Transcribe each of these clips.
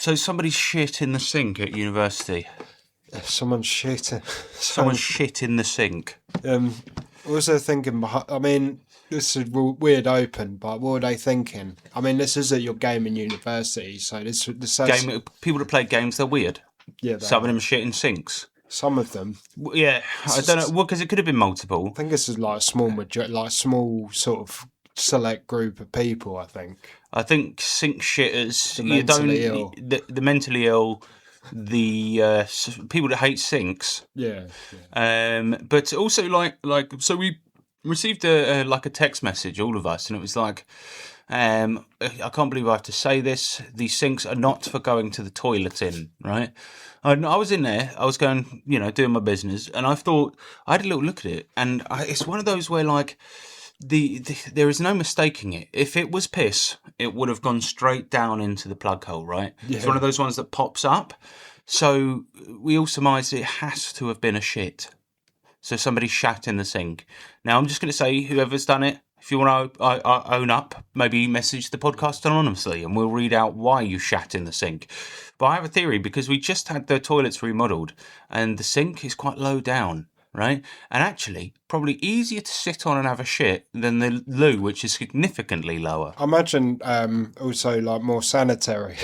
So somebody's shit in the sink at university. Someone's shitting. Someone's shit in the sink. What was I thinking behind? I mean, this is weird open, but what were they thinking? I mean, this is at your gaming university, so this People that play games, they're weird. Yeah, some of them shit in sinks. Some of them. Yeah, I don't know. Well, because it could have been multiple. I think this is like a small sort of select group of people. I think sink shitters, the mentally ill, the mentally ill, the people that hate sinks. Yeah. But also like so we received a text message, all of us, and it was like, I can't believe I have to say this. These sinks are not for going to the toilet in, right? And I was in there. I was going, doing my business, and I thought I had a little look at it, and it's one of those where like. There is no mistaking it. If it was piss, it would have gone straight down into the plug hole, right? Yeah. It's one of those ones that pops up. So we all surmised it has to have been a shit. So somebody shat in the sink. Now I'm just going to say, whoever's done it, if you want to own up, maybe message the podcast anonymously and we'll read out why you shat in the sink. But I have a theory, because we just had the toilets remodelled and the sink is quite low down. Right? And actually, probably easier to sit on and have a shit than the loo, which is significantly lower. I imagine also like more sanitary.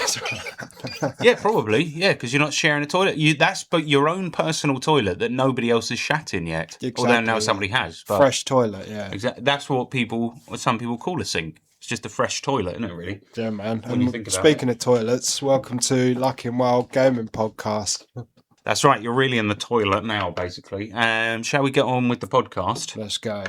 Yeah, probably. Yeah, because you're not sharing a toilet. That's but your own personal toilet that nobody else has shat in yet. Exactly, although now somebody has. But fresh toilet, yeah. Exactly. That's what some people call a sink. It's just a fresh toilet, isn't it, really? Yeah, man. Speaking of toilets, welcome to Lucky and Wild Gaming Podcast. That's right, you're really in the toilet now, basically. Shall we get on with the podcast? Let's go.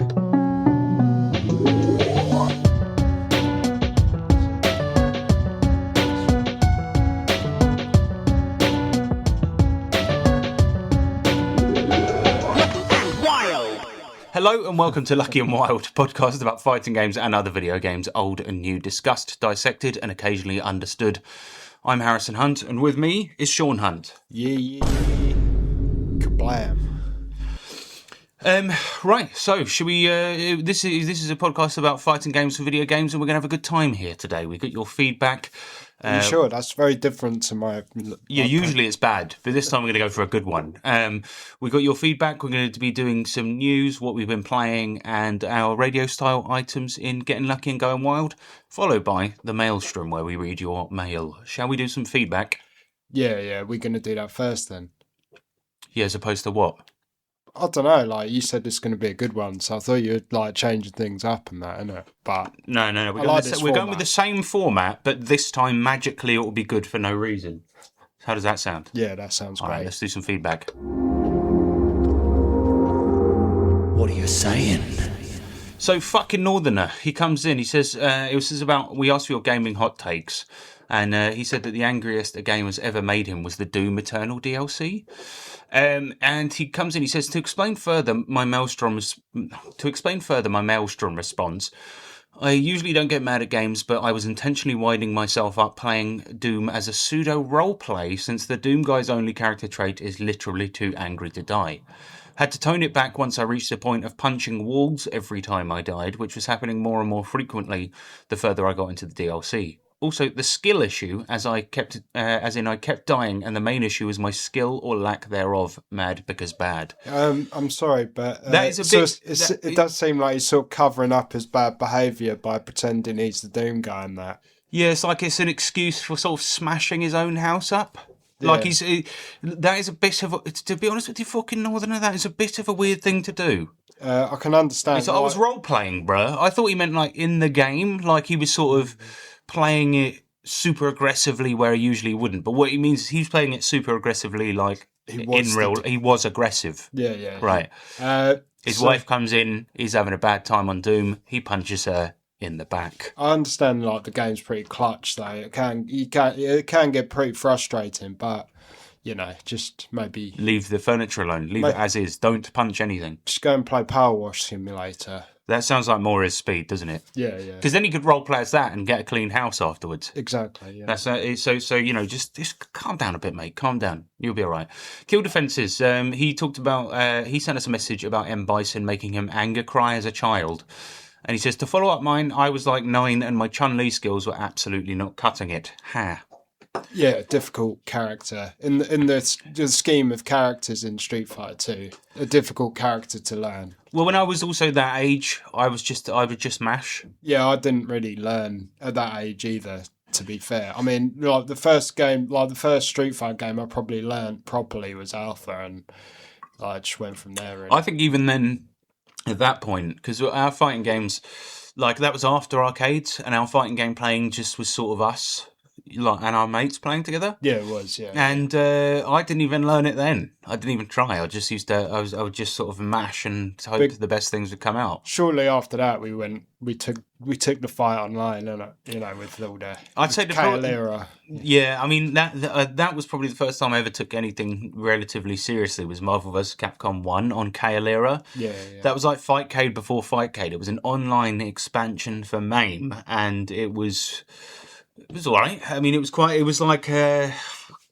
Hello and welcome to Lucky and Wild, podcast about fighting games and other video games, old and new, discussed, dissected and occasionally understood. I'm Harrison Hunt, and with me is Sean Hunt. Yeah. Kablam. Right, so should we? This is a podcast about fighting games for video games, and we're gonna have a good time here today. We got your feedback. Are you sure? That's very different to my. Yeah, usually it's bad, but this time we're going to go for a good one. We got your feedback. We're going to be doing some news, what we've been playing, and our radio style items in Getting Lucky and Going Wild, followed by the Maelstrom, where we read your mail. Shall we do some feedback? Yeah, we're going to do that first then. Yeah, as opposed to what? I don't know, like you said it's going to be a good one, so I thought you'd like changing things up and that, innit? But no, we're going with the same format, but this time magically it will be good for no reason. How does that sound? Yeah, that sounds great. All right, let's do some feedback. What are you saying? So fucking Northerner, he comes in, he says, we asked for your gaming hot takes, and he said that the angriest a game has ever made him was the Doom Eternal DLC. And he comes in, he says, to explain further my Maelstrom response, I usually don't get mad at games, but I was intentionally winding myself up playing Doom as a pseudo roleplay, since the Doom guy's only character trait is literally too angry to die. Had to tone it back once I reached the point of punching walls every time I died, which was happening more and more frequently the further I got into the DLC. Also, the skill issue, I kept dying, and the main issue is my skill or lack thereof, mad because bad. I'm sorry, but that is a bit. It does seem like he's sort of covering up his bad behaviour by pretending he's the Doom guy and that. Yeah, it's an excuse for sort of smashing his own house up. Yeah. Like that is a bit of to be honest with you, fucking Northerner, that is a bit of a weird thing to do. I can understand. I was role playing, bruh. I thought he meant like in the game, like he was sort of playing it super aggressively where he usually wouldn't. But what he means is he's playing it super aggressively, like he was aggressive. Yeah. Right. His wife comes in, he's having a bad time on Doom, he punches her in the back. I understand like the game's pretty clutch though. It can get pretty frustrating, but just maybe leave the furniture alone. Leave it as is. Don't punch anything. Just go and play Power Wash Simulator. That sounds like more his speed, doesn't it? Yeah. Because then he could roleplay as that and get a clean house afterwards. Exactly. Yeah. That's so. Just calm down a bit, mate. Calm down. You'll be all right. Kill defenses. He talked about. He sent us a message about M. Bison making him anger cry as a child, and he says, to follow up mine, I was like 9 and my Chun-Li skills were absolutely not cutting it. Ha. Yeah, difficult character in the scheme of characters in Street Fighter 2. A difficult character to learn. Well, when I was also that age, I would just mash. Yeah, I didn't really learn at that age either. To be fair, I mean, like the first Street Fighter game I probably learned properly was Alpha, and I just went from there. Really. I think even then, at that point, because our fighting games, like that was after arcades, and our fighting game playing just was sort of us, like, and our mates playing together. Yeah, it was. Yeah, And I didn't even learn it then. I didn't even try. I just used to. I would just sort of mash and hope the best things would come out. Shortly after that, we took the fight online, and with all the I'd say the era. Yeah, I mean that was probably the first time I ever took anything relatively seriously. Was Marvel vs. Capcom 1 on KLera. Yeah. That was like Fightcade before Fightcade. It was an online expansion for MAME, and it was all right. I mean, it was like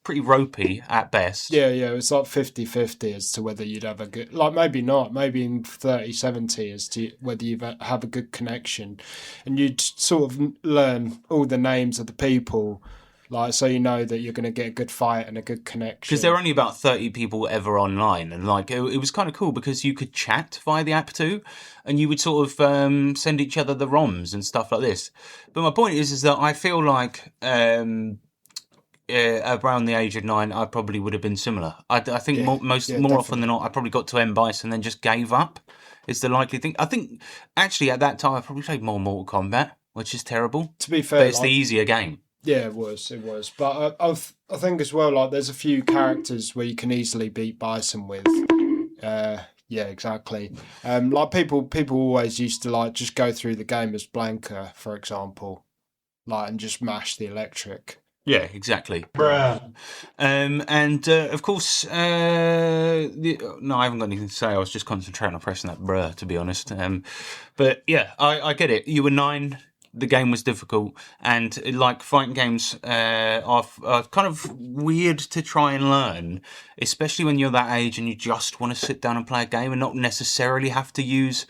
pretty ropey at best. Yeah, it was like 50-50 as to whether you'd have a good, like maybe not, maybe in 30-70 as to whether you have a good connection, and you'd sort of learn all the names of the people, like so you know that you're going to get a good fight and a good connection. Because there were only about 30 people ever online, and like it was kind of cool because you could chat via the app too, and you would sort of send each other the ROMs and stuff like this. But my point is that I feel like around the age of 9, I probably would have been similar. I think more often than not, I probably got to end Bice and then just gave up. Is the likely thing. I think actually at that time I probably played more Mortal Kombat, which is terrible. To be fair, but it's the easier game. Yeah, it was. But I think as well, like there's a few characters where you can easily beat Bison with. Yeah, exactly. Like people always used to like just go through the game as Blanca, for example, like and just mash the electric. Yeah, exactly. Bruh. And of course, no, I haven't got anything to say. I was just concentrating on pressing that bruh, to be honest. But yeah, I get it. You were 9. The game was difficult, and like fighting games are kind of weird to try and learn, especially when you're that age and you just want to sit down and play a game and not necessarily have to use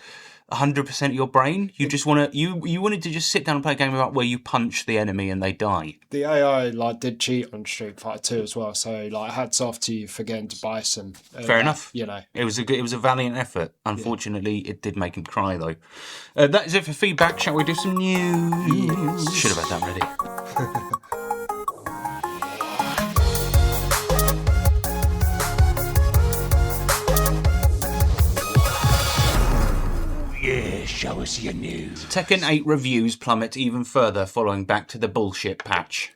100% of your brain. You just want to you wanted to just sit down and play a game about where you punch the enemy and they die. The AI like did cheat on Street Fighter 2 as well, so like hats off to you for getting to Bison. Fair enough. You know, it was a valiant effort. Unfortunately, it did make him cry though. That is it for feedback. Shall we do some news? Should have had that ready. Yeah, show us your news. Tekken 8 reviews plummet even further following Back to the Bullshit patch.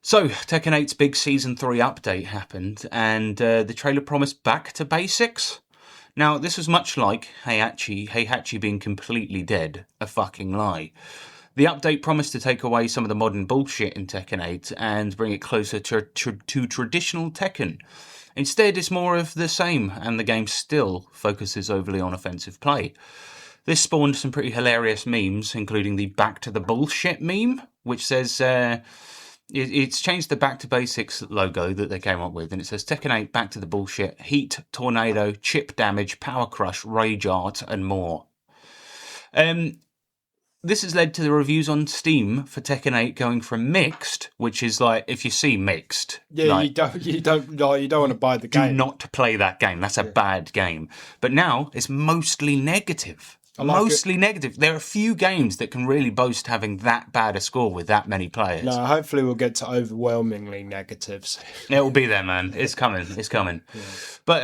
So, Tekken 8's big Season 3 update happened, and the trailer promised back to basics. Now, this was much like Heihachi being completely dead, a fucking lie. The update promised to take away some of the modern bullshit in Tekken 8 and bring it closer to traditional Tekken. Instead, it's more of the same, and the game still focuses overly on offensive play. This spawned some pretty hilarious memes, including the Back to the Bullshit meme, which says it's changed the Back to Basics logo that they came up with, and it says Tekken 8 Back to the Bullshit, Heat, Tornado, Chip Damage, Power Crush, Rage Art, and more. This has led to the reviews on Steam for Tekken 8 going from mixed, which is like if you see mixed, yeah, like, you don't want to buy the game. Do not play that game. That's a bad game. But now it's mostly negative. Negative. There are a few games that can really boast having that bad a score with that many players. No, hopefully we'll get to overwhelmingly negatives. It will be there, man. It's coming. Yeah. But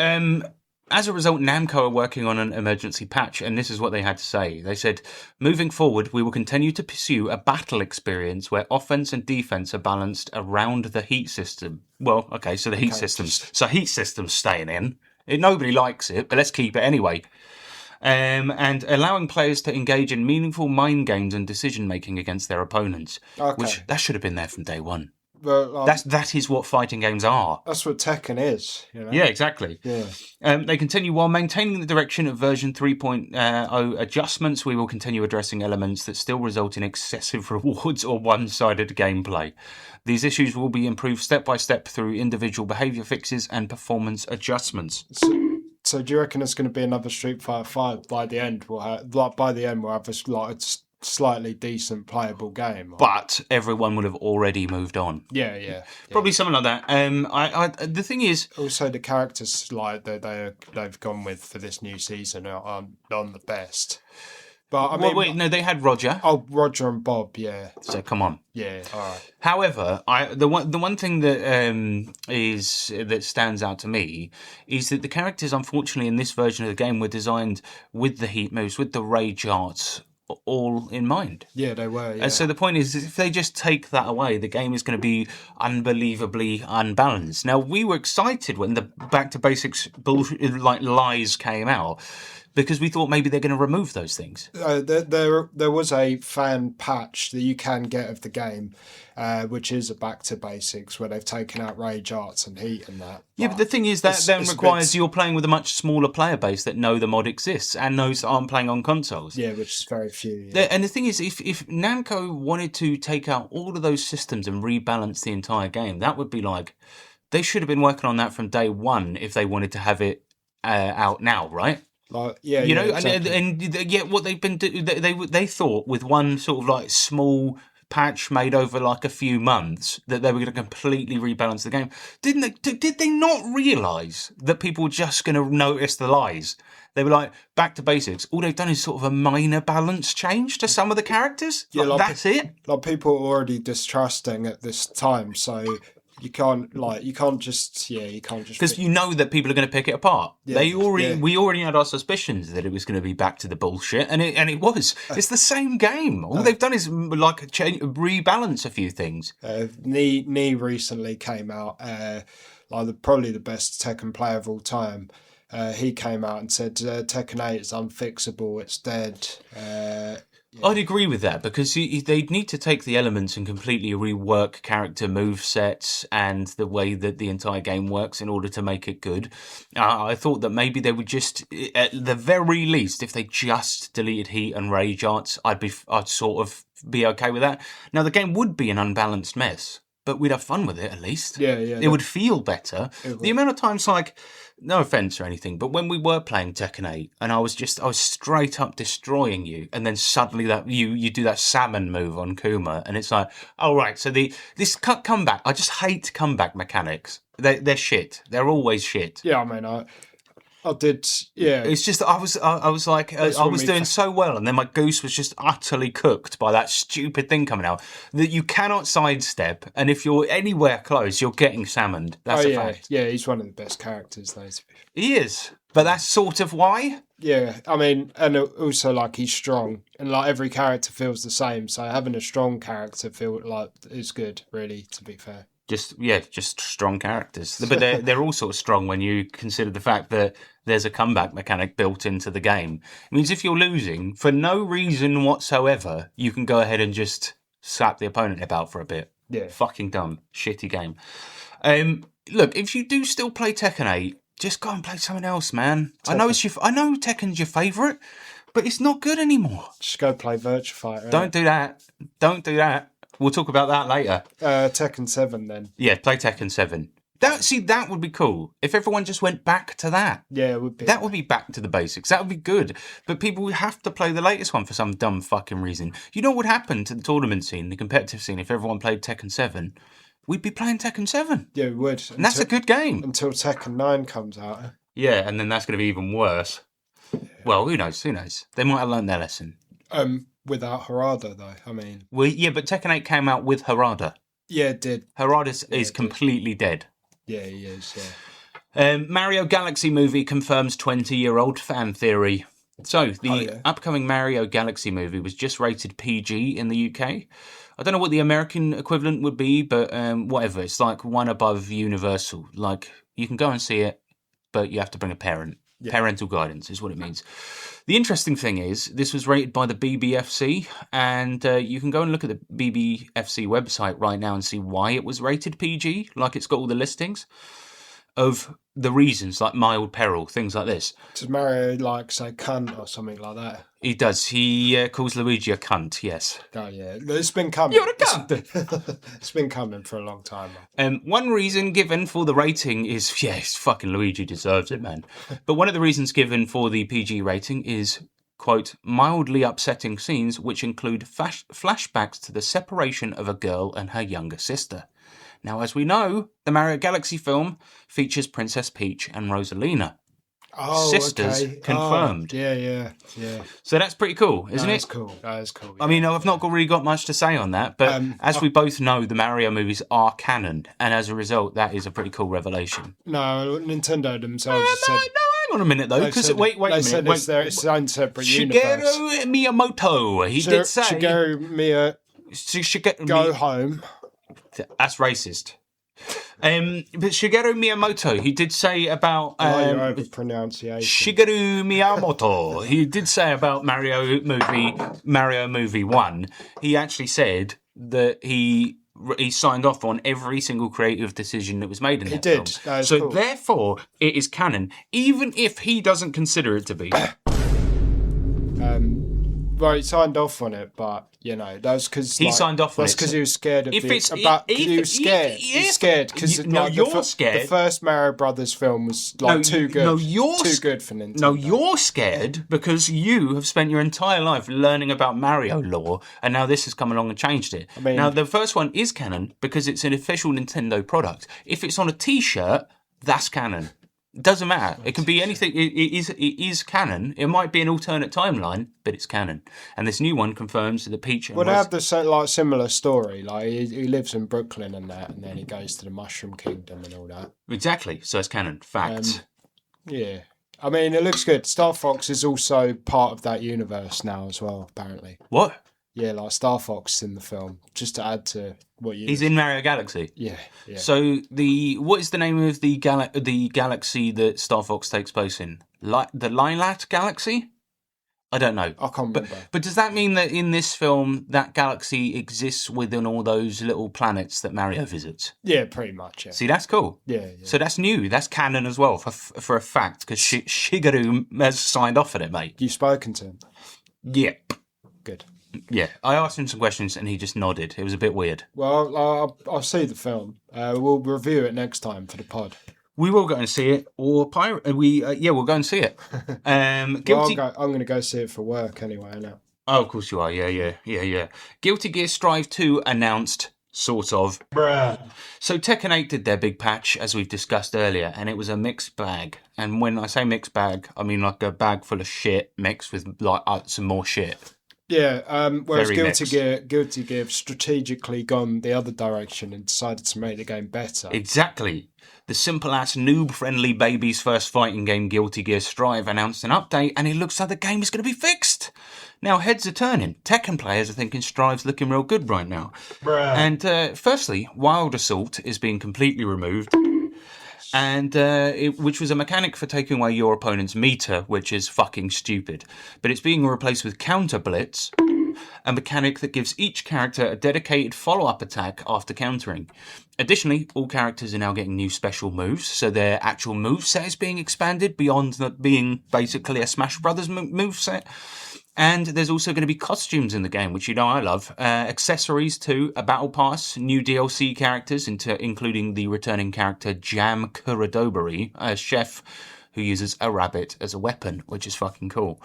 as a result, Namco are working on an emergency patch, and this is what they had to say. They said, moving forward, we will continue to pursue a battle experience where offense and defense are balanced around the heat system. Well, okay, so the heat systems. So heat systems staying in. Nobody likes it, but let's keep it anyway. And allowing players to engage in meaningful mind games and decision-making against their opponents. Okay. Which, that should have been there from day one. But, that is what fighting games are. That's what Tekken is. You know? Yeah, exactly. Yeah. They continue, while maintaining the direction of version 3.0 adjustments, we will continue addressing elements that still result in excessive rewards or one-sided gameplay. These issues will be improved step by step through individual behaviour fixes and performance adjustments. So do you reckon it's going to be another Street Fighter 5 by the end? We'll have this slightly decent playable game. But everyone would have already moved on. Yeah. Probably something like that. The thing is, Also, the characters like they've gone with for this new season aren't the best. But I mean, wait, no, they had Roger. Oh, Roger and Bob, yeah. So come on. Yeah, all right. However, the one thing that that stands out to me is that the characters, unfortunately, in this version of the game, were designed with the heat moves, with the rage arts, all in mind. Yeah, they were. Yeah. And so the point is, if they just take that away, the game is going to be unbelievably unbalanced. Now, we were excited when the Back to Basics bullshit, like lies came out, because we thought maybe they're going to remove those things. There was a fan patch that you can get of the game, which is a Back to Basics, where they've taken out rage arts and heat and that. Yeah, but the thing is that then requires you're playing with a much smaller player base that know the mod exists and knows that aren't playing on consoles. Yeah, which is very few. Yeah. And the thing is, if Namco wanted to take out all of those systems and rebalance the entire game, that would be like, they should have been working on that from day one if they wanted to have it out now, right? Like, yeah, you know, exactly. and yet what they've been doing, they thought with one sort of like small patch made over like a few months that they were going to completely rebalance the game. Didn't they? Did they not realise that people were just going to notice the lies? They were like, Back to Basics. All they've done is sort of a minor balance change to some of the characters. Yeah, like, that's it. Like, people are already distrusting at this time, so you can't just because you know that people are going to pick it apart. Yeah, We already had our suspicions that it was going to be back to the bullshit, and it was. It's the same game. All they've done is like rebalance a few things. Knee recently came out, probably the best Tekken player of all time. He came out and said Tekken 8 is unfixable. It's dead. Yeah. I'd agree with that because they'd need to take the elements and completely rework character movesets and the way that the entire game works in order to make it good. I thought that maybe they would just, at the very least, if they just deleted heat and rage arts, I'd sort of be okay with that. Now, the game would be an unbalanced mess, but we'd have fun with it at least. Yeah. It would feel better. The amount of times, like, no offence or anything, but when we were playing Tekken 8 and I was straight up destroying you, and then suddenly that you do that salmon move on Kuma, and it's like, oh right, so this comeback, I just hate comeback mechanics. They're shit. They're always shit. Yeah, I mean, I did, yeah. It's just I was like I was doing so well, and then my goose was just utterly cooked by that stupid thing coming out that you cannot sidestep, and if you're anywhere close, you're getting salmoned. That's a fact. Yeah, he's one of the best characters, though. He is, but that's sort of why. Yeah, I mean, and also like he's strong, and like every character feels the same. So having a strong character feel like is good, really. To be fair. Just strong characters. But they're all sort of strong when you consider the fact that there's a comeback mechanic built into the game. It means if you're losing, for no reason whatsoever, you can go ahead and just slap the opponent about for a bit. Yeah. Fucking dumb. Shitty game. Look, if you do still play Tekken 8, just go and play something else, man. I know Tekken's your favourite, but it's not good anymore. Just go play Virtua Fighter. Don't do that. Don't do that. We'll talk about that later. Tekken 7 then. Yeah, play Tekken 7. That would be cool. If everyone just went back to that. Yeah, it would be. That would be back to the basics. That would be good. But people would have to play the latest one for some dumb fucking reason. You know what would happen to the tournament scene, the competitive scene, if everyone played Tekken 7? We'd be playing Tekken 7. Yeah, we would. And that's a good game. Until Tekken 9 comes out. Yeah, and then that's going to be even worse. Yeah. Well, who knows? They might have learned their lesson. Without Harada, though. I mean... Well, yeah, but Tekken 8 came out with Harada. Yeah, it did. Harada is completely dead. Yeah, he is, yeah. Mario Galaxy movie confirms 20-year-old fan theory. So, the upcoming Mario Galaxy movie was just rated PG in the UK. I don't know what the American equivalent would be, but whatever. It's like one above Universal. Like, you can go and see it, but you have to bring a parent. Yeah. Parental guidance is what it means. The interesting thing is, this was rated by the BBFC, and you can go and look at the BBFC website right now and see why it was rated PG, like it's got all the listings of the reasons, like mild peril, things like this. Does Mario, say cunt or something like that? He does. He calls Luigi a cunt, yes. Oh, yeah. It's been coming. You're a cunt! It's been coming for a long time. One reason given for the rating is, fucking Luigi deserves it, man. But one of the reasons given for the PG rating is quote, mildly upsetting scenes which include flashbacks to the separation of a girl and her younger sister. Now, as we know, the Mario Galaxy film features Princess Peach and Rosalina. Sisters confirmed. Yeah. So that's pretty cool, isn't it? That is cool. Yeah. I mean, I've not really got much to say on that, but as we both know, the Mario movies are canon, and as a result, that is a pretty cool revelation. No, Nintendo themselves said... No, hang on a minute, though, because wait a minute. They said it's its own separate universe. Shigeru Miyamoto, he did say... Go home. That's racist. But Shigeru Miyamoto, he did say about your overpronunciation. Shigeru Miyamoto, he did say about Mario movie 1. He actually said that he signed off on every single creative decision that was made in that film. He did. So cool. therefore, it is canon, even if he doesn't consider it to be. Well, he signed off on it, but that's because he signed off on it. That's because he was scared of he was scared. He's scared because you're scared. The first Mario Brothers film was too good. No, you're too good for Nintendo. No, you're scared because you have spent your entire life learning about Mario lore, and now this has come along and changed it. I mean, now the first one is canon because it's an official Nintendo product. If it's on a T-shirt, that's canon. It doesn't matter. It can be anything. It is canon. It might be an alternate timeline, but it's canon. And this new one confirms that Peach. Would have the similar story. Like he lives in Brooklyn and that, and then he goes to the Mushroom Kingdom and all that. Exactly. So it's canon. Fact. Yeah. I mean, it looks good. Star Fox is also part of that universe now as well. Apparently. What? Yeah, like Star Fox in the film, just to add to what you... He's in Mario Galaxy? Yeah. So, what is the name of the galaxy that Star Fox takes place in? The Lilat Galaxy? I don't know. I can't remember. But does that mean that in this film, that galaxy exists within all those little planets that Mario visits? Yeah, pretty much, yeah. See, that's cool. Yeah. So that's new. That's canon as well, for a fact, because Shigeru has signed off on it, mate. You've spoken to him? Yep. Good. Yeah, I asked him some questions and he just nodded. It was a bit weird. Well, I'll see the film. We'll review it next time for the pod. We will go and see it, or pirate. We'll go and see it. Guilty. Well, I'm going to go see it for work anyway. Now. Oh, of course you are. Yeah. Guilty Gear Strive 2 announced. Sort of. Bruh. So Tekken 8 did their big patch, as we've discussed earlier, and it was a mixed bag. And when I say mixed bag, I mean like a bag full of shit mixed with some more shit. Yeah, whereas Very Guilty Gear have strategically gone the other direction and decided to make the game better. Exactly. The simple-ass, noob-friendly baby's first fighting game, Guilty Gear Strive, announced an update, and it looks like the game is going to be fixed. Now, heads are turning. Tekken players are thinking Strive's looking real good right now. Bruh. And firstly, Wild Assault is being completely removed. And which was a mechanic for taking away your opponent's meter, which is fucking stupid. But it's being replaced with Counter Blitz, a mechanic that gives each character a dedicated follow-up attack after countering. Additionally, all characters are now getting new special moves, so their actual moveset is being expanded beyond being basically a Smash Brothers moveset. And there's also going to be costumes in the game, which I love. Accessories too, a battle pass, new DLC characters, including the returning character Jam Kurodobori, a chef who uses a rabbit as a weapon, which is fucking cool.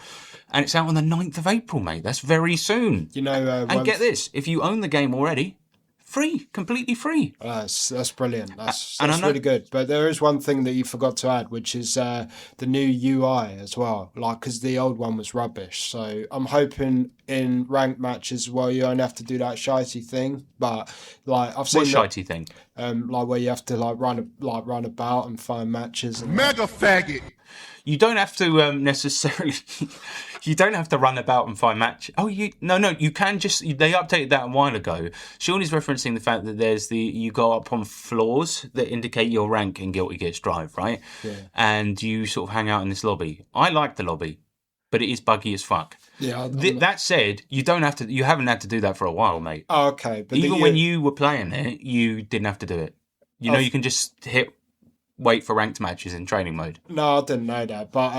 And it's out on the 9th of April, mate. That's very soon. And get this, if you own the game already, free, completely free. That's brilliant. That's really good. But there is one thing that you forgot to add, which is the new UI as well. Because the old one was rubbish. So I'm hoping in ranked matches as well, you only have to do that shitey thing. But I've seen what shitey thing? Where you have to run about and find matches. And Mega faggot. You don't have to necessarily. You don't have to run about and find match. Oh, no. You can just. They updated that a while ago. Sean is referencing the fact that you go up on floors that indicate your rank in Guilty Gear Strive, right? Yeah. And you sort of hang out in this lobby. I like the lobby, but it is buggy as fuck. Yeah. That said, you don't have to. You haven't had to do that for a while, mate. Oh, okay. But even when you were playing it, you didn't have to do it. You can just hit wait for ranked matches in training mode. No, I didn't know that, but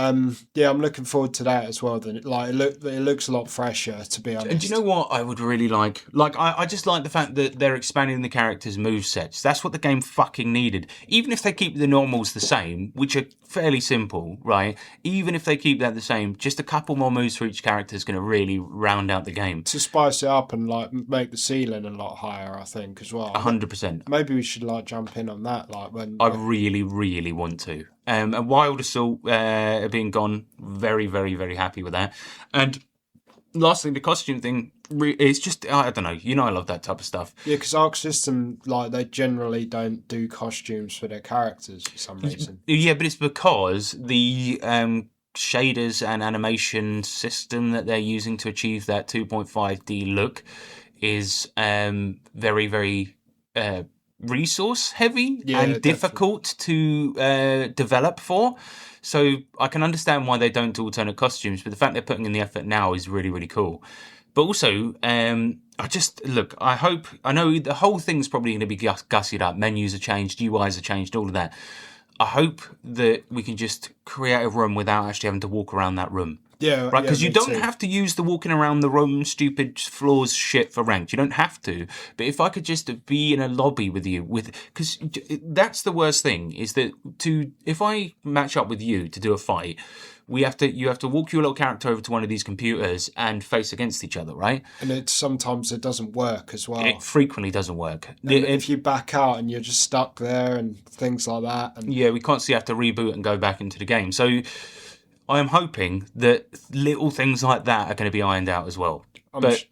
yeah, I'm looking forward to that as well. Then, like, it looks a lot fresher, to be honest. And do you know what I would really like? Like, I just like the fact that they're expanding the characters' movesets. That's what the game fucking needed. Even if they keep the normals the same, which are fairly simple, right? Even if they keep that the same, just a couple more moves for each character is going to really round out the game. To spice it up and like make the ceiling a lot higher, I think as well. 100%. Maybe we should like jump in on that, like when I really, really want to. And Wild Assault being gone, very, very, very happy with that. And lastly, the costume thing is just, I don't know, you know I love that type of stuff. Yeah, because Arc System, like, they generally don't do costumes for their characters for some reason. Yeah, but it's because the shaders and animation system that they're using to achieve that 2.5D look is very, very resource heavy and difficult to develop for. So I can understand why they don't do alternate costumes, but the fact they're putting in the effort now is really, really cool. But also, I know the whole thing's probably going to be gussied up. Menus are changed, UIs are changed, all of that. I hope that we can just create a room without actually having to walk around that room. Yeah, right. Because you don't have to use the walking around the room, stupid floors shit for ranked. You don't have to. But if I could just be in a lobby with you, because that's the worst thing is that if I match up with you to do a fight, you have to walk your little character over to one of these computers and face against each other, right? And sometimes it doesn't work as well. It frequently doesn't work. If you back out and you're just stuck there and things like that. And yeah, we constantly have to reboot and go back into the game. So I am hoping that little things like that are going to be ironed out as well.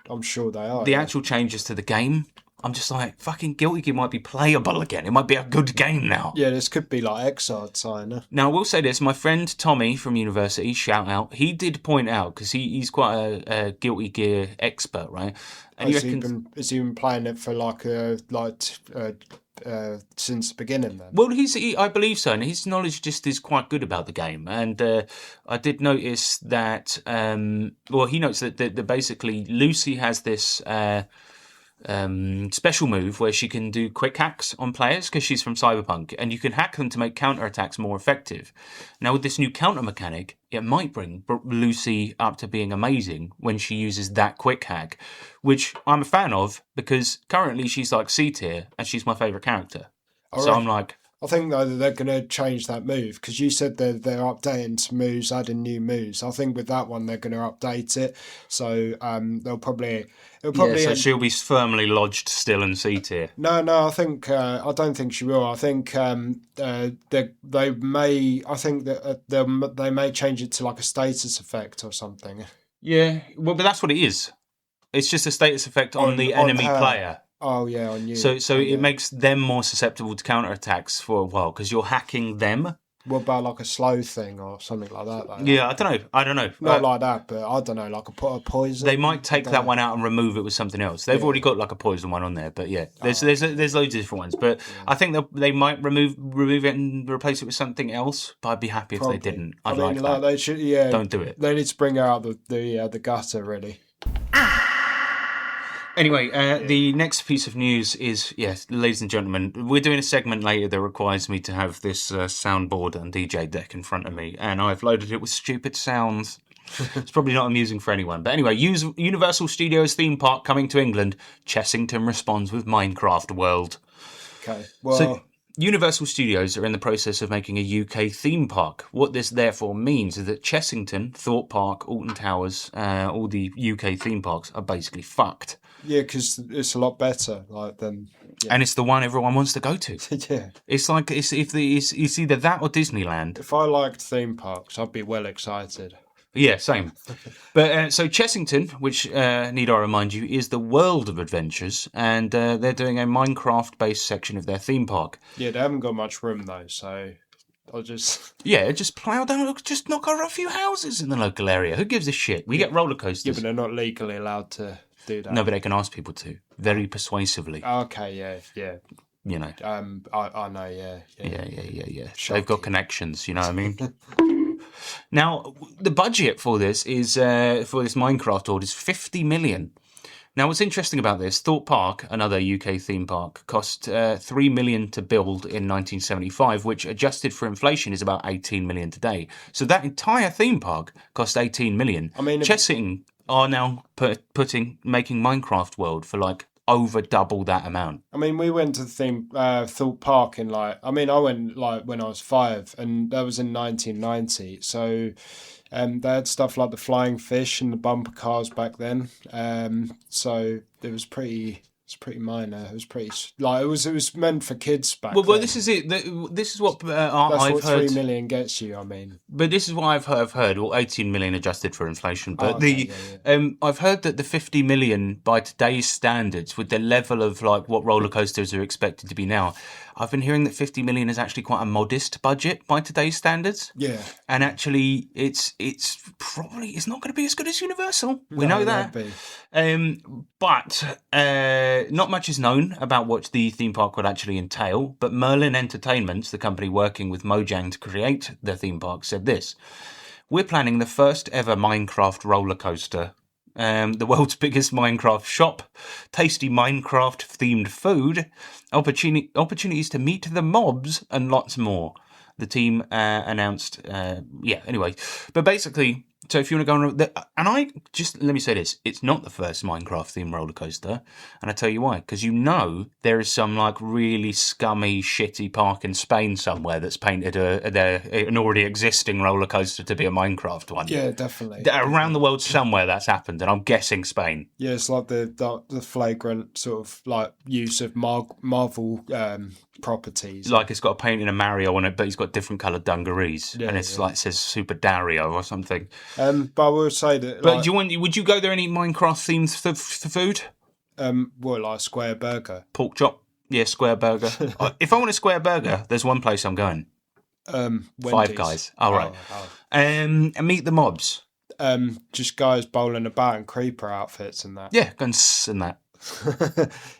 I'm sure they are. The actual changes to the game, I'm just like, fucking Guilty Gear might be playable again. It might be a good game now. Yeah, this could be like Exile signer. Now, I will say this. My friend Tommy from university, shout out, he did point out, because he's quite a Guilty Gear expert, right? And has he been playing it for since the beginning then? Well, I believe so, and his knowledge just is quite good about the game. And I did notice that, he notes that basically Lucy has this special move where she can do quick hacks on players because she's from Cyberpunk, and you can hack them to make counterattacks more effective. Now, with this new counter mechanic, it might bring Lucy up to being amazing when she uses that quick hack, which I'm a fan of because currently she's like C tier and she's my favourite character. I'm like, I think though that they're going to change that move because you said they're updating some moves, adding new moves. I think with that one they're going to update it, so they'll probably. So she'll be firmly lodged still in C tier. No, I think I don't think she will. I think they may. I think that they may change it to like a status effect or something. Yeah, well, but that's what it is. It's just a status effect on the enemy player. Oh yeah, on you. So it makes them more susceptible to counterattacks for a while because you're hacking them. What about like a slow thing or something like that? Like yeah, I don't know. Not like that, but I don't know, like a poison. They might take that one out and remove it with something else. They've already got like a poison one on there, but yeah, there's loads of different ones. But I think they might remove it and replace it with something else. But I'd be happy if they didn't. I'd like that. They should, yeah. Don't do it. They need to bring out the gutter really. Anyway, the next piece of news is, yes, ladies and gentlemen, we're doing a segment later that requires me to have this soundboard and DJ deck in front of me, and I've loaded it with stupid sounds. It's probably not amusing for anyone. But anyway, Universal Studios theme park coming to England. Chessington responds with Minecraft World. Okay, well... So, Universal Studios are in the process of making a UK theme park. What this therefore means is that Chessington, Thorpe Park, Alton Towers, all the UK theme parks are basically fucked. Yeah, because it's a lot better, than. Yeah. And it's the one everyone wants to go to. Yeah, it's like it's either that or Disneyland. If I liked theme parks, I'd be well excited. Yeah, same. But so Chessington, which need I remind you, is the world of adventures, and they're doing a Minecraft-based section of their theme park. Yeah, they haven't got much room though, so I'll just plough down, just knock over a few houses in the local area. Who gives a shit? We get roller coasters. Yeah, but they're not legally allowed to do that. No, but they can ask people to very persuasively. Okay, yeah. You know. I know, yeah. Yeah. They've got connections. You know what I mean? Now, the budget for this is for this Minecraft world is 50 million. Now, what's interesting about this, Thorpe Park, another UK theme park, cost $3 million to build in 1975, which adjusted for inflation is about $18 million today. So that entire theme park cost $18 million. I mean, Chessing are now making Minecraft World for like over double that amount. I mean, we went to the theme Thorpe Park in I went like when I was 5, and that was in 1990. So they had stuff like the flying fish and the bumper cars back then. So it was pretty minor. It was pretty it was meant for kids back then. Well, this is it. This is what That's I've what heard. 3 million gets you. I mean, But this is what I've heard. Well, 18 million adjusted for inflation. But yeah. I've heard that the 50 million by today's standards, with the level of like what roller coasters are expected to be now, I've been hearing that 50 million is actually quite a modest budget by today's standards. Yeah. And actually, it's probably not going to be as good as Universal. We know that. But not much is known about what the theme park would actually entail. But Merlin Entertainments, the company working with Mojang to create the theme park, said this: "We're planning the first ever Minecraft roller coaster. The world's biggest Minecraft shop, tasty Minecraft themed food, opportunities to meet the mobs, and lots more." The team announced, anyway. But basically, so if you want to go on, let me say this: it's not the first Minecraft themed roller coaster, and I tell you why. Because there is some like really scummy, shitty park in Spain somewhere that's painted an already existing roller coaster to be a Minecraft one. Yeah, definitely. Around the world somewhere that's happened, and I'm guessing Spain. Yeah, it's like the flagrant sort of like use of Marvel properties. Like it's got a painting of Mario on it, but he's got different coloured dungarees, and it's like it says Super Dario or something. But I will say that. But would you go there and eat Minecraft themed food? Like square burger, pork chop, yeah, square burger. If I want a square burger, there's one place I'm going. Five Guys. All right. And meet the mobs. Just guys bowling about in creeper outfits and that. Yeah, going and that.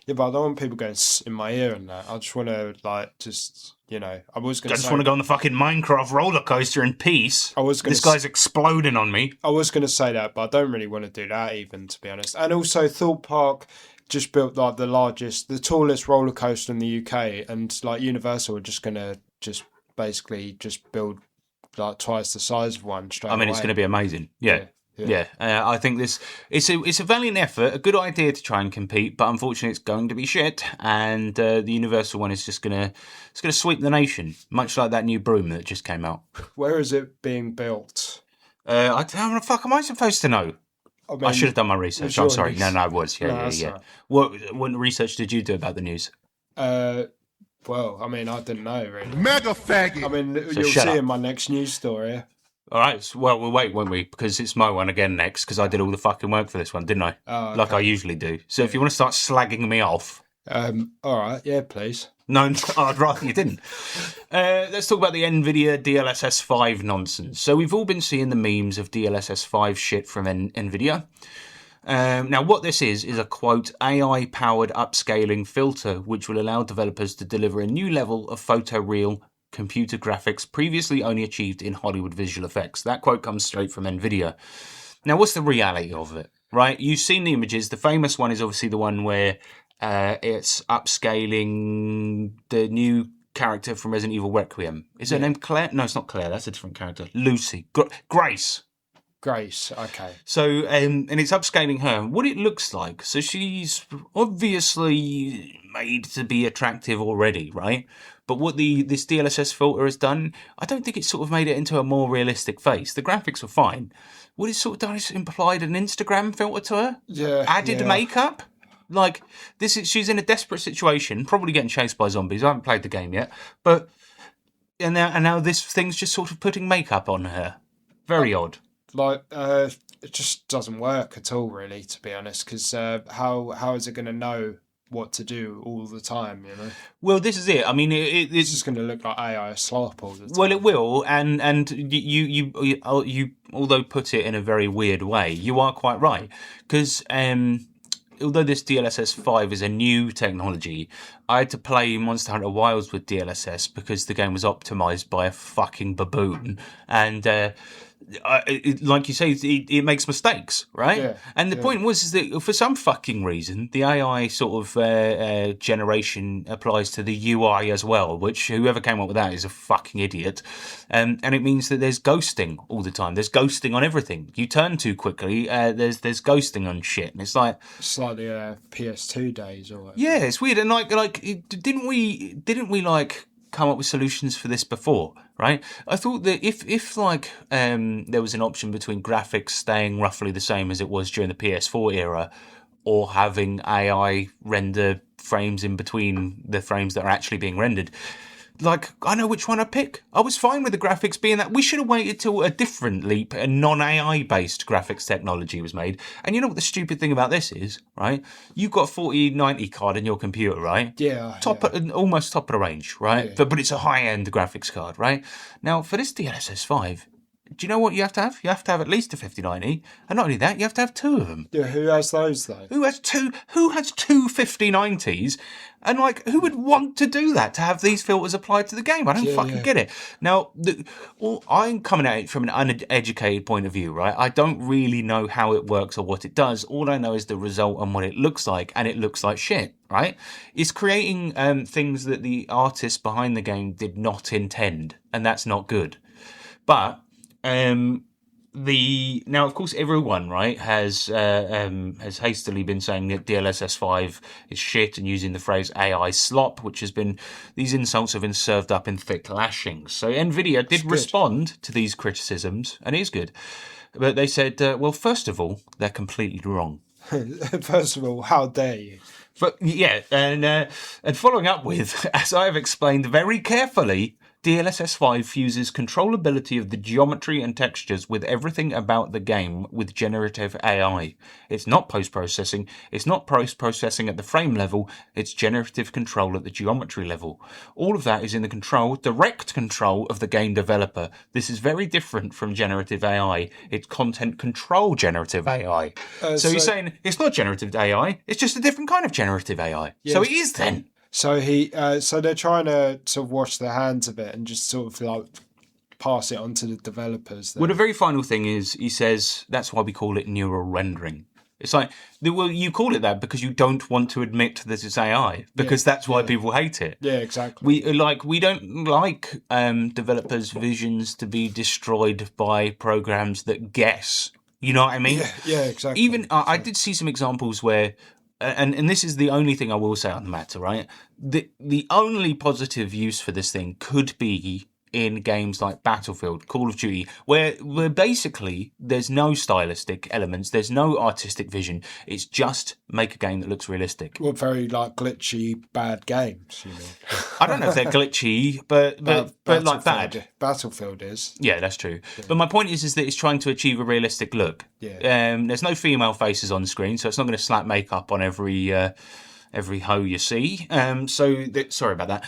Yeah, but I don't want people going in my ear and that. I just want to I just want to go on the fucking Minecraft roller coaster in peace. This guy's exploding on me. I was going to say that, but I don't really want to do that even, to be honest. And also, Thorpe Park just built like the tallest roller coaster in the UK, and like Universal are just going to basically build like twice the size of one straight away. It's going to be amazing. Yeah. I think it's a valiant effort, a good idea to try and compete, but unfortunately it's going to be shit. And the Universal one is just gonna sweep the nation, much like that new broom that just came out. Where is it being built? How the fuck am I supposed to know? I should have done my research. I'm sorry. No, I was. Yeah. Right. What research did you do about the news? Well, I didn't know really. Mega faggot. You'll see in my next news story. All right. Well, we'll wait, won't we? Because it's my one again next, because I did all the fucking work for this one, didn't I? Oh, okay. Like I usually do. So if you want to start slagging me off... all right. Yeah, please. No, I'd rather you didn't. Let's talk about the NVIDIA DLSS 5 nonsense. So we've all been seeing the memes of DLSS 5 shit from NVIDIA. Now, what this is a, quote, AI-powered upscaling filter, which will allow developers to deliver a new level of photoreal computer graphics previously only achieved in Hollywood visual effects. That quote comes straight from NVIDIA. Now, what's the reality of it, right? You've seen the images. The famous one is obviously the one where it's upscaling the new character from Resident Evil Requiem. Is her name Claire? No, it's not Claire. That's a different character. Lucy. Grace. Okay. So, and it's upscaling her. What it looks like, so she's obviously made to be attractive already, right? But what this DLSS filter has done, I don't think it's sort of made it into a more realistic face. The graphics are fine. What it's sort of done is implied an Instagram filter to her. Yeah. Added makeup. Like, she's in a desperate situation, probably getting chased by zombies. I haven't played the game yet. But, and now this thing's just sort of putting makeup on her. Very odd. It just doesn't work at all, really, to be honest, because how is it going to know what to do all the time, you know? Well, this is it. It's just going to look like AI slop all the time. Well, it will, and you although put it in a very weird way, you are quite right, because although this DLSS 5 is a new technology, I had to play Monster Hunter Wilds with DLSS because the game was optimised by a fucking baboon, and like you say, it makes mistakes, right? Yeah, And the point was is that for some fucking reason, the AI sort of generation applies to the UI as well, which whoever came up with that is a fucking idiot. And it means that there's ghosting all the time. There's ghosting on everything. You turn too quickly, there's ghosting on shit. And it's like the PS2 days or whatever. yeah, it's weird. And like didn't we like come up with solutions for this before, right? I thought that if like there was an option between graphics staying roughly the same as it was during the PS4 era, or having AI render frames in between the frames that are actually being rendered. Like, I know which one I pick. I was fine with the graphics being that. We should have waited till a different leap, a non-AI based graphics technology was made. And you know what the stupid thing about this is, right? You've got a 4090 card in your computer, right? Yeah. Almost top of the range, right? Yeah. But it's a high-end graphics card, right? Now, for this DLSS 5, do you know what you have to have? You have to have at least a 5090. And not only that, you have to have two of them. Yeah, who has those though? Who has two 5090s? And like, who would want to do that, to have these filters applied to the game? I don't get it. Now, I'm coming at it from an uneducated point of view, right? I don't really know how it works or what it does. All I know is the result and what it looks like, and it looks like shit, right? It's creating things that the artists behind the game did not intend, and that's not good. But now, of course, everyone, right, has hastily been saying that DLSS 5 is shit and using the phrase AI slop, which has been, these insults have been served up in thick lashings. So Nvidia did respond to these criticisms, and it is good. But they said, well, first of all, they're completely wrong. First of all, how dare you? But yeah, and following up with, as I have explained very carefully, DLSS 5 fuses controllability of the geometry and textures with everything about the game with generative AI. It's not post-processing, it's not post-processing at the frame level, it's generative control at the geometry level. All of that is in the direct control of the game developer. This is very different from generative AI. It's content control generative AI. So you're saying it's not generative AI, it's just a different kind of generative AI. Yes. So it is then. So so they're trying to sort of wash their hands of it and just sort of like pass it on to the developers. Well, the very final thing is, he says, that's why we call it neural rendering. It's like, well, you call it that because you don't want to admit that it's AI, because that's why people hate it. Yeah, exactly. We don't like developers' visions to be destroyed by programs that guess. You know what I mean? Yeah, exactly. Even I did see some examples where. And this is the only thing I will say on the matter, right? The only positive use for this thing could be in games like Battlefield, Call of Duty, where basically there's no stylistic elements, there's no artistic vision. It's just make a game that looks realistic. Well, very like glitchy, bad games, you know. I don't know if they're glitchy, but like bad. Battlefield is. Yeah, that's true. Yeah. But my point is that it's trying to achieve a realistic look. Yeah. There's no female faces on the screen, so it's not going to slap makeup on every hoe you see. Sorry about that.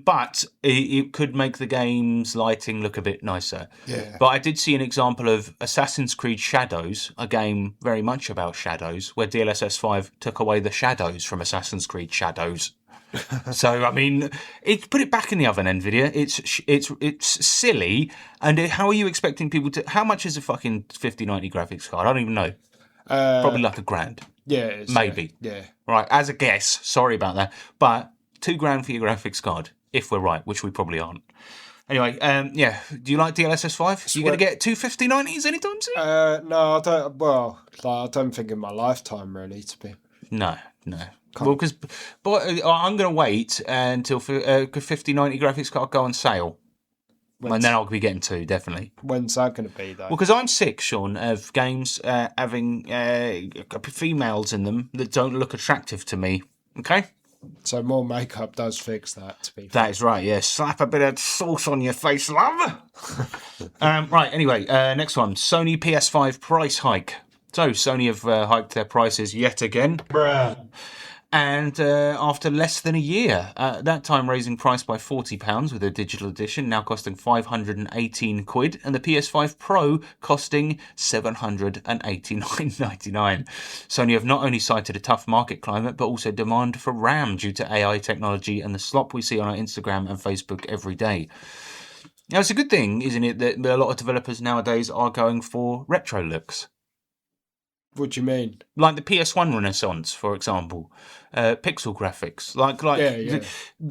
But it could make the game's lighting look a bit nicer. Yeah. But I did see an example of Assassin's Creed Shadows, a game very much about shadows, where DLSS 5 took away the shadows from Assassin's Creed Shadows. So, I mean, put it back in the oven, Nvidia. It's silly. And how are you expecting people to... How much is a fucking 5090 graphics card? I don't even know. Probably like $1,000. Yeah, it is, maybe. Yeah. Right, as a guess. Sorry about that. But $2,000 for your graphics card, if we're right, which we probably aren't. Anyway, do you like DLSS 5? Are you going to get two 5090s anytime soon? No, I don't. Well, I don't think in my lifetime, really, to be. No. Well, but I'm going to wait until 5090 graphics card go on sale. And then I'll be getting two, definitely. When's that going to be, though? Well, because I'm sick, Sean, of games having females in them that don't look attractive to me. Okay? So more makeup does fix that, to be fair. That is right, yeah. Slap a bit of sauce on your face, love. Right, anyway, next one. Sony PS5 price hike. So, Sony have hiked their prices yet again. Bruh. And after less than a year, that time raising price by £40 with a digital edition, now costing 518 quid, and the PS5 Pro costing £789.99. Sony have not only cited a tough market climate, but also demand for RAM due to AI technology and the slop we see on our Instagram and Facebook every day. Now, it's a good thing, isn't it, that a lot of developers nowadays are going for retro looks. What do you mean? Like the PS1 Renaissance, for example, pixel graphics. Yeah.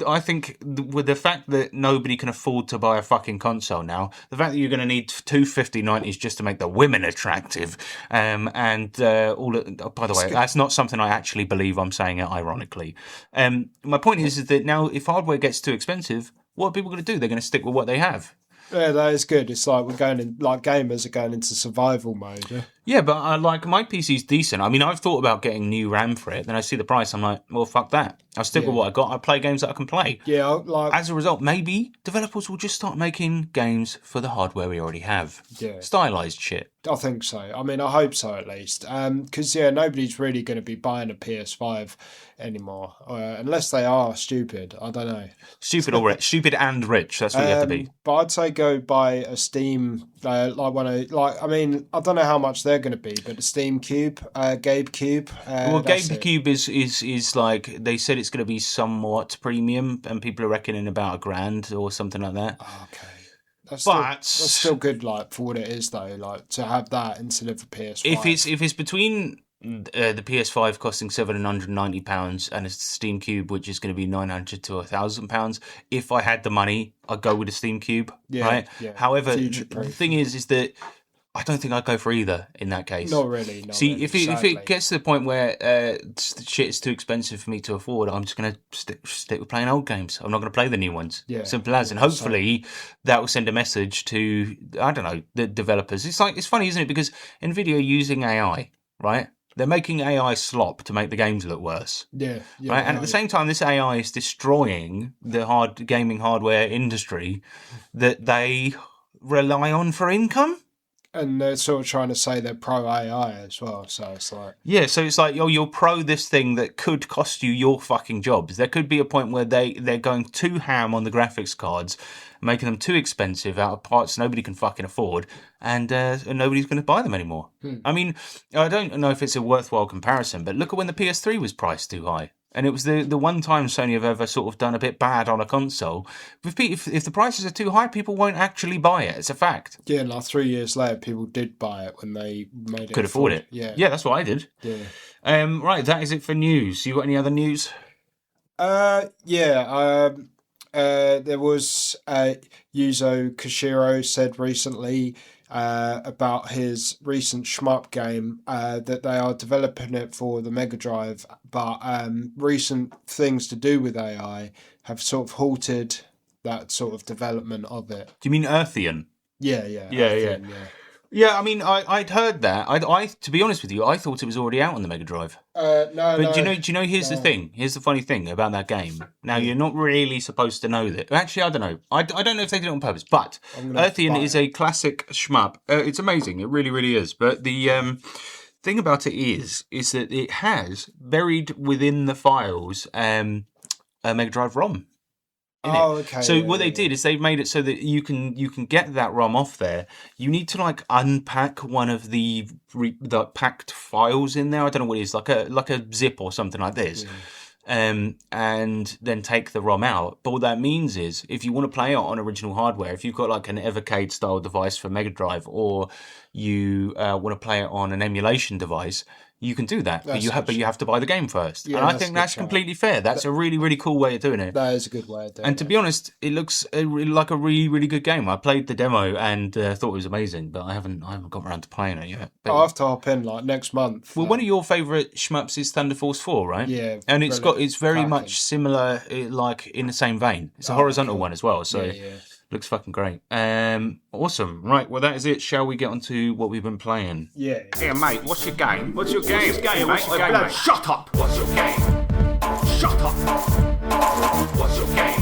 I think with the fact that nobody can afford to buy a fucking console now, the fact that you're going to need two 5090s just to make the women attractive, by the way, that's not something I actually believe. I'm saying it ironically. My point is that now, if hardware gets too expensive, what are people going to do? They're going to stick with what they have. Yeah, that is good. It's like gamers are going into survival mode. Yeah? Yeah, but my PC's decent. I mean, I've thought about getting new RAM for it. Then I see the price. I'm like, well, fuck that. I'll stick with what I got. I play games that I can play. Yeah, As a result, maybe developers will just start making games for the hardware we already have. Yeah. Stylized shit. I think so. I mean, I hope so at least. Because, nobody's really going to be buying a PS5 anymore. Unless they are stupid. I don't know. Stupid or rich. Stupid and rich. That's what you have to be. But I'd say go buy a Steam, I don't know how much they're going to be, but a Steam Cube, Gabe Cube. Gabe Cube is like, they said it's going to be somewhat premium, and people are reckoning about $1,000 or something like that. Okay. That's still good, like, for what it is, though, like, to have that instead of the PS5. If it's between the PS5 costing £790 and a Steam Cube, which is going to be £900 to £1,000, if I had the money, I'd go with a Steam Cube, right? Yeah. However, the thing is that I don't think I'd go for either in that case. Not really. If it gets to the point where shit is too expensive for me to afford, I'm just going to stick with playing old games. I'm not going to play the new ones. Yeah. Simple as. And hopefully that will send a message to, I don't know, the developers. It's funny, isn't it? Because NVIDIA are using AI, right? They're making AI slop to make the games look worse. Yeah. Right? And at the same time, this AI is destroying the gaming hardware industry that they rely on for income. And they're sort of trying to say they're pro AI as well, so it's like... Yeah, so it's like, you're pro this thing that could cost you your fucking jobs. There could be a point where they're going too ham on the graphics cards, making them too expensive out of parts nobody can fucking afford, and nobody's going to buy them anymore. I mean, I don't know if it's a worthwhile comparison, but look at when the PS3 was priced too high. And it was the one time Sony have ever sort of done a bit bad on a console. If the prices are too high, people won't actually buy it. It's a fact. Yeah, like 3 years later, people did buy it when they made it. Could afford it. Yeah, that's what I did. Yeah. Right, that is it for news. You got any other news? There was Yuzo Koshiro said recently about his recent shmup game that they are developing it for the Mega Drive, but recent things to do with AI have sort of halted that sort of development of it. Do you mean Earthian? Yeah. Earthian, yeah. Yeah, I mean, I'd heard that. I to be honest with you, I thought it was already out on the Mega Drive. No. Do you know? Here's the thing. Here's the funny thing about that game. Now, you're not really supposed to know that. Actually, I don't know. I don't know if they did it on purpose. But Earthian is a classic shmup. It's amazing. It really, really is. But the thing about it is that it has buried within the files a Mega Drive ROM. Okay. So what they did is they made it so that you can get that ROM off there. You need to like unpack one of the packed files in there. I don't know what it is, like a zip or something like this. And then take the ROM out. But what that means is, if you want to play it on original hardware, if you've got like an Evercade style device for Mega Drive, or you want to play it on an emulation device, you can do that. But you have to buy the game first. Yeah, and I think that's completely fair. That's a really, really cool way of doing it. That is a good way of doing it. And to be honest, it looks like a really, really good game. I played the demo and thought it was amazing, but I haven't got around to playing it yet. But, I'll have to hop in like next month. Well, one of your favourite shmups is Thunder Force 4, right? Yeah. And it's very much similar, like in the same vein. It's a horizontal one as well, so looks fucking great. Awesome. Right, well that is it. Shall we get on to what we've been playing? Yeah. Here, mate, what's your game? What's your game? What's your game, mate? Shut up! What's your game? Shut up! What's your game?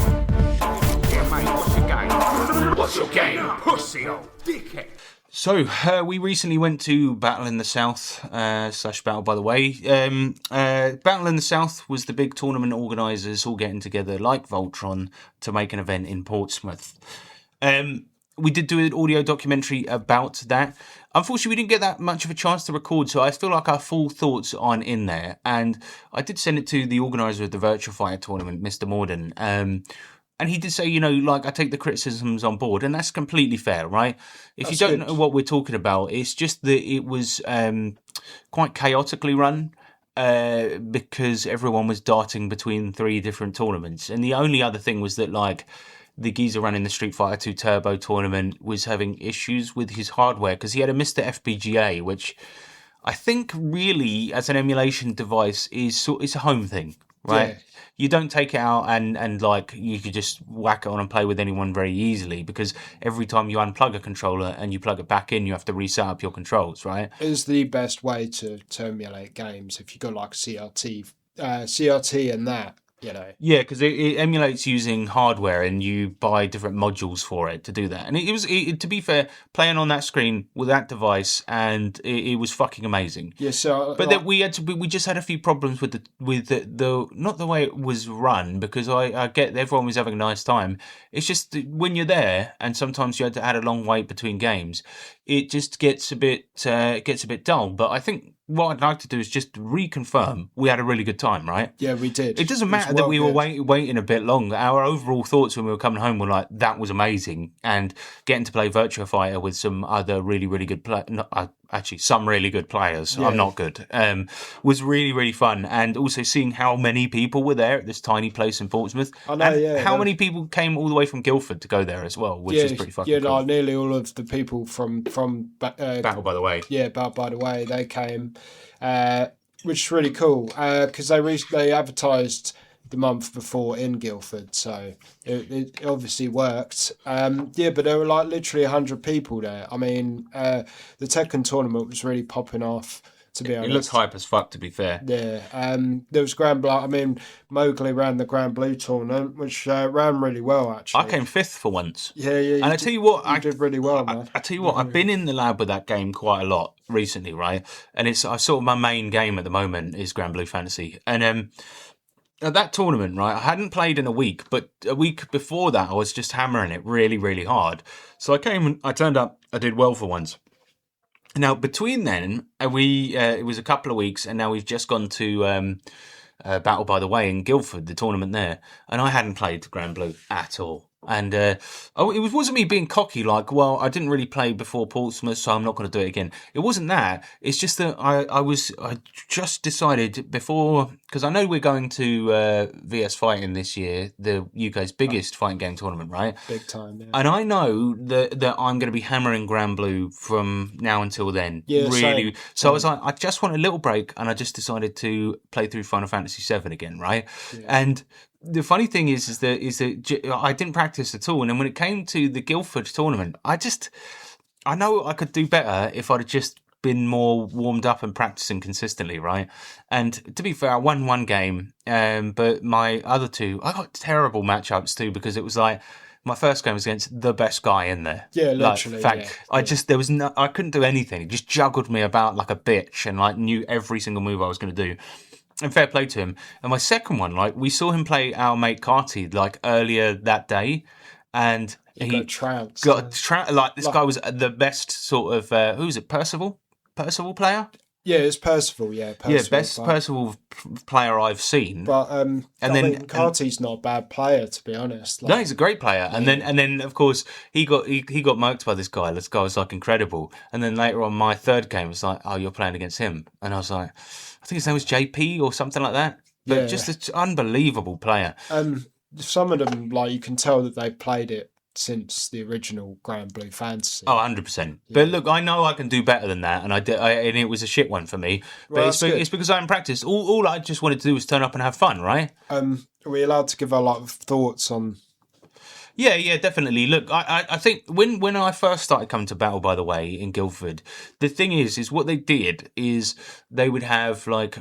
Here, mate, what's your game? What's your game? Pussy old dickhead! So, we recently went to Battle in the South, / Battle By The Way. Battle in the South was the big tournament organisers all getting together, like Voltron, to make an event in Portsmouth. We did do an audio documentary about that. Unfortunately, we didn't get that much of a chance to record, so I feel like our full thoughts aren't in there. And I did send it to the organiser of the Virtua Fighter tournament, Mr. Morden. And he did say, like, I take the criticisms on board, and that's completely fair, right? If you don't know what we're talking about, it's just that it was quite chaotically run because everyone was darting between 3 different tournaments. And the only other thing was that, like, the geezer running the Street Fighter 2 Turbo tournament was having issues with his hardware because he had a Mr. FPGA, which I think really, as an emulation device, it's a home thing, right? Yeah. You don't take it out and like you could just whack it on and play with anyone very easily because every time you unplug a controller and you plug it back in, you have to reset up your controls, right? It's the best way to emulate games if you got like CRT and that. Yeah, because it emulates using hardware, and you buy different modules for it to do that. And it was, to be fair, playing on that screen with that device, and it was fucking amazing. Yeah. So, but then we just had a few problems with the not the way it was run, because I get everyone was having a nice time. It's just that when you're there, and sometimes you had to add a long wait between games, it just gets a bit dull. But I think what I'd like to do is just reconfirm we had a really good time, right? Yeah, we did. It doesn't matter that we were waiting a bit long. Our overall thoughts when we were coming home were like, that was amazing. And getting to play Virtua Fighter with some other really, really good some really good players. Yeah. I'm not good. Was really, really fun. And also seeing how many people were there at this tiny place in Portsmouth. I know, and how many people came all the way from Guildford to go there as well, which is pretty fucking cool. Yeah, nearly all of the people from Battle by the Way. Yeah, Battle by the Way, they came, which is really cool because they advertised the month before in Guildford, so it obviously worked. But there were like literally 100 people there. I mean, the Tekken tournament was really popping off, to be honest. It looked hype as fuck, to be fair. Yeah. There was Granblue. I mean, Mowgli ran the Granblue tournament, which ran really well, actually. I came 5th for once. Yeah. And I tell you what, you did really well, man. I tell you what, I've been in the lab with that game quite a lot recently, right? And it's sort of my main game at the moment is Granblue Fantasy. And at that tournament, right, I hadn't played in a week, but a week before that, I was just hammering it really, really hard. So I came and I turned up, I did well for once. Now, between then, it was a couple of weeks, and now we've just gone to Battle by the Way in Guildford, the tournament there, and I hadn't played Granblue at all. And it wasn't me being cocky, like, well, I didn't really play before Portsmouth, so I'm not going to do it again. It wasn't that. It's just that I just decided before, because I know we're going to VS Fighting this year, the UK's biggest fighting game tournament, right? Big time, yeah. And I know that I'm going to be hammering Granblue from now until then. Yeah, really. So I was like, I just want a little break, and I just decided to play through Final Fantasy VII again, right? Yeah. And the funny thing is that I didn't practice at all. And then when it came to the Guildford tournament, I know I could do better if I'd have just been more warmed up and practicing consistently, right? And to be fair, I won one game, but my other 2, I got terrible matchups too, because it was like, my first game was against the best guy in there. Yeah, literally. Like, in fact, I couldn't do anything. He just juggled me about like a bitch and like knew every single move I was going to do. And fair play to him. And my second one, like, we saw him play our mate Carty like earlier that day, and he got trounced. This guy was the best sort of who was it? Percival player. Yeah, it's Percival. Yeah, best Percival player I've seen. But Carty's not a bad player, to be honest. No, he's a great player. And then of course he got murked by this guy. This guy was like incredible. And then later on, my third game was like, oh, you're playing against him, and I was like, I think his name was JP or something like that. But just an unbelievable player. Some of them, like, you can tell that they've played it since the original Granblue Fantasy. Oh, 100%. Yeah. But look, I know I can do better than that, and and it was a shit one for me. But it's because I haven't practiced. All I just wanted to do was turn up and have fun, right? Are we allowed to give our thoughts on? Yeah, definitely. Look, I think when I first started coming to Battle by the Way in Guildford, the thing is what they did is they would have like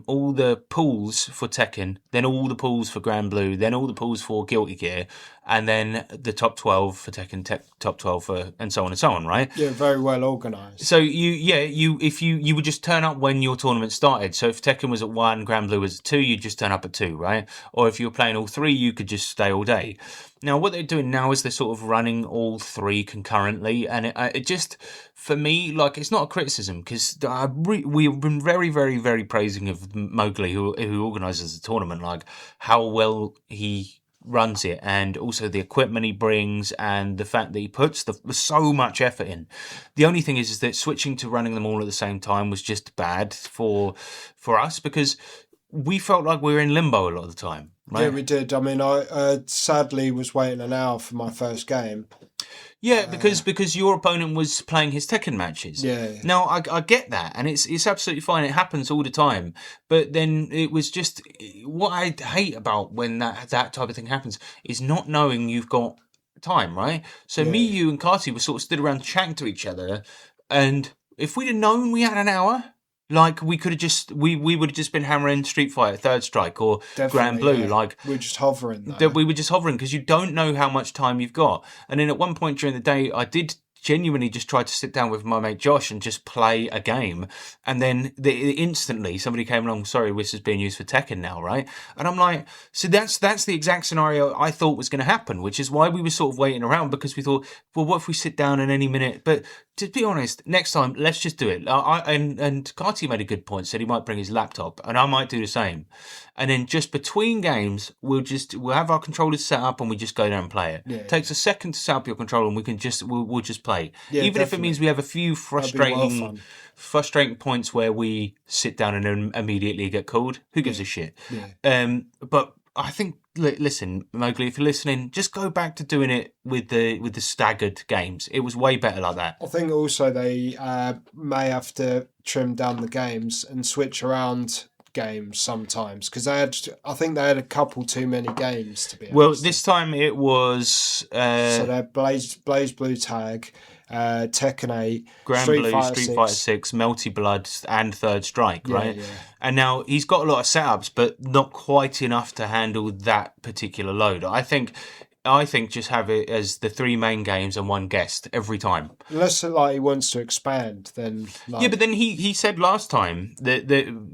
all the pools for Tekken, then all the pools for Granblue, then all the pools for Guilty Gear, and then the top 12 for Tekken, top 12 for, and so on, right? Yeah, very well organised. So you would just turn up when your tournament started. So if Tekken was at 1, Granblue was at 2, you'd just turn up at 2, right? Or if you were playing all 3, you could just stay all day. Now, what they're doing now is they're sort of running all 3 concurrently, and it just, for me, like, it's not a criticism, because we've been very, very, very praising of Mowgli, who organises the tournament, like, how well he runs it, and also the equipment he brings, and the fact that he puts so much effort in. The only thing is that switching to running them all at the same time was just bad for us, because we felt like we were in limbo a lot of the time. Right? Yeah, we did. I mean, I sadly was waiting an hour for my first game. Yeah, because your opponent was playing his Tekken matches. Yeah. Now I get that, and it's absolutely fine. It happens all the time. But then it was just what I hate about when that type of thing happens is not knowing you've got time, right? So me, you, and Carty were sort of stood around chatting to each other, and if we'd have known we had an hour. Like we could have just we would have just been hammering Street Fighter, Third Strike, or Granblue. Yeah. Like we're just hovering. Though. We were just hovering because you don't know how much time you've got. And then at one point during the day, I did genuinely just try to sit down with my mate Josh and just play a game. And then instantly somebody came along. Sorry, this is being used for Tekken now, right? And I'm like, so that's the exact scenario I thought was going to happen, which is why we were sort of waiting around, because we thought, well, what if we sit down in any minute? But to be honest, next time, let's just do it. And Carty made a good point, said he might bring his laptop, and I might do the same. And then just between games, we'll have our controllers set up and we just go down and play it. Yeah, It takes a second to set up your controller, and we'll just play. Yeah, even if it means we have a few frustrating points where we sit down and then immediately get called. Who gives a shit? Yeah. But I think, listen, Mowgli, if you're listening, just go back to doing it with the staggered games. It was way better like that. I think also they may have to trim down the games and switch around games sometimes, because I think they had a couple too many games, to be honest. Well, this time it was so they had Blaze Blue Tag, Tekken 8, Granblue, Street Fighter 6, Melty Blood, and Third Strike, right? Yeah. And now he's got a lot of setups, but not quite enough to handle that particular load. I think just have it as the three main games and one guest every time. Unless he wants to expand, then... Yeah, but then he said last time that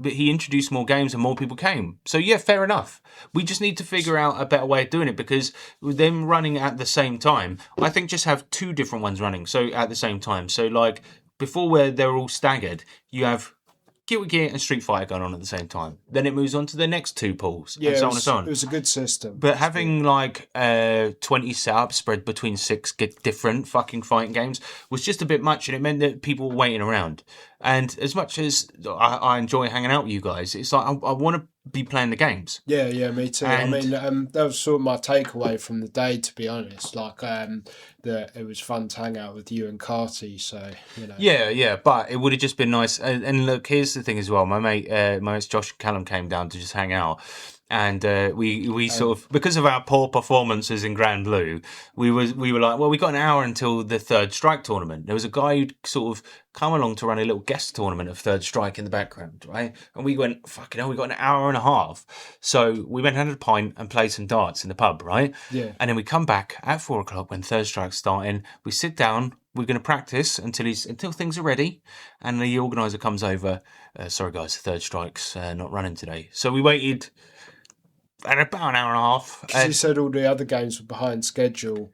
he introduced more games and more people came. So yeah, fair enough. We just need to figure out a better way of doing it, because with them running at the same time, I think just have two different ones running so at the same time. So like before, where they're all staggered, you have Guilty Gear and Street Fighter going on at the same time. Then it moves on to the next two pools, and so on and so on. It was a good system. But having 20 setups spread between 6 different fucking fighting games was just a bit much, and it meant that people were waiting around. And as much as I enjoy hanging out with you guys, it's like I want to be playing the games. Yeah, me too. And I mean, that was sort of my takeaway from the day, to be honest. Like, that it was fun to hang out with you and Carty, so, you know. Yeah, but it would have just been nice. And look, here's the thing as well. My mates Josh and Callum came down to just hang out. And we sort of, because of our poor performances in Granblue, we were like, well, we got an hour until the Third Strike tournament. There was a guy who'd sort of come along to run a little guest tournament of Third Strike in the background, right? And we went, fucking hell, we got an hour and a half. So we went and had a pint and played some darts in the pub, right? Yeah. And then we come back at 4 o'clock when Third Strike's starting. We sit down. We're going to practice until things are ready, and the organizer comes over. Sorry guys, Third Strike's not running today. So we waited. And about an hour and a half. Because he said all the other games were behind schedule.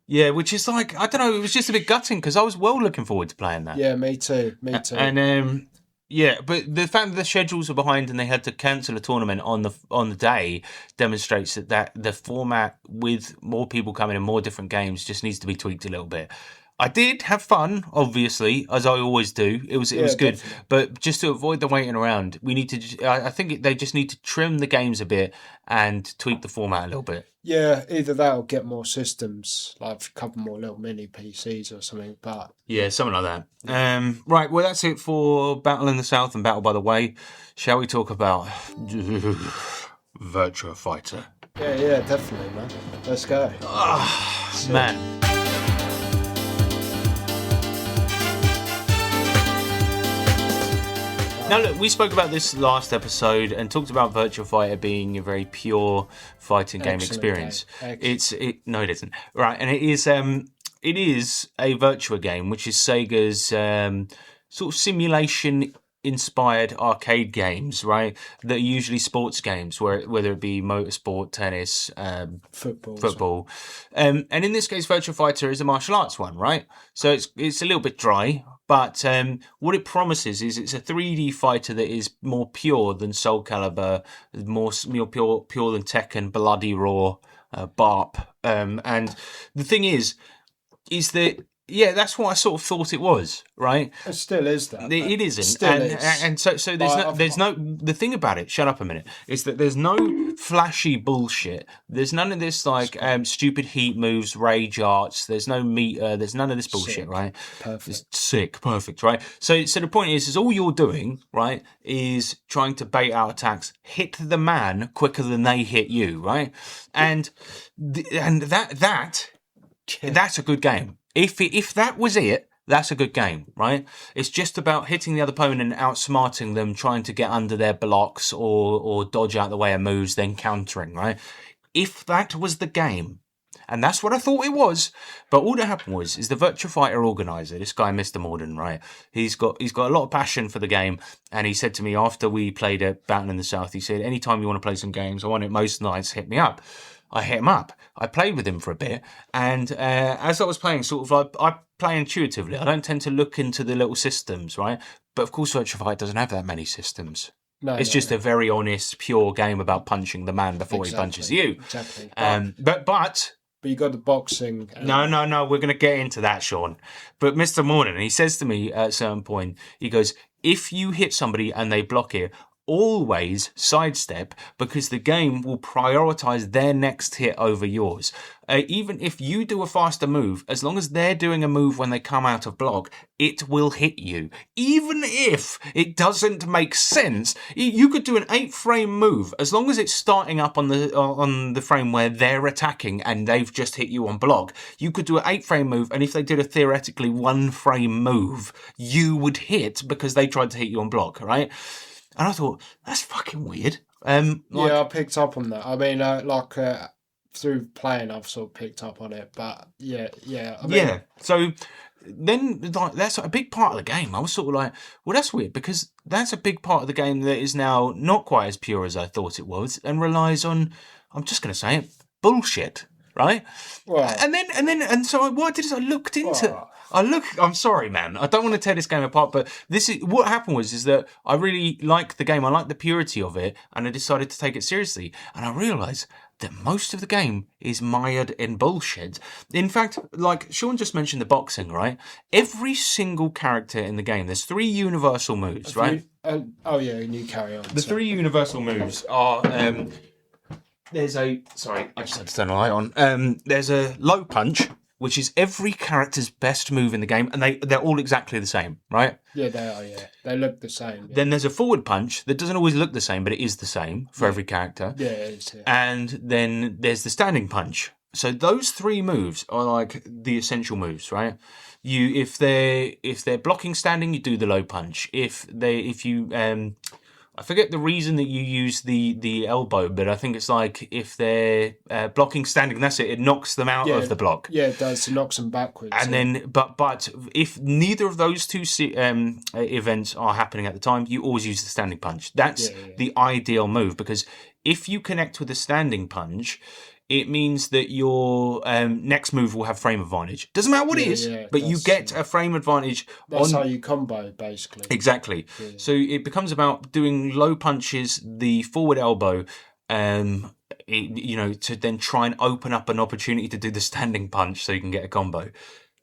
Yeah, which is like, I don't know, it was just a bit gutting, because I was well looking forward to playing that. Yeah, me too. And yeah, but the fact that the schedules are behind and they had to cancel a tournament on the day demonstrates that the format with more people coming and more different games just needs to be tweaked a little bit. I did have fun, obviously, as I always do. It was good, definitely. But just to avoid the waiting around, we need to. I think they just need to trim the games a bit and tweak the format a little bit. Yeah, either that or get more systems, like a couple more little mini PCs or something. But yeah, something like that. Right, well, that's it for Battle in the South and Battle by the Way. Shall we talk about Virtua Fighter? Yeah, definitely, man. Let's go. Man. Now, look, we spoke about this last episode and talked about Virtua Fighter being a very pure fighting game experience. No, it isn't. Right, and it is a Virtua game, which is Sega's sort of simulation-inspired arcade games, right? That are usually sports games, whether it be motorsport, tennis, football. And in this case, Virtua Fighter is a martial arts one, right? So it's a little bit dry. But what it promises is it's a 3D fighter that is more pure than Soul Calibur, more pure than Tekken, Bloody Raw, Barp. And the thing is that, yeah, that's what I sort of thought it was, right? It still is that. It isn't, Still is. and so there's no. The thing about it, shut up a minute, is that there's no flashy bullshit. There's none of this like stupid heat moves, rage arts. There's no meter. There's none of this bullshit, Sick. right? Perfect. It's sick, perfect, right? So the point is all you're doing, right, is trying to bait out attacks, hit the man quicker than they hit you, right? And that's a good game. If that was it, that's a good game, right? It's just about hitting the other opponent, outsmarting them, trying to get under their blocks or dodge out the way of moves, then countering, right? If that was the game, and that's what I thought it was, but all that happened is the Virtua Fighter organizer, this guy Mr. Morden, right? He's got a lot of passion for the game, and he said to me after we played at Battle in the South, he said, anytime you want to play some games, I want it most nights, hit me up. I hit him up. I played with him for a bit, and as I was playing, sort of like I play intuitively. I don't tend to look into the little systems, right? But of course, Virtua Fighter doesn't have that many systems. It's just a very honest, pure game about punching the man before he punches you. Exactly. But you got the boxing. No, we're going to get into that, Sean. But Mr. Morning, he says to me at a certain point, he goes, if you hit somebody and they block it, always sidestep, because the game will prioritize their next hit over yours. Even if you do a faster move, as long as they're doing a move when they come out of block, it will hit you. Even if it doesn't make sense, you could do an 8-frame move, as long as it's starting up on the frame where they're attacking and they've just hit you on block. You could do an 8-frame move, and if they did a theoretically 1-frame move, you would hit because they tried to hit you on block, right? And I thought, that's fucking weird. Yeah, I picked up on that. I mean, through playing, I've sort of picked up on it. But yeah. I mean, yeah. So then, like, that's a big part of the game. I was sort of like, well, that's weird, because that's a big part of the game that is now not quite as pure as I thought it was, and relies on, I'm just going to say it, bullshit, right? Well, And so what I did is I looked into. I'm sorry, man. I don't want to tear this game apart, but what happened is that I really like the game. I like the purity of it, and I decided to take it seriously. And I realised that most of the game is mired in bullshit. In fact, like Sean just mentioned the boxing, right? Every single character in the game, there's 3 universal moves, right? And you carry on. The 3 universal moves are... Sorry, I just had to turn the light on. There's a low punch, which is every character's best move in the game, and they're all exactly the same, right? Yeah, they are, yeah. They look the same. Yeah. Then there's a forward punch that doesn't always look the same, but it is the same for every character. Yeah, it is. Yeah. And then there's the standing punch. So those 3 moves are like the essential moves, right? If they're blocking standing, you do the low punch. I forget the reason that you use the elbow, but I think it's like if they're blocking standing, that's it. It knocks them out of the block. Yeah, it does. It knocks them backwards. And then, but if neither of those 2 events are happening at the time, you always use the standing punch. That's the ideal move, because if you connect with a standing punch, it means that your next move will have frame advantage. Doesn't matter what it is, but you get a frame advantage. That's how you combo, basically. Exactly. Yeah. So it becomes about doing low punches, the forward elbow, to then try and open up an opportunity to do the standing punch so you can get a combo.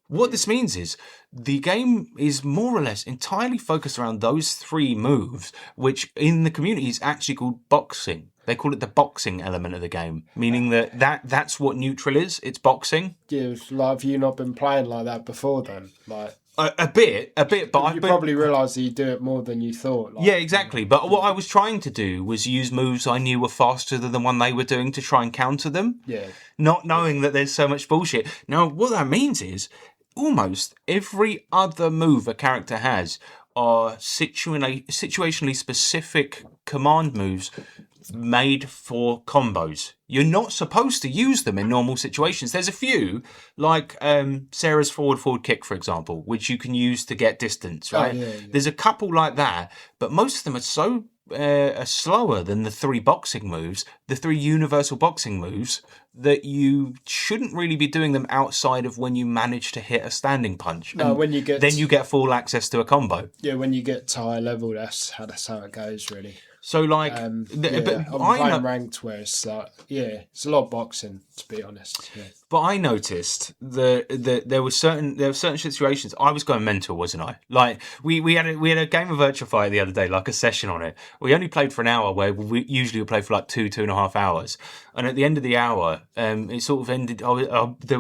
What this means is the game is more or less entirely focused around those 3 moves, which in the community is actually called boxing. They call it the boxing element of the game, meaning that's what neutral is. It's boxing. Yeah, like, have you not been playing like that before then? Like a bit, but you probably realise that you do it more than you thought. Yeah, exactly. But what I was trying to do was use moves I knew were faster than the one they were doing to try and counter them. Yeah. Not knowing that there's so much bullshit. Now, what that means is almost every other move a character has are situationally specific command moves made for combos. You're not supposed to use them in normal situations. There's a few, like Sarah's forward kick, for example, which you can use to get distance, right? Oh, yeah. There's a couple like that, but most of them are so are slower than the 3 boxing moves, the 3 universal boxing moves, that you shouldn't really be doing them outside of when you manage to hit a standing punch. No, when you get... Then you get full access to a combo. Yeah, when you get to high level, that's how it goes, really. So, like... but I'm playing ranked where it's like... Yeah, it's a lot of boxing, to be honest. Yeah. But I noticed that there were certain situations I was going mental, wasn't I? Like we had a game of Virtua Fighter the other day, like a session on it. We only played for an hour, where we usually would play for like 2.5 hours. And at the end of the hour, it sort of ended.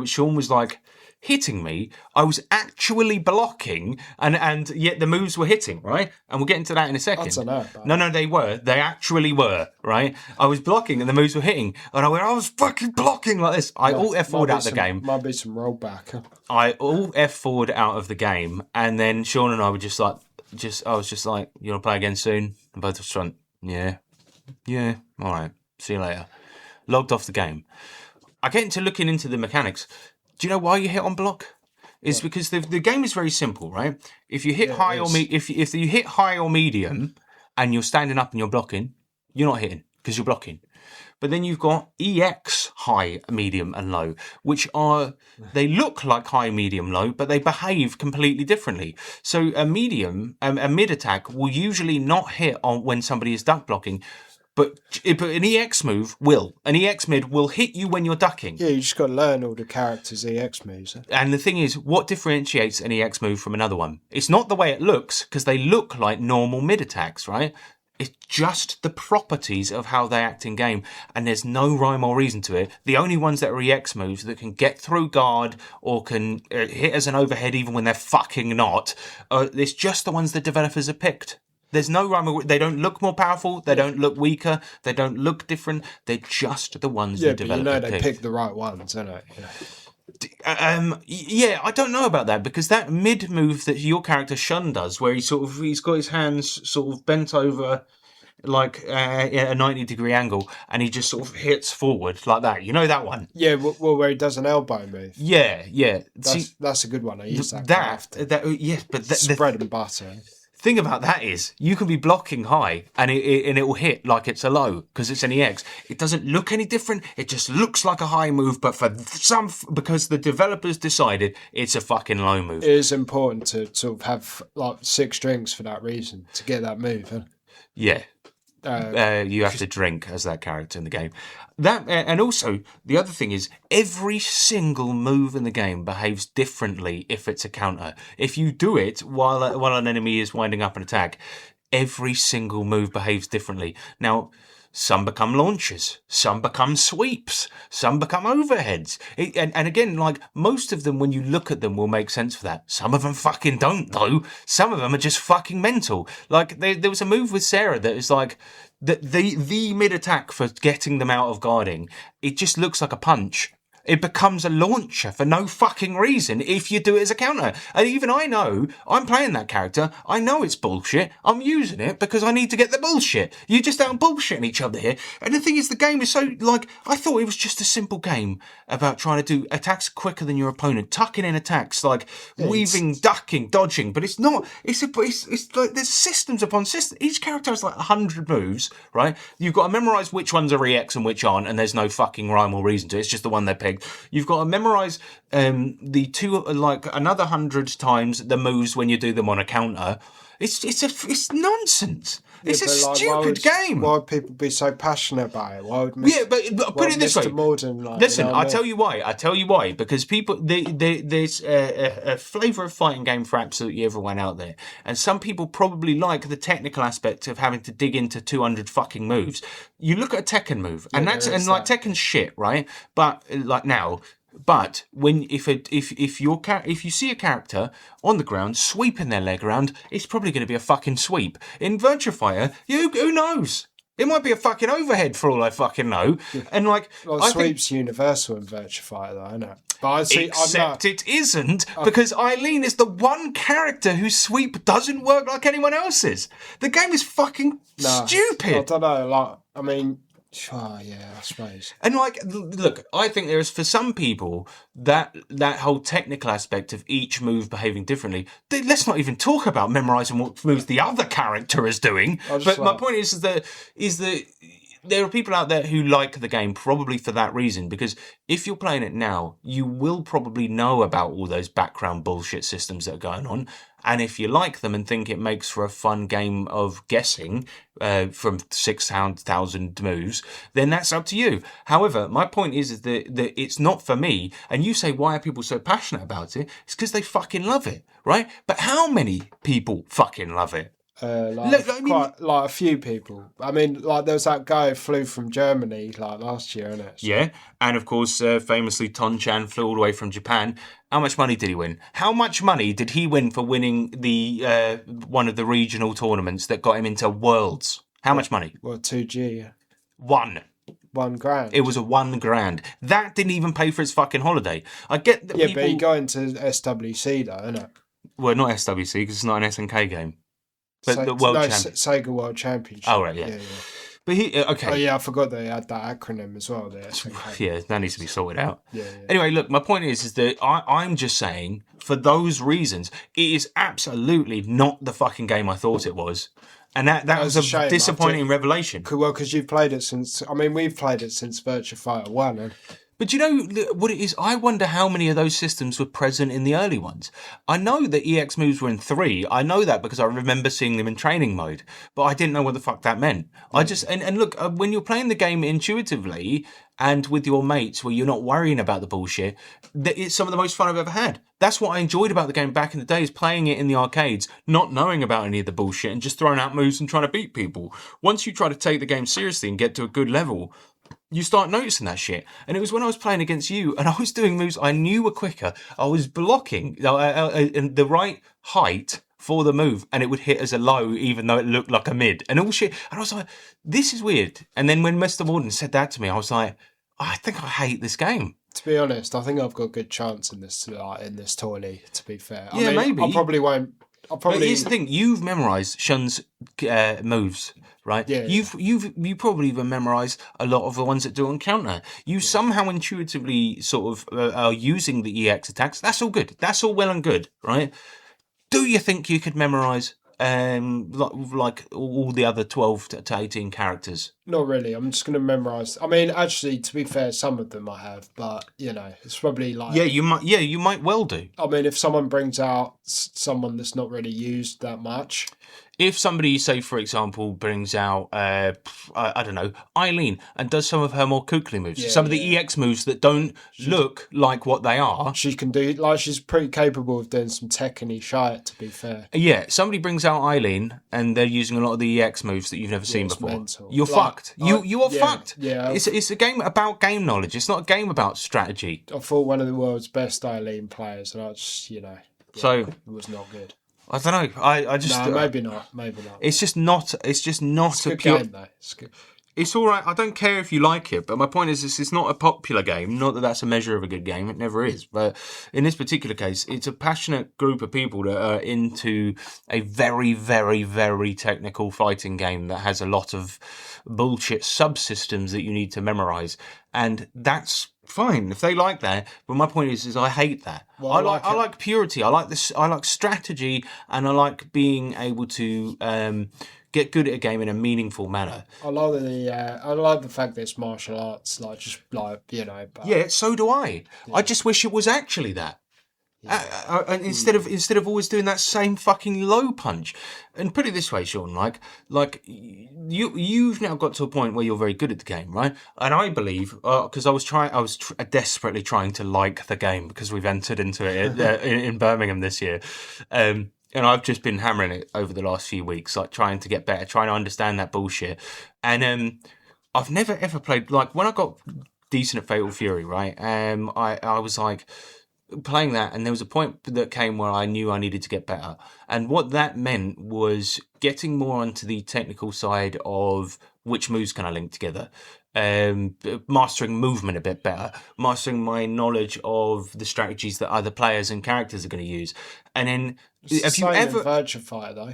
Sean was like hitting me. I was actually blocking, and yet the moves were hitting, right? And we'll get into that in a second. I don't know. No, they were. They actually were, right? I was blocking and the moves were hitting, and I was fucking blocking like this. I alt F4'd out of the game. Might be some rollback. I alt F4'd out of the game, and then Sean and I were just like, I was just like, you want to play again soon? And both of us went, yeah, all right, see you later. Logged off the game. I get into looking into the mechanics. Do you know why you hit on block? It's because the game is very simple, right? If you hit high if you hit high or medium, and you're standing up and you're blocking, you're not hitting because you're blocking. But then you've got EX, high, medium, and low, they look like high, medium, low, but they behave completely differently. So a mid attack will usually not hit on when somebody is duck blocking. But an EX move will. An EX mid will hit you when you're ducking. Yeah, you just got to learn all the characters' EX moves. And the thing is, what differentiates an EX move from another one? It's not the way it looks, because they look like normal mid attacks, right? It's just the properties of how they act in game, and there's no rhyme or reason to it. The only ones that are EX moves that can get through guard or can hit as an overhead even when they're fucking not, it's just the ones the developers have picked. There's no rhyme. They don't look more powerful. They don't look weaker. They don't look different. They're just the ones the developers picked. They pick the right ones, don't they? Yeah, I don't know about that, because that mid move that your character Shun does, where he's got his hands sort of bent over like at a 90-degree angle, and he just sort of hits forward like that. You know that one? Yeah, well, where he does an elbow move. Yeah. That's a good one. I use that. Bread and butter. Thing about that is, you can be blocking high and it will hit like it's a low because it's an EX. It doesn't look any different. It just looks like a high move, but because the developers decided it's a fucking low move. It is important to sort of have like 6 drinks for that reason, to get that move. Huh? Yeah. You have to drink as that character in the game. And also, the other thing is, every single move in the game behaves differently if it's a counter. If you do it while an enemy is winding up an attack, every single move behaves differently. Now, some become launches, some become sweeps, some become overheads. And again, like, most of them, when you look at them, will make sense for that. Some of them fucking don't, though. Some of them are just fucking mental. Like, there was a move with Sarah that is like, the mid-attack for getting them out of guarding, it just looks like a punch. It becomes a launcher for no fucking reason if you do it as a counter. And even I know, I'm playing that character, I know it's bullshit, I'm using it because I need to get the bullshit. You're just out bullshitting each other here. And the thing is, the game is so, like, I thought it was just a simple game about trying to do attacks quicker than your opponent, tucking in attacks, like weaving, ducking, dodging, but it's not. It's like there's systems upon systems. Each character has like 100 moves, right? You've got to memorise which ones are EX and which aren't, and there's no fucking rhyme or reason to it. It's just the one they picked. You've got to memorise the two, like another 100 times the moves when you do them on a counter. It's nonsense. Yeah, it's a stupid game. Why would people be so passionate about it? Why would but put it this way. Morden, like, listen, you know I'll tell you why. I'll tell you why. Because people, there's a flavour of fighting game for absolutely everyone out there, and some people probably like the technical aspect of having to dig into 200 fucking moves. You look at a Tekken move, and Tekken's shit, right? But like now. But when if you see a character on the ground sweeping their leg around, it's probably going to be a fucking sweep. In Virtua Fighter, who knows? It might be a fucking overhead for all I fucking know. And like, I sweep's universal in Virtua Fighter, though, I know. But except it isn't, because Eileen is the one character whose sweep doesn't work like anyone else's. The game is fucking stupid. I don't know. Like, I mean, Oh, yeah, I suppose. And like, look, I think there is for some people that whole technical aspect of each move behaving differently. Let's not even talk about memorizing what moves the other character is doing. But my point is that there are people out there who like the game probably for that reason, because if you're playing it now, you will probably know about all those background bullshit systems that are going on. And if you like them and think it makes for a fun game of guessing from 6,000 moves, then that's up to you. However, my point is that it's not for me. And you say, why are people so passionate about it? It's because they fucking love it, right? But how many people fucking love it? Quite like a few people. I mean, like there was that guy who flew from Germany like last year, isn't it? So, yeah, and of course, famously, Ton-chan flew all the way from Japan. How much money did he win? How much money did he win for winning the one of the regional tournaments that got him into Worlds? How much money? Well, 2G. $1,000. $1,000. It was a $1,000. That didn't even pay for his fucking holiday. I get that. Yeah, people... but he got into SWC though, isn't it? Well, not SWC because it's not an SNK game. But the World Championship. Sega World Championship. Oh, right, yeah. But he, okay. Oh, yeah, I forgot they had that acronym as well there. Yeah, that needs to be sorted out. Yeah. Anyway, look, my point is that I'm just saying, for those reasons, it is absolutely not the fucking game I thought it was. And that was a shame, disappointing revelation. Well, because you've played it since... I mean, we've played it since Virtua Fighter 1. And... But you know what it is? I wonder how many of those systems were present in the early ones. I know that EX moves were in 3. I know that because I remember seeing them in training mode. But I didn't know what the fuck that meant. I just... And look, when you're playing the game intuitively and with your mates where you're not worrying about the bullshit, it's some of the most fun I've ever had. That's what I enjoyed about the game back in the days, playing it in the arcades, not knowing about any of the bullshit and just throwing out moves and trying to beat people. Once you try to take the game seriously and get to a good level, you start noticing that shit. And it was when I was playing against you and I was doing moves I knew were quicker. I was blocking in the right height for the move and it would hit as a low even though it looked like a mid and all shit. And I was like, this is weird. And then when Mr. Morden said that to me, I was like, I think I hate this game. To be honest, I think I've got a good chance in this tourney, to be fair. Yeah, maybe. I probably won't. But here's the thing, you've memorised Shun's moves, right? Yeah. You probably even memorised a lot of the ones that do on counter. You somehow intuitively sort of are using the EX attacks. That's all good. That's all well and good, right? Do you think you could memorise like all the other 12 to 18 characters? Not really. I'm just going to memorise. I mean, actually, to be fair, some of them I have, but you know, it's probably like you might well do. I mean, if someone brings out someone that's not really used that much. If somebody, say, for example, brings out, I don't know, Eileen and does some of her more kukli moves, some of the EX moves that don't look like what they are. She can do, like, she's pretty capable of doing some Tekken-y shit, to be fair. Yeah, somebody brings out Eileen and they're using a lot of the EX moves that you've never seen before. Mental. You're fucked. You are fucked. Yeah. It's a game about game knowledge. It's not a game about strategy. I fought one of the world's best Eileen players and I just, so it was not good. I don't know. I just no, maybe not. It's just not. It's just not it's a good pure game though. It's good. It's all right. I don't care if you like it, but my point is, it's not a popular game. Not that that's a measure of a good game. It never is. But in this particular case, it's a passionate group of people that are into a very, very, very technical fighting game that has a lot of bullshit subsystems that you need to memorize, and that's fine if they like that. But my point is I hate that. Well, I like purity. I like this. I like strategy, and I like being able to get good at a game in a meaningful manner. I like the fact that it's martial arts, like just like But, yeah, so do I. Yeah. I just wish it was actually that. Yeah. And instead of always doing that same fucking low punch. And put it this way, Sean, like you've now got to a point where you're very good at the game, right? And I believe because I was desperately trying to like the game because we've entered into it in Birmingham this year. And I've just been hammering it over the last few weeks, like trying to get better, trying to understand that bullshit. And I've never ever played, like when I got decent at Fatal Fury, right? I was like playing that, and there was a point that came where I knew I needed to get better. And what that meant was getting more onto the technical side of which moves can I link together. Mastering movement a bit better, mastering my knowledge of the strategies that other players and characters are going to use. And then have you ever Virtua Fighter though?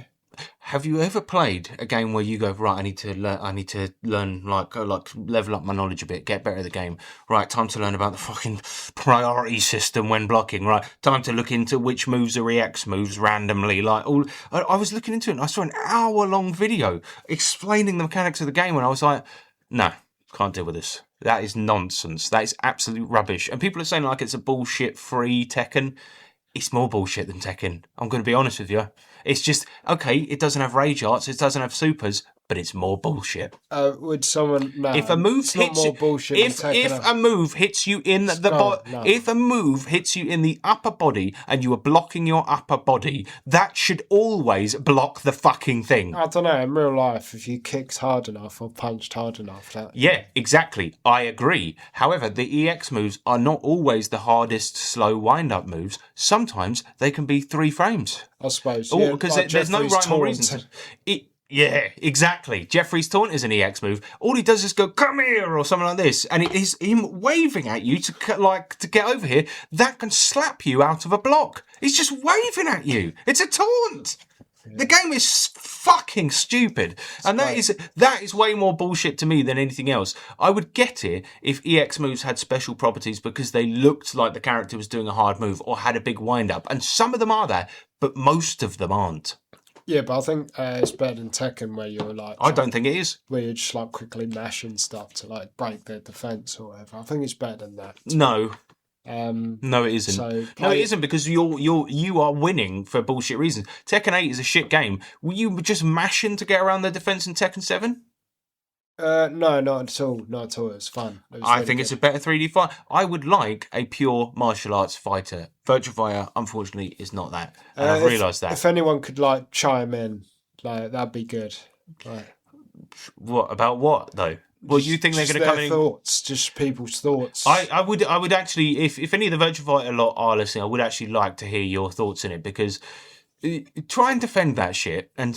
Have you ever played a game where you go, right, I need to learn, like level up my knowledge a bit, get better at the game. Right, time to learn about the fucking priority system when blocking. Right, time to look into which moves are EX moves randomly. Like, I was looking into it and I saw an hour-long video explaining the mechanics of the game, and I was like, no, can't deal with this. That is nonsense. That is absolute rubbish. And people are saying like it's a bullshit-free Tekken. It's more bullshit than Tekken. I'm going to be honest with you. It's just, okay, it doesn't have rage arts, it doesn't have supers, but it's more bullshit. Would someone... No, if a move hits more bullshit if a move hits you in if a move hits you in the upper body and you are blocking your upper body, that should always block the fucking thing. I don't know, in real life, if you kicked hard enough or punched hard enough... Yeah, exactly. I agree. However, the EX moves are not always the hardest slow wind-up moves. Sometimes they can be 3 frames. I suppose. Oh, because like there's no rhyme or reason. Yeah, exactly. Jeffrey's taunt is an EX move. All he does is go, come here, or something like this. And it is him waving at you to get over here. That can slap you out of a block. He's just waving at you. It's a taunt. Yeah. The game is fucking stupid. And that is way more bullshit to me than anything else. I would get it if EX moves had special properties because they looked like the character was doing a hard move or had a big wind-up. And some of them are there, but most of them aren't. Yeah, but I think it's better than Tekken where you're like... I don't think it is. Where you're just like quickly mashing stuff to like break their defence or whatever. I think it's better than that. No. No, it isn't. No, it isn't because you are winning for bullshit reasons. Tekken 8 is a shit game. Were you just mashing to get around the defence in Tekken 7? No, not at all. Not at all. It's fun. I think it's a better 3D fight. I would like a pure martial arts fighter. Virtua Fighter, unfortunately, is not that. And I've realised that. If anyone could like chime in, like that'd be good. Like, what about what though? Well, you think they're going to come in? Thoughts, just people's thoughts. I would actually, if any of the Virtua Fighter lot are listening, I would actually like to hear your thoughts in it because. Try and defend that shit, and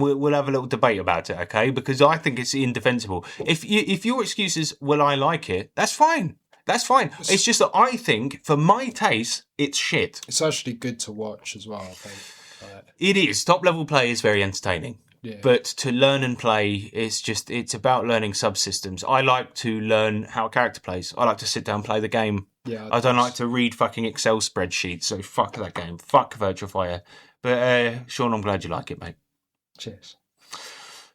we'll have a little debate about it, okay? Because I think it's indefensible. If your excuse is, well, I like it, that's fine. That's fine. It's just that I think, for my taste, it's shit. It's actually good to watch as well, I think. It is. Top level play is very entertaining. Yeah. But to learn and play, it's about learning subsystems. I like to learn how a character plays. I like to sit down and play the game. Yeah, I don't like to read fucking Excel spreadsheets, so fuck that game. Fuck Virtua Fighter. But, Sean, I'm glad you like it, mate. Cheers.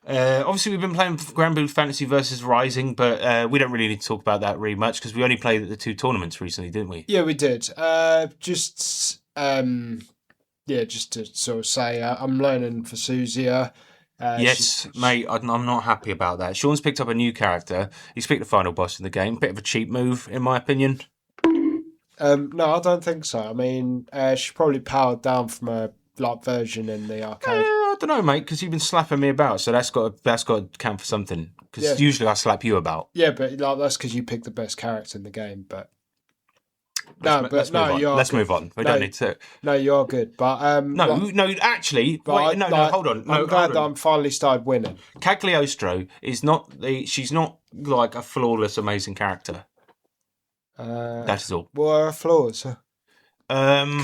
Obviously, we've been playing Granblue Fantasy versus Rising, but we don't really need to talk about that really much because we only played the 2 tournaments recently, didn't we? Yeah, we did. Just to sort of say, I'm learning for Suzia. Yes, mate, I'm not happy about that. Sean's picked up a new character. He's picked the final boss in the game. Bit of a cheap move, in my opinion. No, I don't think so. I mean, she probably powered down from a version in the arcade. I don't know, mate, because you've been slapping me about, so that's got to count for something. Because usually I slap you about. Yeah, but that's because you picked the best character in the game. But let's move on. We don't need to. No, you are good, but actually, hold on. I'm glad that I'm finally started winning. Cagliostro is not she's not like a flawless, amazing character. That is all. What are her flaws?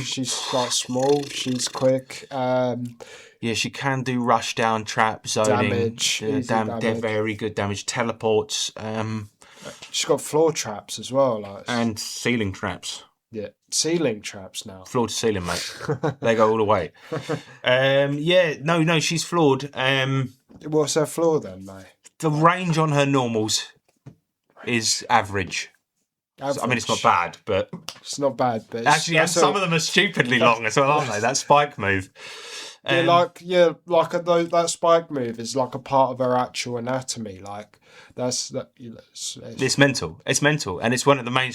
She's quite small. She's quick. Yeah, she can do rush down, trap, zoning, damage. They're very good damage. Teleports. She's got floor traps as well, and ceiling traps. Yeah, ceiling traps now. Floor to ceiling, mate. They go all the way. No, she's flawed. What's her flaw then, mate? The range on her normals is average. I mean, it's not bad, but... It's not bad, but... Actually, some of them are stupidly long as well, aren't they? That spike move. That spike move is like a part of her actual anatomy. It's mental. It's mental, and it's one of the main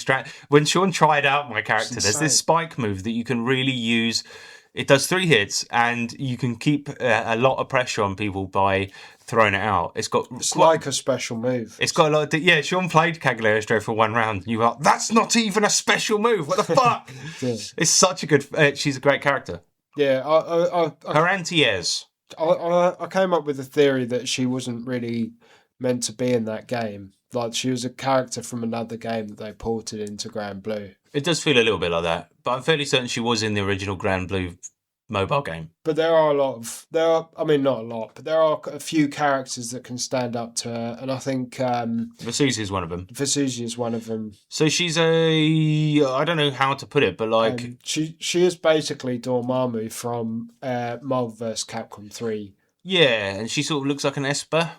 When Sean tried out my character, there's this spike move that you can really use. It does 3 hits, and you can keep a lot of pressure on people by throwing it out. It's like a special move. It's got a lot of... Sean played Cagliostro for 1 round, and you were like, that's not even a special move. What the fuck? Yeah. It's such a good... she's a great character. Yeah, her anti-airs. I came up with a theory that she wasn't really meant to be in that game. Like, she was a character from another game that they ported into Granblue. It does feel a little bit like that, but I'm fairly certain she was in the original Granblue mobile game. But there are I mean, not a lot, but there are a few characters that can stand up to her, and I think Vasusi is one of them. Vasusi is one of them. So she's I don't know how to put it, but like... she is basically Dormammu from Marvel vs. Capcom 3. Yeah, and she sort of looks like an Esper.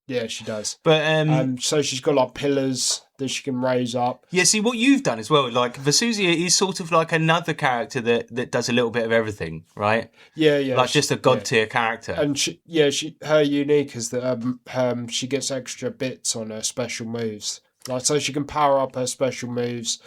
Yeah, she does. But so she's got like pillars that she can raise up. Yeah, see what you've done as well. Like Vasusi is sort of like another character that does a little bit of everything, right? Yeah. Like just a god tier character. And her unique is that she gets extra bits on her special moves. Like so, she can power up her special moves.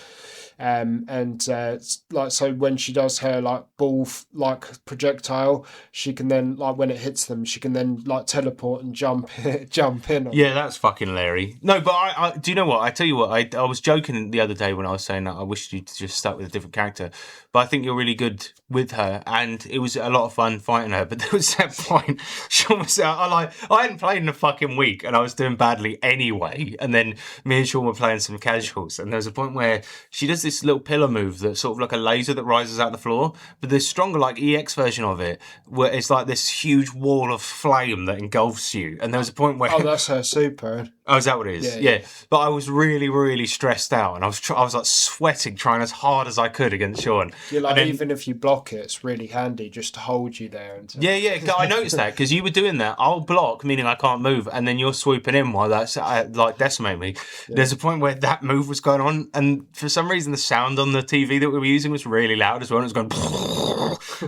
Like so when she does her like ball like projectile, she can then like when it hits them, she can then like teleport and jump in. Yeah, that's fucking Larry. No, but I do you know what? I tell you what, I was joking the other day when I was saying that I wished you'd just stuck with a different character, but I think you're really good with her, and it was a lot of fun fighting her. But there was that point, Sean was I hadn't played in a fucking week, and I was doing badly anyway. And then me and Sean were playing some casuals, and there was a point where she does this little pillar move that's sort of like a laser that rises out the floor, but the stronger like EX version of it, where it's like this huge wall of flame that engulfs you. And there was a point where that's her super. Oh, is that what it is? Yeah. But I was really, really stressed out, and I was like sweating, trying as hard as I could against Sean. Yeah, like even if you block it, it's really handy just to hold you there. Yeah. I noticed that because you were doing that. I'll block, meaning I can't move, and then you're swooping in while that's like decimate me. Yeah. There's a point where that move was going on, and for some reason the sound on the TV that we were using was really loud as well. And it was going,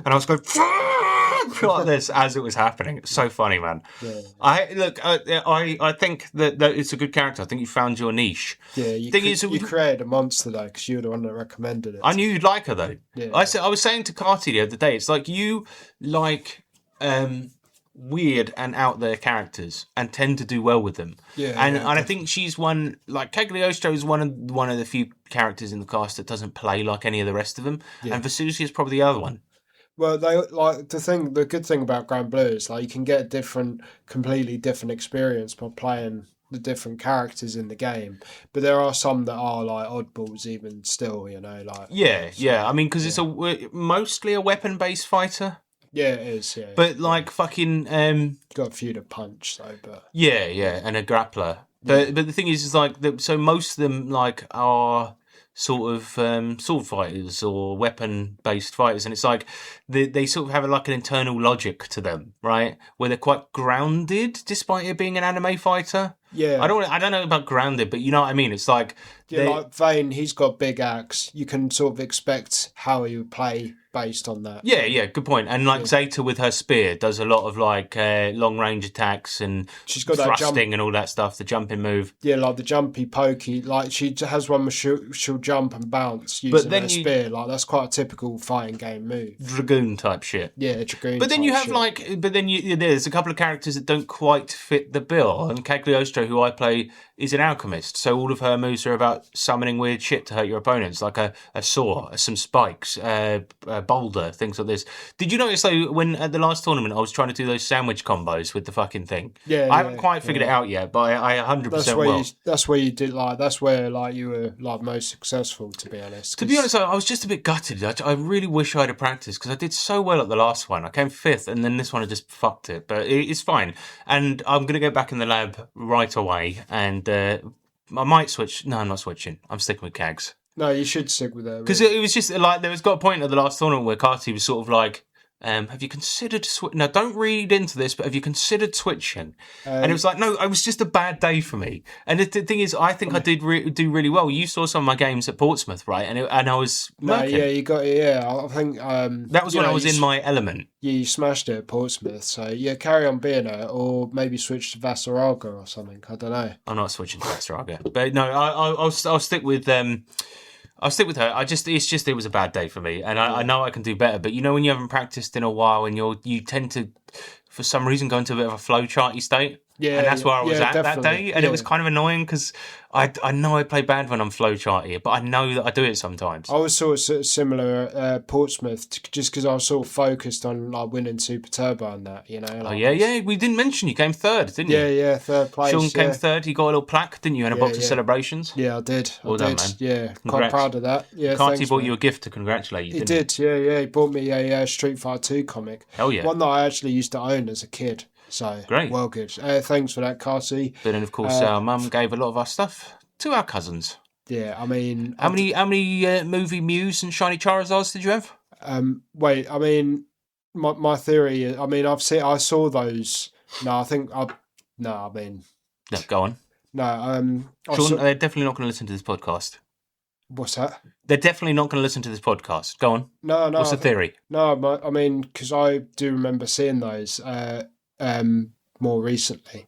and I was going like this as it was happening. It's so funny, man. Yeah. I think that it's a good character. I think you found your niche. Yeah, you created a monster though, because you were the one that recommended it. I knew you'd like her though. Yeah. I was saying to Carty the other day, it's like you like weird and out there characters and tend to do well with them. Yeah, and I think she's one, like Cagliostro is one of the few characters in the cast that doesn't play like any of the rest of them. Yeah. And Vasusi is probably the other one. Well, the good thing about Granblue is like you can get a completely different experience by playing the different characters in the game. But there are some that are like oddballs even still, you know, like I mean, because it's mostly a weapon-based fighter. Yeah, it is. Yeah, but like fucking got a few to punch though. But and a grappler. But the thing is like so most of them like are sort of sword fighters or weapon-based fighters, and it's like they sort of have like an internal logic to them, right? Where they're quite grounded, despite it being an anime fighter. Yeah, I don't know about grounded, but you know what I mean. It's like like Vayne, he's got big axe. You can sort of expect how he would play based on that. Yeah, good point. And like Zeta with her spear does a lot of like long range attacks and she's got thrusting and all that stuff, the jumping move. Yeah, like the jumpy pokey. Like she has one where she'll jump and bounce using her spear. Like that's quite a typical fighting game move. Dragoon type shit. Yeah, Dragoon. But then you have there's a couple of characters that don't quite fit the bill. And Cagliostro, who I play, is an alchemist. So all of her moves are about summoning weird shit to hurt your opponents, like a saw, some spikes, a boulder, things like this. Did you notice though when at the last tournament I was trying to do those sandwich combos with the fucking thing? Yeah, I haven't quite figured it out yet, but I 100% will. That's where you did that's where like you were like most successful, to be honest. To be honest, I was just a bit gutted. I really wish I'd have practiced because I did so well at the last one. I came 5th, and then this one I just fucked it. But it's fine, and I'm gonna go back in the lab right away, and I might switch. No, I'm not switching. I'm sticking with Cags. No, you should stick with that. Because it was just like there was got a point at the last tournament where Carty was sort of like, have you considered Now, don't read into this, but have you considered switching? And it was like, no, it was just a bad day for me. And the thing is, I think I did do really well. You saw some of my games at Portsmouth, right? And I was murking. Yeah, you got it. Yeah, I think that was when I was in my element. Yeah, you smashed it at Portsmouth. So yeah, carry on being it, or maybe switch to Vasaraga or something. I don't know. I'm not switching to Vasaraga, but no, I'll stick with. I'll stick with her. It was a bad day for me, and I know I can do better. But you know, when you haven't practiced in a while, and you tend to, for some reason, go into a bit of a flowcharty state. Yeah, and that's where I was at that definitely. day, and it was kind of annoying because I know I play bad when I'm flowcharty, but I know that I do it sometimes. I was sort of similar at Portsmouth, just because I was sort of focused on like winning Super Turbo and that, you know. Like, Oh yeah, we didn't mention you came third, didn't you? Yeah, third place. Sean came third. You got a little plaque, didn't you, and a box of celebrations? Yeah, I did. Well done, man. Yeah, Congrats. quite proud of that. Yeah, Carty thanks, bought man. you a gift to congratulate you, He didn't did, yeah. He bought me a Street Fighter 2 comic. Hell yeah. One that I actually used to own as a kid. So, Great. well good. Thanks for that, Carty. But then, of course, our mum gave a lot of our stuff to our cousins. Yeah, I mean... How many movie Mews and Shiny Charizards did you have? Wait, I mean, my theory is... I mean, I saw those... No, No, go on. No, Sean, they're definitely not going to listen to this podcast. What's that? They're definitely not going to listen to this podcast. Go on. No. What's the theory? No, I mean, because I do remember seeing those more recently,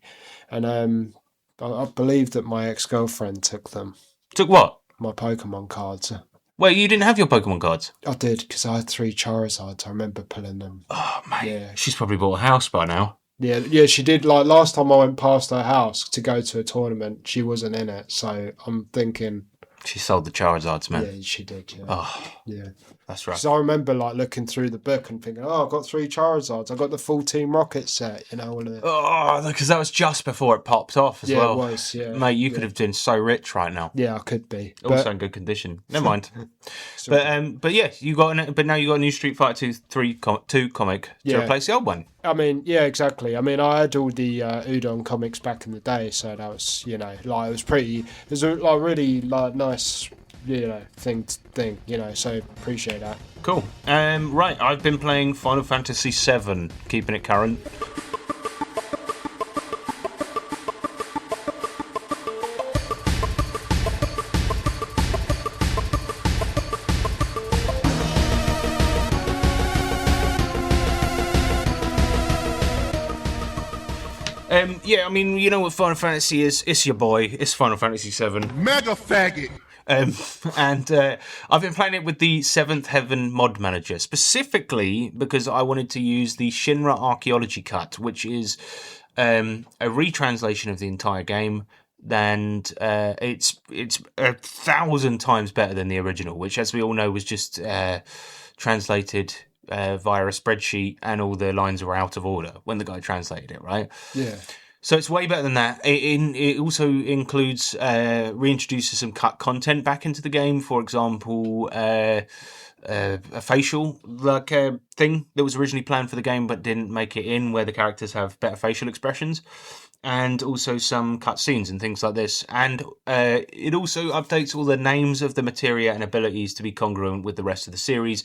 and I believe that my ex-girlfriend took them. Took what? My Pokemon cards. Wait, you didn't have your Pokemon cards? I did, because I had 3 Charizards. I remember pulling them. Oh, mate. Yeah. She's probably bought a house by now. Yeah, she did. Like, last time I went past her house to go to a tournament, she wasn't in it, so I'm thinking... She sold the Charizards, man. Yeah, she did, yeah. Oh, yeah. that's right. Because I remember, like, looking through the book and thinking, oh, I've got 3 Charizards. I got the full Team Rocket set, you know, all of it. Oh, because that was just before it popped off as well. Yeah, it was, yeah. Mate, you could have been so rich right now. Yeah, I could be. Also in good condition. Never mind. But yeah, you got but now you got a new Street Fighter 2 comic to replace the old one. I mean, yeah, exactly. I mean, I had all the Udon comics back in the day, so that was, you know, like, it was a like, really like nice, you know, thing, you know, so appreciate that. Cool. Right, I've been playing Final Fantasy VII, keeping it current. Yeah, I mean, you know what Final Fantasy is? It's your boy. It's Final Fantasy VII. Mega faggot. And I've been playing it with the Seventh Heaven mod manager, specifically because I wanted to use the Shinra Archaeology Cut, which is a retranslation of the entire game, and it's 1,000 times better than the original, which, as we all know, was just translated via a spreadsheet, and all the lines were out of order when the guy translated it, right? Yeah. So it's way better than that. It also includes reintroduces some cut content back into the game. For example, a facial thing that was originally planned for the game but didn't make it in, where the characters have better facial expressions, and also some cutscenes and things like this. And it also updates all the names of the materia and abilities to be congruent with the rest of the series,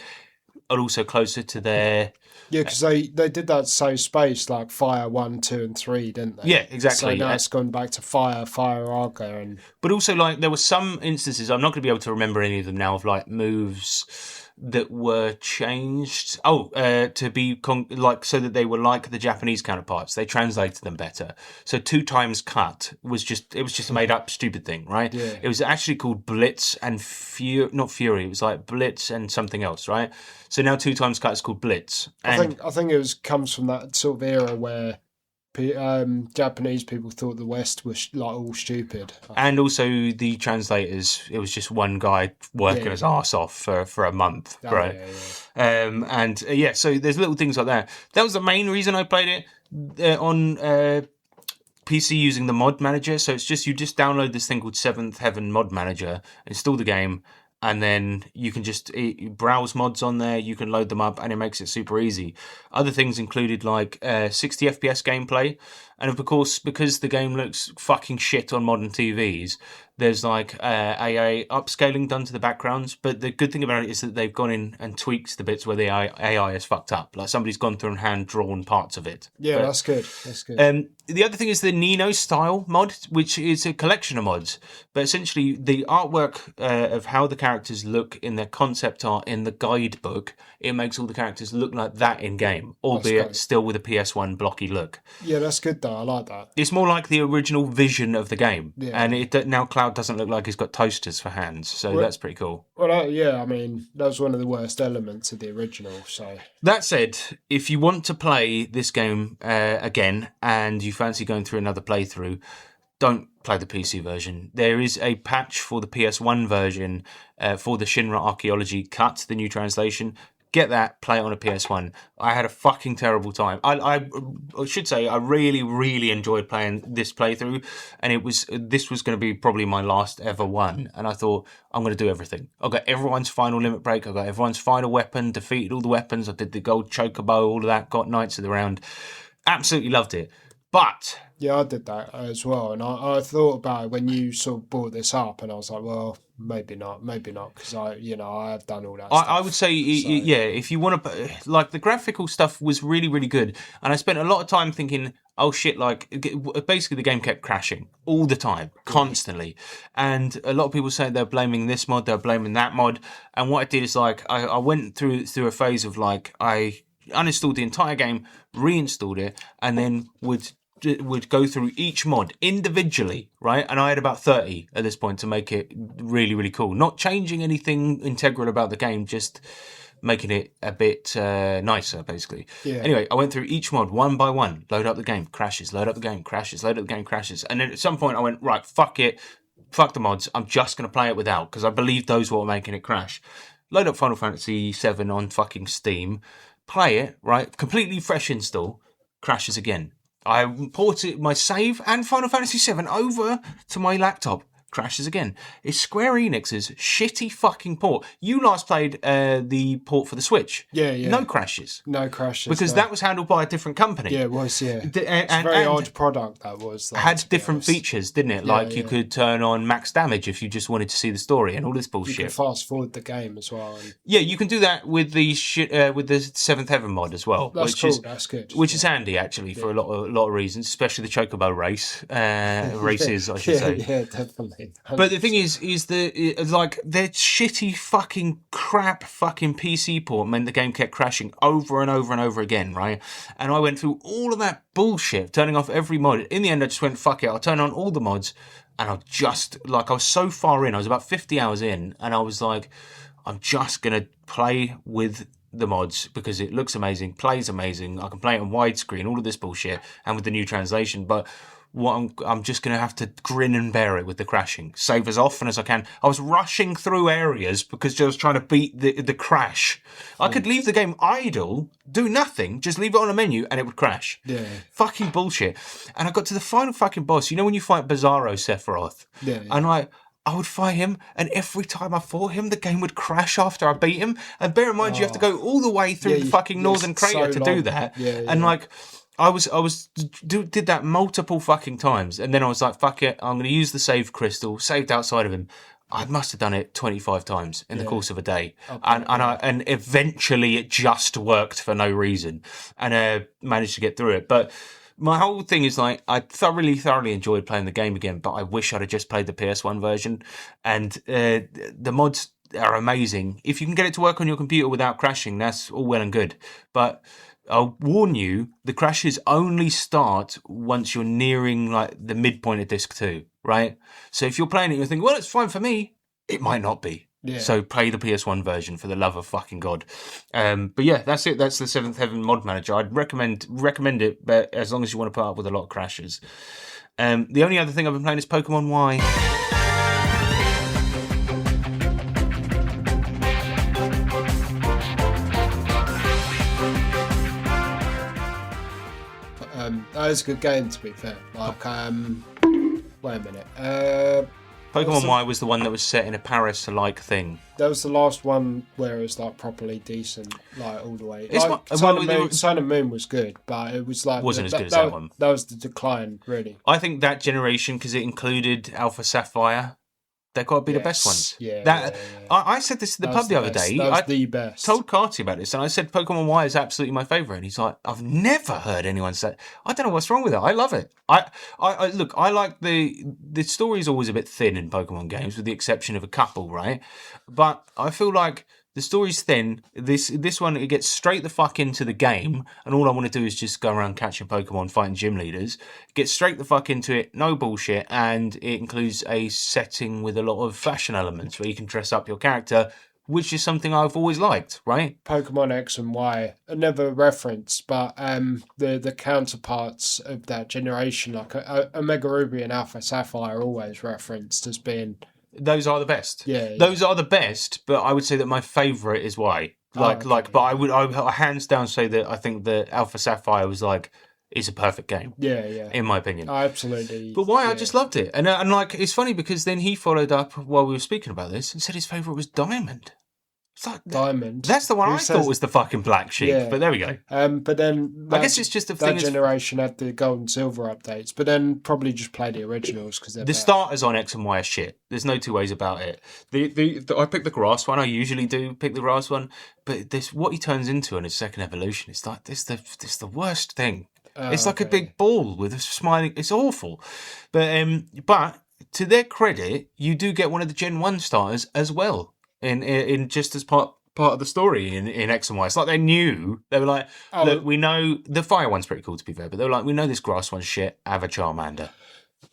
and also closer to their... Yeah, because they did that so space like Fire 1, 2, and 3, didn't they? Yeah, exactly. So now it's gone back to Fire, Argo, and... But also, like, there were some instances, I'm not going to be able to remember any of them now, of, like, moves that were changed. To be, so that they were like the Japanese counterparts. They translated them better. So 2 times cut was just a made-up stupid thing, right? Yeah. It was actually called Blitz and not Fury. It was like Blitz and something else, right? So now 2 times cut is called Blitz. And I think it comes from that sort of era where Japanese people thought the West was like all stupid. And also the translators, it was just one guy working his arse off for a month, right? Yeah. So there's little things like that. That was the main reason I played it on PC using the mod manager. So it's just, you just download this thing called Seventh Heaven Mod Manager, install the game, and then you can just browse mods on there, you can load them up, and it makes it super easy. Other things included like 60 FPS gameplay, and of course, because the game looks fucking shit on modern TVs, there's like AI upscaling done to the backgrounds. But the good thing about it is that they've gone in and tweaked the bits where the AI is fucked up. Like somebody's gone through and hand-drawn parts of it. Yeah, that's good. That's good. The other thing is the Nino style mod, which is a collection of mods. But essentially, the artwork of how the characters look in their concept art in the guidebook, it makes all the characters look like that in-game, albeit still with a PS1 blocky look. Yeah, that's good though. I like that. It's more like the original vision of the game. Yeah. And it now Cloud doesn't look like he's got toasters for hands, so that's pretty cool. Well, yeah, I mean, that was one of the worst elements of the original, so... That said, if you want to play this game again and you fancy going through another playthrough, don't play the PC version. There is a patch for the PS1 version for the Shinra Archaeology cut, the new translation. Get that, play it on a PS1. I had a fucking terrible time. I should say I really, really enjoyed playing this playthrough, and this was going to be probably my last ever one. And I thought, I'm going to do everything. I got everyone's final limit break. I got everyone's final weapon, defeated all the weapons. I did the gold chocobo, all of that, got Knights of the Round. Absolutely loved it. But... Yeah, I did that as well, and I thought about it when you sort of brought this up, and I was like, well, maybe not, because I have done all that stuff. I would say, yeah, if you want to, like, the graphical stuff was really, really good, and I spent a lot of time thinking, oh shit, like, basically the game kept crashing all the time, constantly, and a lot of people say they're blaming this mod, they're blaming that mod, and what I did is, like, I went through a phase of, like, I uninstalled the entire game, reinstalled it, and then would go through each mod individually, right? And I had about 30 at this point to make it really, really cool. Not changing anything integral about the game, just making it a bit nicer, basically. Yeah. Anyway, I went through each mod one by one. Load up the game, crashes. Load up the game, crashes. Load up the game, crashes. And then at some point I went, right, fuck it. Fuck the mods. I'm just going to play it without, because I believe those were making it crash. Load up Final Fantasy VII on fucking Steam. Play it, right? Completely fresh install. Crashes again. I ported my save and Final Fantasy VII over to my laptop. Crashes again. It's Square Enix's shitty fucking port. You last played the port for the Switch. Yeah. No crashes. No crashes. Because that was handled by a different company. Yeah, it was, yeah. And, it's a very odd product, that was. Had different features, didn't it? Like you could turn on max damage if you just wanted to see the story and all this bullshit. You could fast forward the game as well. Yeah, you can do that with the Seventh Heaven mod as well. That's cool, that's good. Which is handy, actually, for a lot of reasons, especially the Chocobo races, I should say. Yeah, definitely. 100%. But the thing is like, their shitty fucking crap fucking PC port meant the game kept crashing over and over and over again, right? And I went through all of that bullshit, turning off every mod. In the end, I just went, fuck it, I'll turn on all the mods. And I was so far in, I was about 50 hours in, and I was like, I'm just going to play with the mods because it looks amazing, plays amazing, I can play it on widescreen, all of this bullshit, and with the new translation, but I'm just going to have to grin and bear it with the crashing. Save as often as I can. I was rushing through areas because I was trying to beat the crash. I could leave the game idle, do nothing, just leave it on a menu and it would crash. Yeah. Fucking bullshit. And I got to the final fucking boss. You know when you fight Bizarro Sephiroth? Yeah. And I would fight him, and every time I fought him, the game would crash after I beat him. And bear in mind, you have to go all the way through the fucking Northern Crater to do that. Yeah. And like... I did that multiple fucking times, and then I was like, fuck it, I'm going to use the save crystal, saved outside of him. I must have done it 25 times in the course of a day. And eventually it just worked for no reason, and I managed to get through it. But my whole thing is, like, I thoroughly enjoyed playing the game again, but I wish I'd have just played the PS1 version. And the mods are amazing. If you can get it to work on your computer without crashing, that's all well and good. But I'll warn you, the crashes only start once you're nearing, like, the midpoint of disc 2, right? So if you're playing it, you're thinking, well, it's fine for me. It might not be. Yeah. So play the PS1 version, for the love of fucking God. But yeah, that's it. That's the Seventh Heaven mod manager. I'd recommend it, but as long as you want to put up with a lot of crashes. The only other thing I've been playing is Pokemon Y. That was a good game, to be fair. Like, wait a minute. Pokemon Y was the one that was set in a Paris-like thing. That was the last one where it was, like, properly decent, like, all the way. Sun and Moon was good, but it was like... Wasn't as good as that one. That was the decline, really. I think that generation, because it included Alpha Sapphire, they've got to be the best ones. Yeah. I said this to the pub the other day. That was the best. I told Carty about this, and I said Pokemon Y is absolutely my favourite. And he's like, I've never heard anyone say. I don't know what's wrong with it. I love it. I look. I like the story's always a bit thin in Pokemon games, with the exception of a couple, right? But I feel like The story's thin. This one, it gets straight the fuck into the game, and all I want to do is just go around catching Pokemon, fighting gym leaders. Get straight the fuck into it, no bullshit, and it includes a setting with a lot of fashion elements where you can dress up your character, which is something I've always liked, right? Pokemon X and Y are never referenced, but the counterparts of that generation, like Omega Ruby and Alpha Sapphire, are always referenced as being. Those are the best. Yeah. Those are the best, but I would say that my favourite is Y. But I hands down say that I think that Alpha Sapphire is a perfect game. Yeah. In my opinion. Absolutely. But I just loved it. And it's funny because then he followed up while we were speaking about this and said his favourite was Diamond. It's like, Diamond. That's the one I thought was the fucking black sheep. Yeah. But there we go. But then I guess it's just a thing. That generation had the gold and silver updates, but then probably just play the originals because the starters on X and Y are shit. There's no two ways about it. I picked the grass one. I usually do pick the grass one, but what he turns into in his second evolution, it's like this the worst thing. It's like a big ball with a smiling. It's awful, but to their credit, you do get one of the Gen 1 starters as well. In just as part of the story in X and Y. It's like they knew. They were like, look, we know the fire one's pretty cool to be fair, but they were like, we know this grass one's shit, have a Charmander.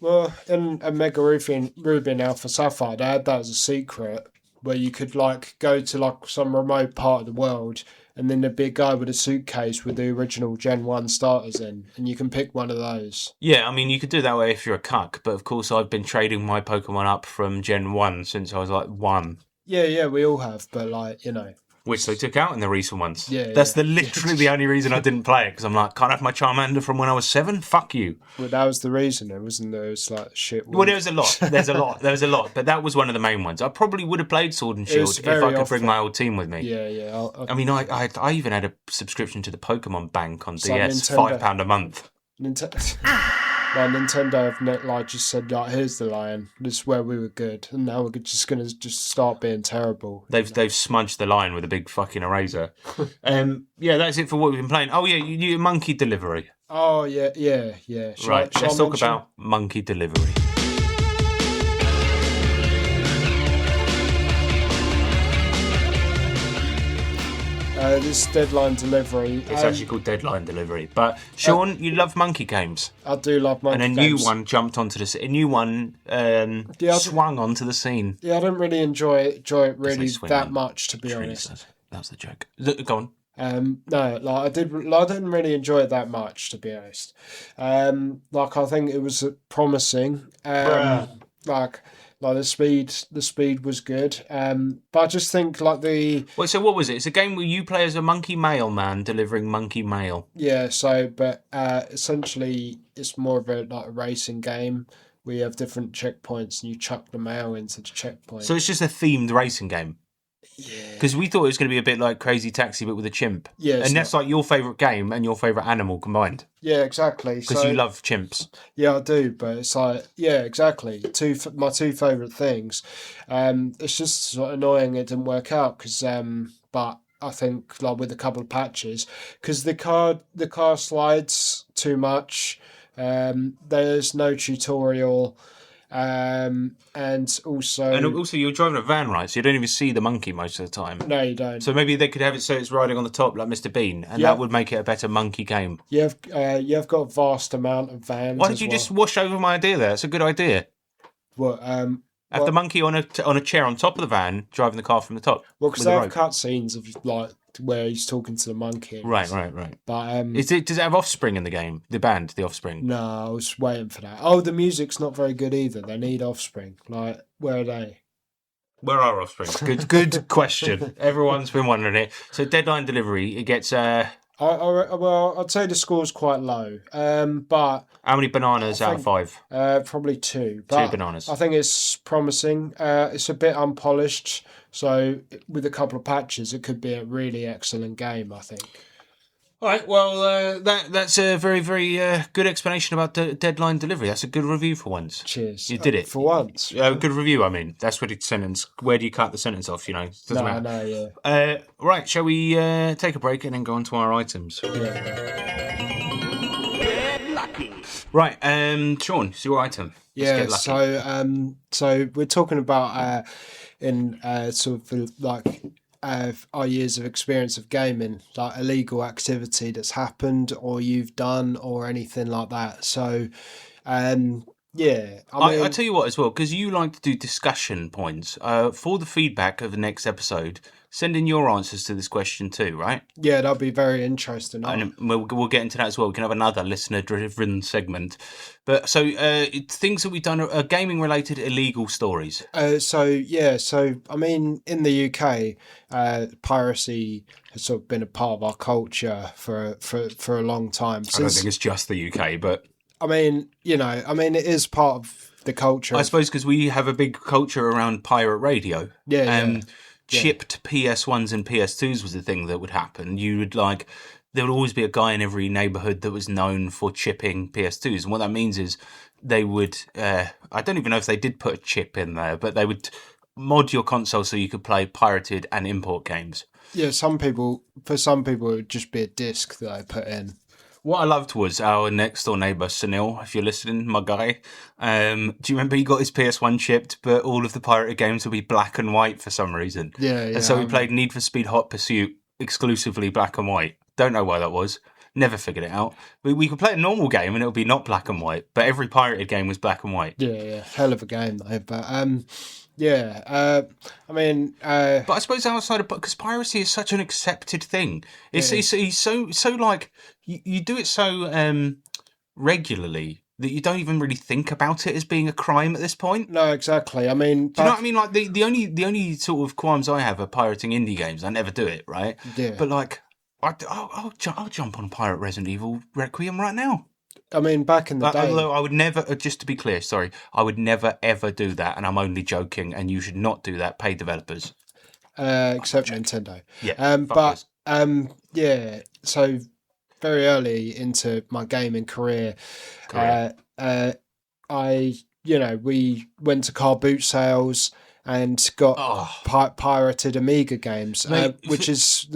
Well, in Omega Ruby and Alpha Sapphire, they had that as a secret where you could go to some remote part of the world and then there'd be a guy with a suitcase with the original Gen 1 starters in, and you can pick one of those. Yeah, I mean, you could do that way if you're a cuck, but of course I've been trading my Pokemon up from Gen 1 since I was 1. Yeah, we all have, but Which they took out in the recent ones. Yeah, That's literally the only reason I didn't play it, because I'm like, can't I have my Charmander from when I was 7? Fuck you. Well, that was the reason, it wasn't there? It was shit. Well, there was a lot. There was a lot, but that was one of the main ones. I probably would have played Sword and Shield if I could bring my old team with me. Yeah. I mean, I even had a subscription to the Pokemon Bank on DS, Nintendo. £5 a month. Nintendo have just said, here's the line. This is where we were good, and now we're just going to start being terrible. They've smudged the line with a big fucking eraser. Yeah, that's it for what we've been playing. Oh yeah, you Monkey Delivery. Oh yeah. Right, let's talk about Monkey Delivery. This Deadline Delivery. It's actually called Deadline Delivery. But Sean, you love monkey games. I do love monkey games. And a new one jumped onto the scene. A new one swung onto the scene. Yeah, I didn't really enjoy it really that much, to be honest. That was the joke. Go on. No, I didn't really enjoy it that much, to be honest. I think it was promising. The speed was good. But I just think Wait, so what was it? It's a game where you play as a monkey mailman delivering monkey mail. Yeah, but essentially it's more of a racing game. We have different checkpoints and you chuck the mail into the checkpoint. So it's just a themed racing game. Yeah. Because we thought it was going to be a bit like Crazy Taxi, but with a chimp. Yeah. And that's like your favourite game and your favourite animal combined. Yeah, exactly. Because you love chimps. Yeah, I do, but it's exactly. My two favourite things. It's just sort of annoying it didn't work out because, but I think with a couple of patches, because the car slides too much. There's no tutorial. And also you're driving a van, right? So you don't even see the monkey most of the time. No, you don't. So maybe they could have it so it's riding on the top like Mr. Bean, and that would make it a better monkey game. You've got a vast amount of vans. Why did you just wash over my idea there? It's a good idea. What? Have the monkey on a chair on top of the van, driving the car from the top. Well, because they have cutscenes of where he's talking to the monkey. Right. But does it have Offspring in the game? The band, The Offspring. No, I was waiting for that. Oh, the music's not very good either. They need Offspring. Where are they? Where are Offspring? Good question. Everyone's been wondering it. So Deadline Delivery, it gets. I'd say the score's quite low. But how many bananas out of 5? Probably 2. But 2 bananas. I think it's promising. It's a bit unpolished, so with a couple of patches, it could be a really excellent game, I think. All right, well, that's a very, very good explanation about the Deadline Delivery. That's a good review for once. Cheers. You did it. For once. Good review, I mean. That's what it's sentence. Where do you cut the sentence off, Doesn't matter. No, yeah. Right, shall we take a break and then go on to our items? Yeah. Lucky. Right, Sean, it's your item. Yeah, so we're talking about in sort of our years of experience of gaming, like illegal activity that's happened or you've done or anything like that. So, yeah, I tell you what as well, because you like to do discussion points. For the feedback of the next episode, send in your answers to this question too, right? yeah, that'll be very interesting. And we'll get into that as well. We can have another listener-driven segment. But so things that we've done are gaming-related illegal stories. So I mean, in the UK, piracy has sort of been a part of our culture for a long time. I don't think it's just the UK, but I mean, it is part of the culture. I suppose because we have a big culture around pirate radio. Yeah. Chipped PS1s and PS2s was the thing that would happen. There would always be a guy in every neighbourhood that was known for chipping PS2s. And what that means is they would, I don't even know if they did put a chip in there, but they would mod your console so you could play pirated and import games. Yeah, for some people, it would just be a disc that I put in. What I loved was our next door neighbour, Sunil, if you're listening, my guy. Do you remember he got his PS1 chipped, but all of the pirated games would be black and white for some reason? Yeah. And so we played Need for Speed Hot Pursuit exclusively black and white. Don't know why that was. Never figured it out. We could play a normal game and it would be not black and white, but every pirated game was black and white. Yeah. Hell of a game, though. But, but I suppose outside of, because piracy is such an accepted thing. It's so like, you do it so regularly that you don't even really think about it as being a crime at this point. No, exactly. I mean, do you know what I mean? Like the only sort of qualms I have are pirating indie games. I never do it, right? Yeah. But like, I'll jump on Pirate Resident Evil Requiem right now. I mean, back in the day... Although I would never, just to be clear, sorry, I would never, ever do that, and I'm only joking, and you should not do that, paid developers. Except Nintendo. Yeah. So very early into my gaming career. We went to car boot sales and got pirated Amiga games, which is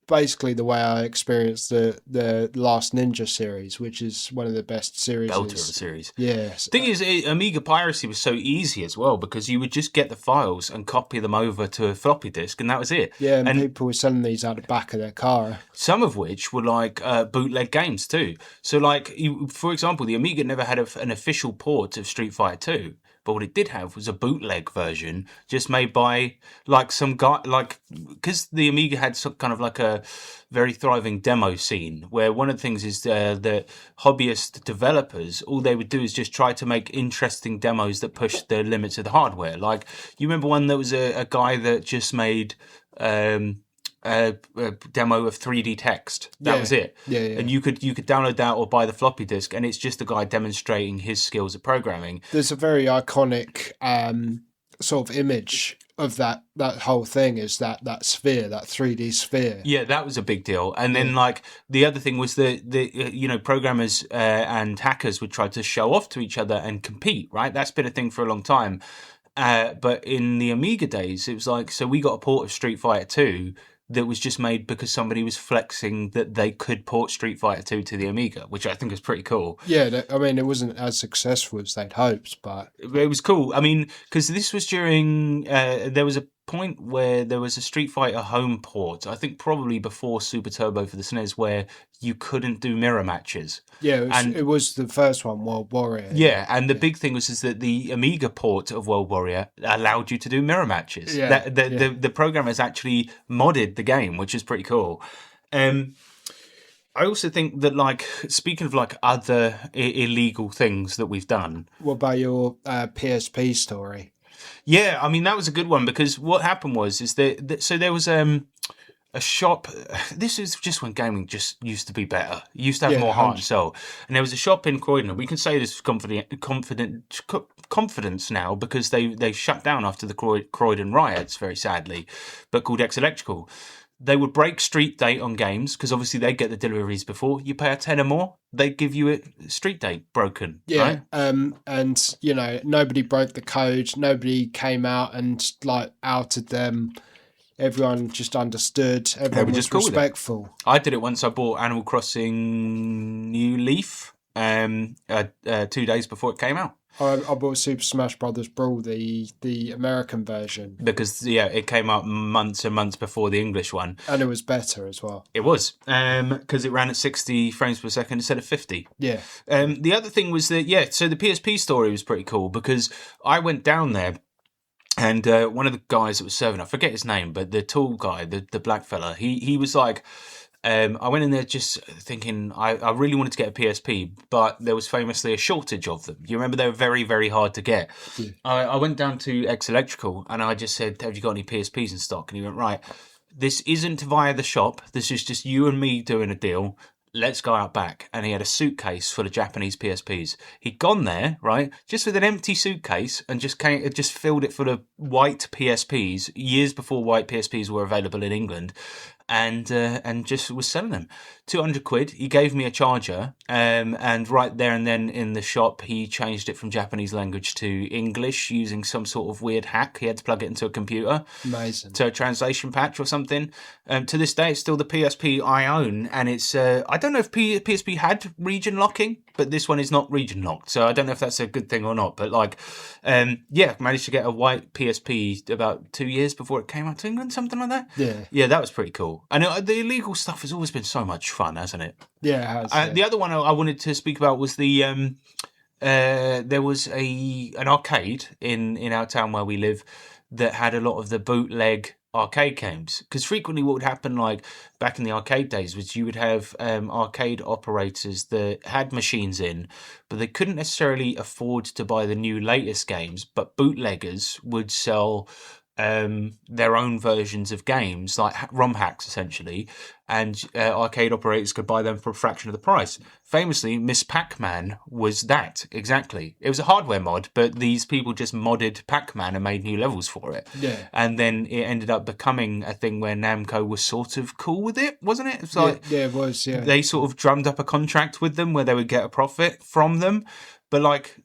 basically the way I experienced the Last Ninja series, which is one of the best series. Belter of a series. Yes. Thing is, Amiga piracy was so easy as well because you would just get the files and copy them over to a floppy disk, and that was it. Yeah, and people were selling these out the back of their car. Some of which were like bootleg games too. So, like, for example, the Amiga never had an official port of Street Fighter 2. But what it did have was a bootleg version just made by like some guy, like, because the Amiga had some kind of like a very thriving demo scene where one of the things is the hobbyist developers, all they would do is just try to make interesting demos that push the limits of the hardware. Like, you remember one that was a guy that just made a demo of 3D text. That was it. Yeah. And you could download that or buy the floppy disk, and it's just a guy demonstrating his skills at programming. There's a very iconic sort of image of that whole thing is that sphere, that 3D sphere. Yeah, that was a big deal. And then like the other thing was the programmers and hackers would try to show off to each other and compete, right? That's been a thing for a long time. But in the Amiga days, it was like, so we got a port of Street Fighter 2 that was just made because somebody was flexing that they could port Street Fighter 2 to the Amiga, which I think is pretty cool. Yeah, I mean, it wasn't as successful as they'd hoped, but... It was cool. I mean, because this was during... there was a point where there was a Street Fighter home port, I think probably before Super Turbo for the SNES, where you couldn't do mirror matches. Yeah, it was the first one, World Warrior. Yeah, and the big thing was is that the Amiga port of World Warrior allowed you to do mirror matches. Yeah, the programmers actually modded the game, which is pretty cool. I also think that, like, speaking of like other illegal things that we've done. What about your PSP story? Yeah, I mean, that was a good one because what happened was so there was a shop. This is just when gaming just used to be better. It used to have more heart and soul. And there was a shop in Croydon. We can say this with confidence now because they shut down after the Croydon riots, very sadly, but called X Electrical. They would break street date on games because obviously they get the deliveries before. You pay a tenner more, they give you a street date broken. Yeah, right? And nobody broke the code. Nobody came out and like outed them. Everyone just understood. Everyone was cool respectful. I did it once. I bought Animal Crossing New Leaf 2 days before it came out. I bought Super Smash Brothers Brawl, the American version, because it came out months and months before the English one. and it was better as well. It was, because it ran at 60 frames per second instead of 50. Yeah. The other thing was that, so the PSP story was pretty cool, because I went down there, and one of the guys that was serving, I forget his name, but the tall guy, the black fella, he was like, I went in there just thinking I really wanted to get a PSP, but there was famously a shortage of them. You remember they were very, very hard to get. Yeah. I went down to X Electrical and I just said, have you got any PSPs in stock? And he went, right, this isn't via the shop. This is just you and me doing a deal. Let's go out back. And he had a suitcase full of Japanese PSPs. He'd gone there, right, just with an empty suitcase and just filled it full of white PSPs years before white PSPs were available in England. And just was selling them. 200 quid. He gave me a charger, and right there and then in the shop, he changed it from Japanese language to English using some sort of weird hack. He had to plug it into a computer. Amazing. To a translation patch or something. To this day, it's still the PSP I own, and it's I don't know if PSP had region locking, but this one is not region locked, so I don't know if that's a good thing or not. But managed to get a white PSP about 2 years before it came out to England, something like that. Yeah, that was pretty cool. And the illegal stuff has always been so much fun, hasn't it? Yeah, it has. Yeah. The other one I wanted to speak about was there was an arcade in our town where we live that had a lot of the bootleg arcade games. Because frequently what would happen, like back in the arcade days, was you would have arcade operators that had machines in, but they couldn't necessarily afford to buy the new latest games, but bootleggers would sell their own versions of games, like ROM hacks essentially, and arcade operators could buy them for a fraction of the price. Famously, Miss Pac-Man was that, exactly. It was a hardware mod, but these people just modded Pac-Man and made new levels for it. Yeah. And then it ended up becoming a thing where Namco was sort of cool with it, wasn't it? It was like, yeah, it was, yeah. They sort of drummed up a contract with them where they would get a profit from them, but like...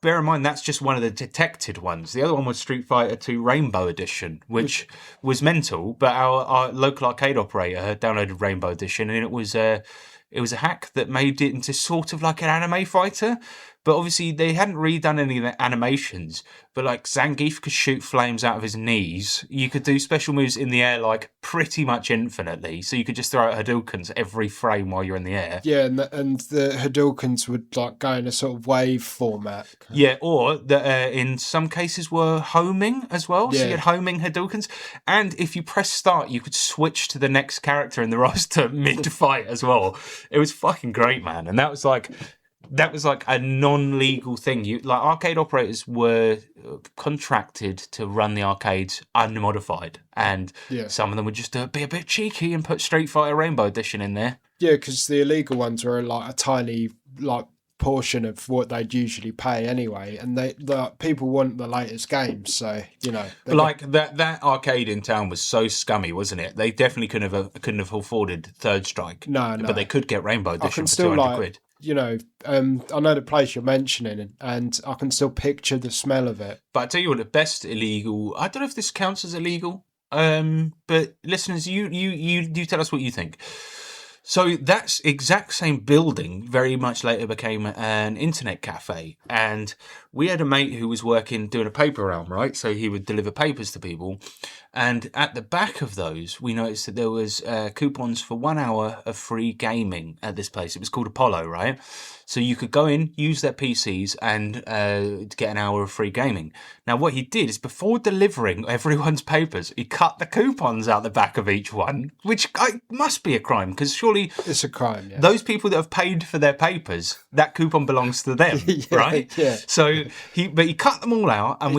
Bear in mind, that's just one of the detected ones. The other one was Street Fighter 2 Rainbow Edition, which was mental, but our local arcade operator had downloaded Rainbow Edition, and it was a hack that made it into sort of like an anime fighter. But obviously, they hadn't redone any of the animations. But like Zangief could shoot flames out of his knees. You could do special moves in the air like pretty much infinitely. So you could just throw out Hadoukens every frame while you're in the air. Yeah, and the Hadoukens would like go in a sort of wave format. Yeah, or in some cases were homing as well. Yeah. So you had homing Hadoukens. And if you press start, you could switch to the next character in the roster mid-fight as well. It was fucking great, man. And that was like a non-legal thing. Like arcade operators were contracted to run the arcades unmodified, and some of them would just be a bit cheeky and put Street Fighter Rainbow Edition in there. Yeah, because the illegal ones were like a tiny portion of what they'd usually pay anyway, and people want the latest games, so that arcade in town was so scummy, wasn't it? They definitely couldn't have afforded Third Strike. No, but they could get Rainbow Edition for 200 quid. I know the place you're mentioning, and I can still picture the smell of it. But I tell you what, the best illegal, I don't know if this counts as illegal, but listeners, you tell us what you think. So that exact same building very much later became an internet cafe, and we had a mate who was doing a paper round, right? So he would deliver papers to people, and at the back of those, we noticed that there was coupons for 1 hour of free gaming at this place. It was called Apollo, right? So you could go in, use their PCs, and get an hour of free gaming. Now, what he did is before delivering everyone's papers, he cut the coupons out the back of each one, which must be a crime, because surely it's a crime. Yeah. Those people that have paid for their papers, that coupon belongs to them, right? Yeah. So he cut them all out, and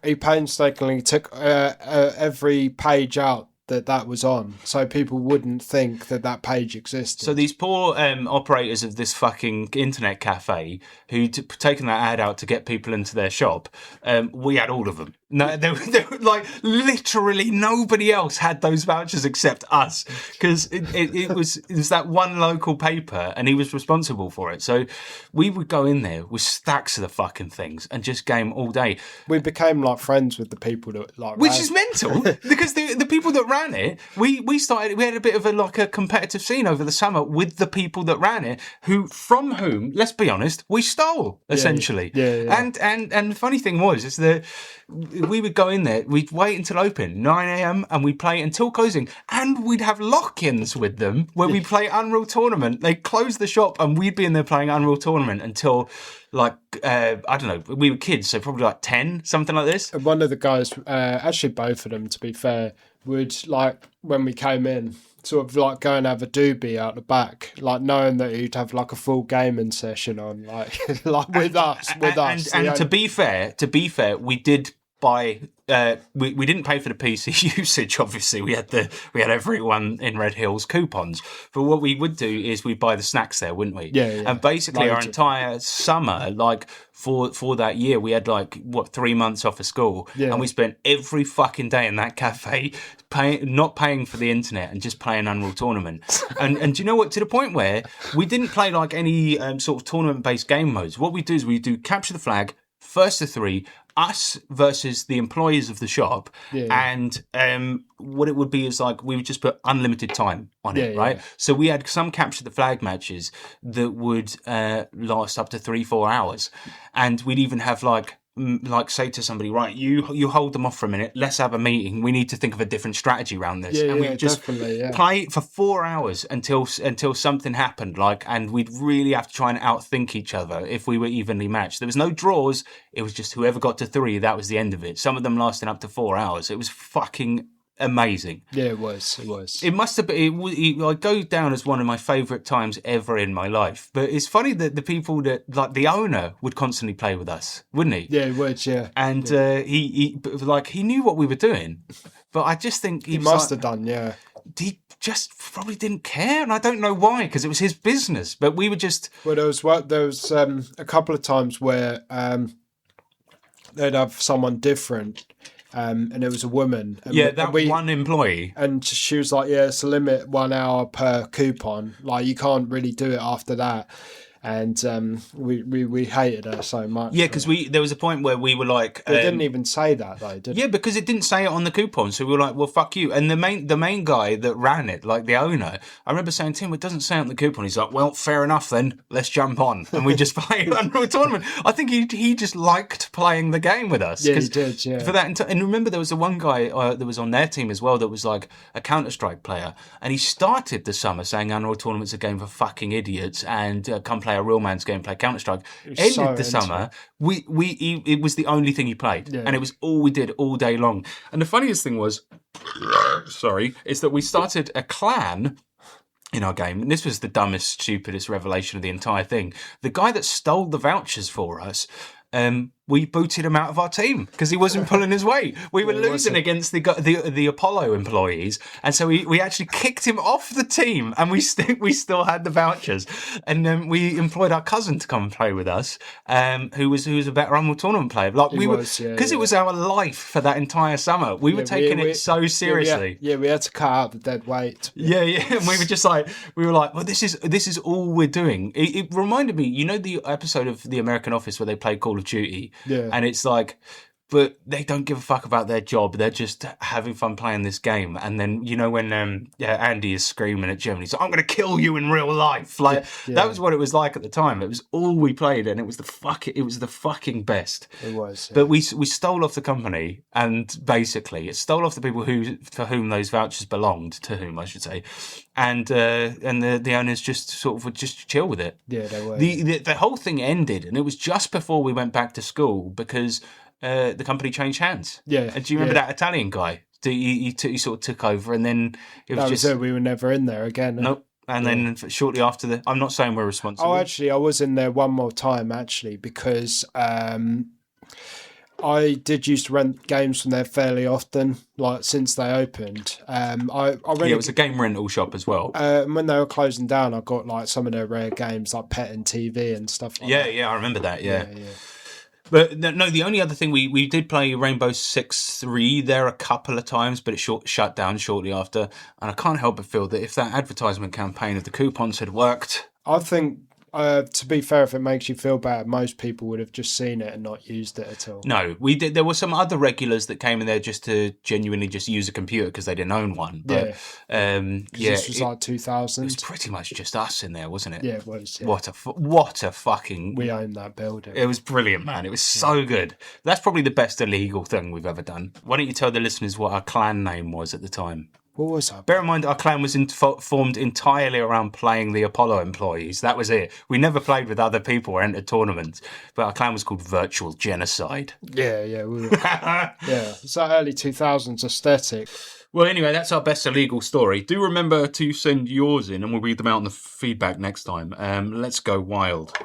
he painstakingly took every page out that was on, so people wouldn't think that page existed. So these poor operators of this fucking internet cafe who'd taken that ad out to get people into their shop, we had all of them. No, there were like literally nobody else had those vouchers except us, because it was that one local paper and he was responsible for it. So we would go in there with stacks of the fucking things and just game all day. We became like friends with the people that like Which ran. is mental, because the people that ran it, we had a bit of a competitive scene over the summer with the people that ran it, from whom, let's be honest, we stole essentially. Yeah. And the funny thing was is that we would go in there, we'd wait until open 9 a.m. and we'd play until closing, and we'd have lock-ins with them where we play Unreal Tournament. They closed the shop and we'd be in there playing Unreal Tournament until like I don't know, we were kids, so probably like 10, something like this. And one of the guys, actually both of them to be fair, would like when we came in, sort of like go and have a doobie out the back, like knowing that he'd have like a full gaming session on, like like with us. And to be fair, we did buy. We didn't pay for the PC usage. Obviously, we had everyone in Red Hills coupons. But what we would do is we'd buy the snacks there, wouldn't we? Yeah. And basically, our entire summer, like for that year, we had like 3 months off of school, and we spent every fucking day in that cafe, not paying for the internet and just playing Unreal Tournament. and do you know what? To the point where we didn't play like any sort of tournament-based game modes. What we do is we do capture the flag, first to 3. Us versus the employees of the shop, and what it would be is like we would just put unlimited time on it, right? Yeah. So we had some capture the flag matches that would last up to 3-4 hours, and we'd even have like say to somebody, right, you hold them off for a minute, let's have a meeting, we need to think of a different strategy around this. And we'd just play for 4 hours until something happened, like, and we'd really have to try and outthink each other if we were evenly matched. There was no draws, it was just whoever got to 3, that was the end of it. Some of them lasting up to 4 hours. It was fucking amazing. Yeah, it was. It must have been. It goes down as one of my favourite times ever in my life. But it's funny that the people that, like the owner, would constantly play with us, wouldn't he? Yeah, he would. Yeah. And he knew what we were doing, but I just think he must have done. Yeah. He just probably didn't care, and I don't know why, because it was his business. But we were just. Well, there was a couple of times where they'd have someone different. And it was a woman. And one employee. And she was like, yeah, it's a limit 1 hour per coupon. Like, you can't really do it after that. And we hated her so much. Yeah, because there was a point where we were like... They didn't even say that, though, did Yeah, because it didn't say it on the coupon. So we were like, well, fuck you. And the main guy that ran it, like the owner, I remember saying to him, it doesn't say it on the coupon. He's like, well, fair enough then. Let's jump on. And we just played Unreal Tournament. I think he just liked playing the game with us. Yeah, he did, yeah. For that, and remember, there was the one guy that was on their team as well that was like a Counter-Strike player. And he started the summer saying Unreal Tournament's a game for fucking idiots and come play a real man's game, play Counter-Strike. Ended the summer, it was the only thing he played, and it was all we did all day long. And the funniest thing was, is that we started a clan in our game, and this was the dumbest, stupidest revelation of the entire thing. The guy that stole the vouchers for us, we booted him out of our team because he wasn't pulling his weight. We were losing against the Apollo employees, and so we actually kicked him off the team, and we still had the vouchers. And then we employed our cousin to come and play with us, who was a better Unreal Tournament player. Like it was our life for that entire summer. We were taking it so seriously. We had to cut out the dead weight. Yeah, and we were just like, well, this is all we're doing. It reminded me, you know, the episode of The American Office where they play Call of Duty. Yeah. And it's like, but they don't give a fuck about their job. They're just having fun playing this game. And then, you know, when Andy is screaming at Jim, he's like, I'm going to kill you in real life. Like, that was what it was like at the time. It was all we played, and it was the fucking best. It was. Yeah. But we stole off the company, and basically it stole off the people for whom those vouchers belonged, to whom I should say. And the owners just sort of would just chill with it. Yeah, they were. The whole thing ended, and it was just before we went back to school because the company changed hands. Yeah. And do you remember that Italian guy? He sort of took over, and then it was we were never in there again. Nope. And then shortly after I'm not saying we're responsible. Oh, actually, I was in there one more time, because I did used to rent games from there fairly often, like since they opened. It was a game rental shop as well. When they were closing down, I got like some of their rare games, like Pet and TV and stuff like that. Yeah, I remember that. Yeah. But no, the only other thing we did play Rainbow Six 3 there a couple of times, but it shut down shortly after. And I can't help but feel that if that advertisement campaign of the coupons had worked, I think, to be fair, if it makes you feel bad, most people would have just seen it and not used it at all. no, we did. There were some other regulars that came in there just to genuinely just use a computer because they didn't own one. But This was like 2000. it was pretty much just us in there, wasn't it? Yeah, it was. Yeah. What a fucking. We owned that building. It was brilliant, man. It was so good. That's probably the best illegal thing we've ever done. Why don't you tell the listeners what our clan name was at the time? What was that? Bear in mind, our clan was formed entirely around playing the Apollo employees. That was it. We never played with other people or entered tournaments. But our clan was called Virtual Genocide. Yeah. We were, yeah, it's that early 2000s aesthetic. Well, anyway, that's our best illegal story. Do remember to send yours in, and we'll read them out in the feedback next time. Let's go wild.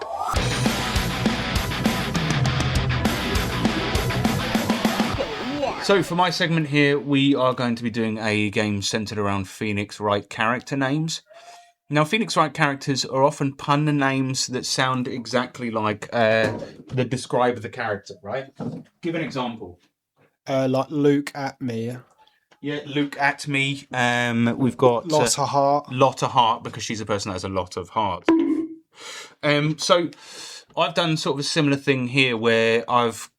So for my segment here, we are going to be doing a game centered around Phoenix Wright character names. Now, Phoenix Wright characters are often pun names that sound exactly like that describe the character, right? Give an example. Like Luke at me. Yeah, Luke at me. We've got Lot of heart. Lot of heart, because she's a person that has a lot of heart. So I've done sort of a similar thing here where I've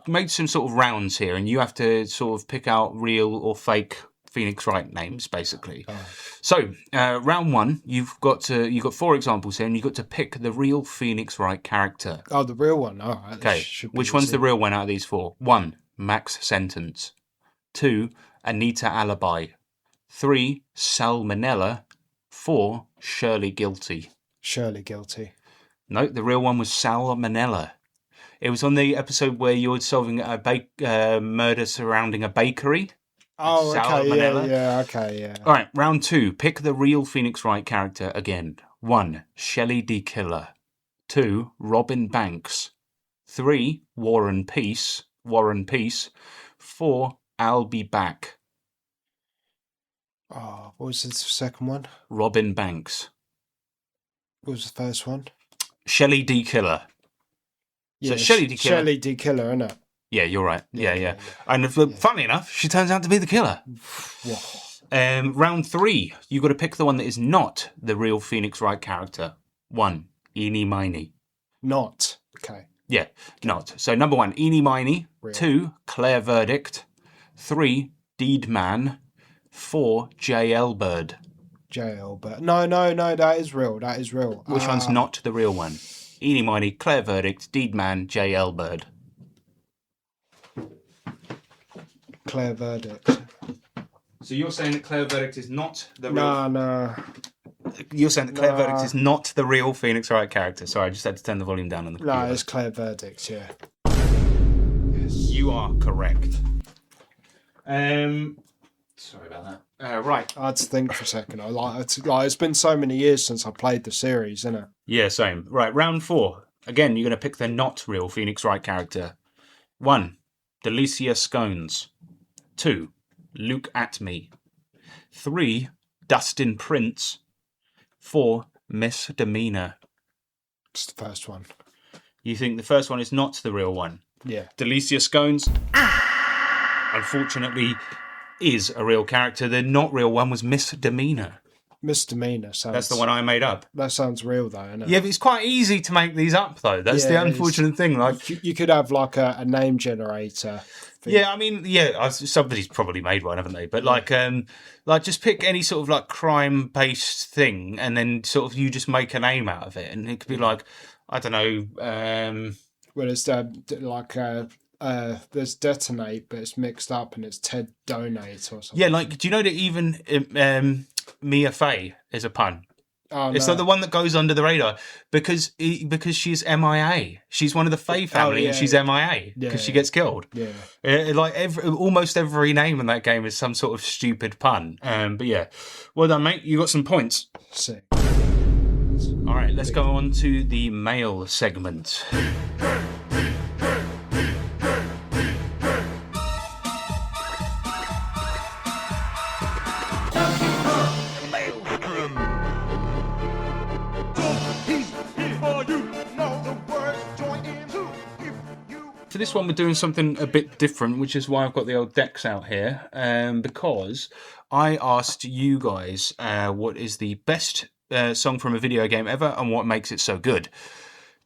made some sort of rounds here, and you have to sort of pick out real or fake Phoenix Wright names, basically. So round one, you've got 4 examples here, and you've got to pick the real Phoenix Wright character. Oh, the real one. All right. Okay, which one's the real one out of these 4? 1, Max Sentence. 2, Anita Alibi. 3, Salmonella. 4, Shirley Guilty. Shirley Guilty. No, the real one was Salmonella. It was on the episode where you were solving a murder surrounding a bakery. Oh, okay, Salmonella. yeah, okay, yeah. All right, round 2. Pick the real Phoenix Wright character again. 1, Shelley D. Killer. 2, Robin Banks. 3, Warren Peace. 4, I'll Be Back. Oh, what was the second one? Robin Banks. What was the first one? Shelley D. Killer. Yeah, So Shelley D. Killer. Shelley D. Killer, innit? Yeah, you're right. Yeah. And funnily enough, she turns out to be the killer. Round 3, you've got to pick the one that is not the real Phoenix Wright character. 1, Eenie Miney. Not. Okay. Yeah, not. So number 1, Eenie Miney. Real. 2, Claire Verdict. 3, Deed Man. 4, J.L. Bird. JL, but no, that is real. That is real. Which one's not the real one? Eenie Miney, Claire Verdict, Deed Man, J.L. Bird. Claire Verdict. So you're saying that Claire Verdict is not the real... No. You're saying that Claire Verdict is not the real Phoenix Wright character. Sorry, I just had to turn the volume down on the computer. No, it's Claire Verdict, yeah. You are correct. Sorry about that. Right. I had to think for a second. It's been so many years since I played the series, isn't it? Yeah, same. Right, round 4. Again, you're going to pick the not real Phoenix Wright character. 1, Delicia Scones. 2, Luke at me. 3, Dustin Prince. 4, Misdemeanor. It's the first one. You think the first one is not the real one? Yeah. Delicia Scones, unfortunately, is a real character. The not real one was Misdemeanor. Misdemeanor sounds... That's the one I made up. That sounds real, though, isn't it? Yeah, but it's quite easy to make these up, though. That's the unfortunate thing. Like, you could have like a name generator. Yeah, I mean, somebody's probably made one, haven't they? But like just pick any sort of like crime-based thing, and then sort of you just make a name out of it, and it could be like, I don't know. Well, it's there's Detonate, but it's mixed up, and it's Ted Donate or something. Yeah, like, do you know that even Mia Fey is a pun? Oh, It's no. like the one that goes under the radar because she's MIA. She's one of the Fey family, and she's MIA because she gets killed. Yeah. Almost every name in that game is some sort of stupid pun. But yeah, well done, mate. You got some points. Sick. All right, let's go on to the mail segment. for this one, we're doing something a bit different, which is why I've got the old decks out here. Because I asked you guys what is the best song from a video game ever and what makes it so good.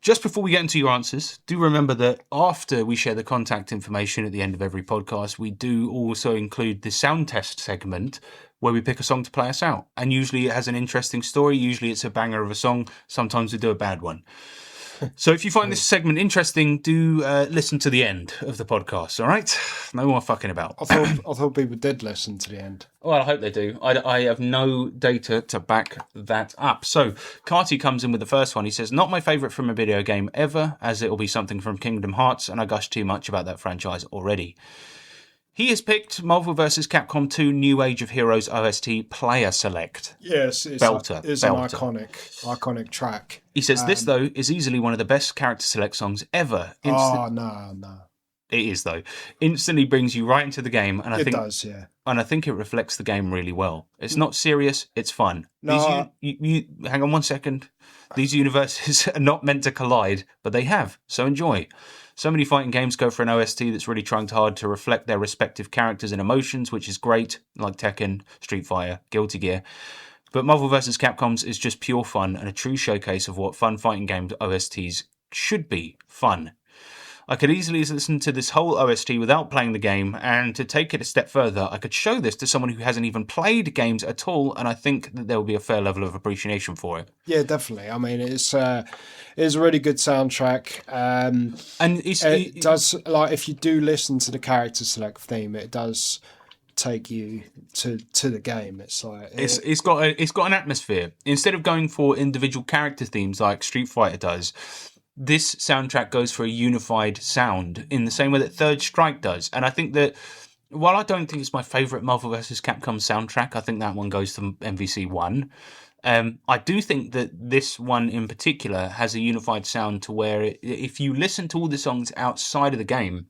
Just before we get into your answers, do remember that after we share the contact information at the end of every podcast, we do also include the sound test segment where we pick a song to play us out. And usually it has an interesting story. Usually it's a banger of a song. Sometimes we do a bad one. So if you find this segment interesting, do listen to the end of the podcast, all right? No more fucking about. I thought people did listen to the end. Well, I hope they do. I have no data to back that up. So Carty comes in with the first one. He says, not my favourite from a video game ever, as it will be something from Kingdom Hearts, and I gush too much about that franchise already. He has picked Marvel vs. Capcom 2 New Age of Heroes OST Player Select. Yes, it's Belter. an iconic track. He says, this, though, is easily one of the best character select songs ever. No. It is, though. Instantly brings you right into the game. And I think it does, yeah. And I think it reflects the game really well. It's not serious, it's fun. No. Hang on one second. These universes are not meant to collide, but they have, so enjoy. So many fighting games go for an OST that's really trying hard to reflect their respective characters and emotions, which is great, like Tekken, Street Fighter, Guilty Gear. But Marvel vs. Capcom's is just pure fun and a true showcase of what fun fighting game OSTs should be. Fun. I could easily listen to this whole OST without playing the game, and to take it a step further, I could show this to someone who hasn't even played games at all, and I think that there will be a fair level of appreciation for it. Yeah, definitely. I mean, it's a really good soundtrack, and it does, like, if you do listen to the character select theme, it does take you to the game. It's like it's got an atmosphere. Instead of going for individual character themes like Street Fighter does, this soundtrack goes for a unified sound in the same way that Third Strike does. And I think that while I don't think it's my favourite Marvel vs. Capcom soundtrack, I think that one goes to MVC 1. I do think that this one in particular has a unified sound to where if you listen to all the songs outside of the game,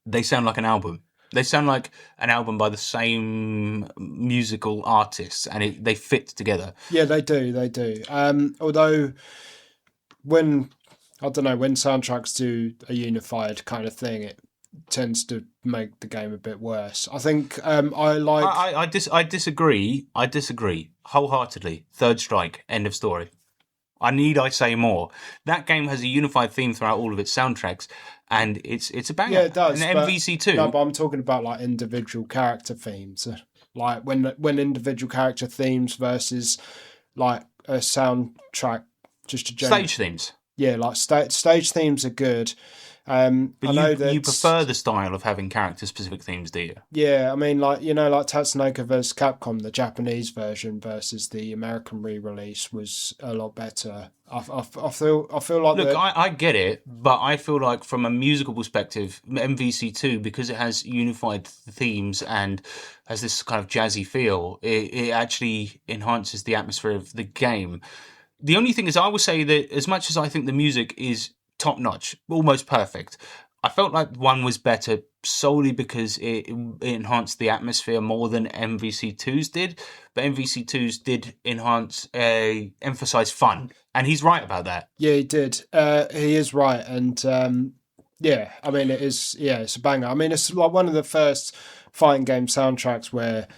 they sound like an album. They sound like an album by the same musical artists, and they fit together. Yeah, they do. Although when soundtracks do a unified kind of thing, it tends to make the game a bit worse. I think I disagree. I disagree wholeheartedly. Third Strike. End of story. I say more? That game has a unified theme throughout all of its soundtracks, and it's a banger. Yeah, it does. And MVC2. No, but I'm talking about like individual character themes, like when individual character themes versus like a soundtrack, just a general stage themes. Yeah, like stage themes are good. But I know that you prefer the style of having character-specific themes, do you? Yeah, I mean, like Tatsunoko vs. Capcom, the Japanese version versus the American re-release was a lot better. I feel like. Look, I get it, but I feel like from a musical perspective, MVC2, because it has unified themes and has this kind of jazzy feel, it actually enhances the atmosphere of the game. The only thing is, I will say that as much as I think the music is top-notch, almost perfect, I felt like one was better solely because it enhanced the atmosphere more than MVC2's did. But MVC2's did emphasize fun. And he's right about that. Yeah, he did. He is right. And yeah, I mean, it's a banger. I mean, it's like one of the first fighting game soundtracks where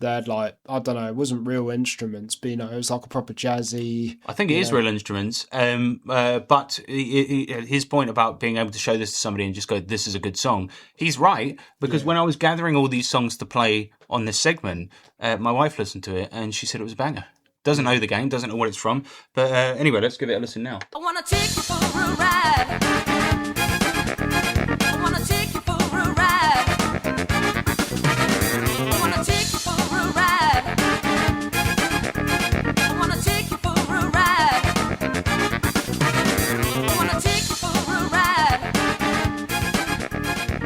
they had, like, I don't know, it wasn't real instruments, but, it was like a proper jazzy. I think it is real instruments. But his point about being able to show this to somebody and just go, this is a good song, he's right. Because when I was gathering all these songs to play on this segment, my wife listened to it and she said it was a banger. Doesn't know the game, doesn't know what it's from. But anyway, let's give it a listen now. I want to take you for a ride. I want to take you for a ride. I want to take you for a ride. I want to take you for a ride. I want to take you for a ride.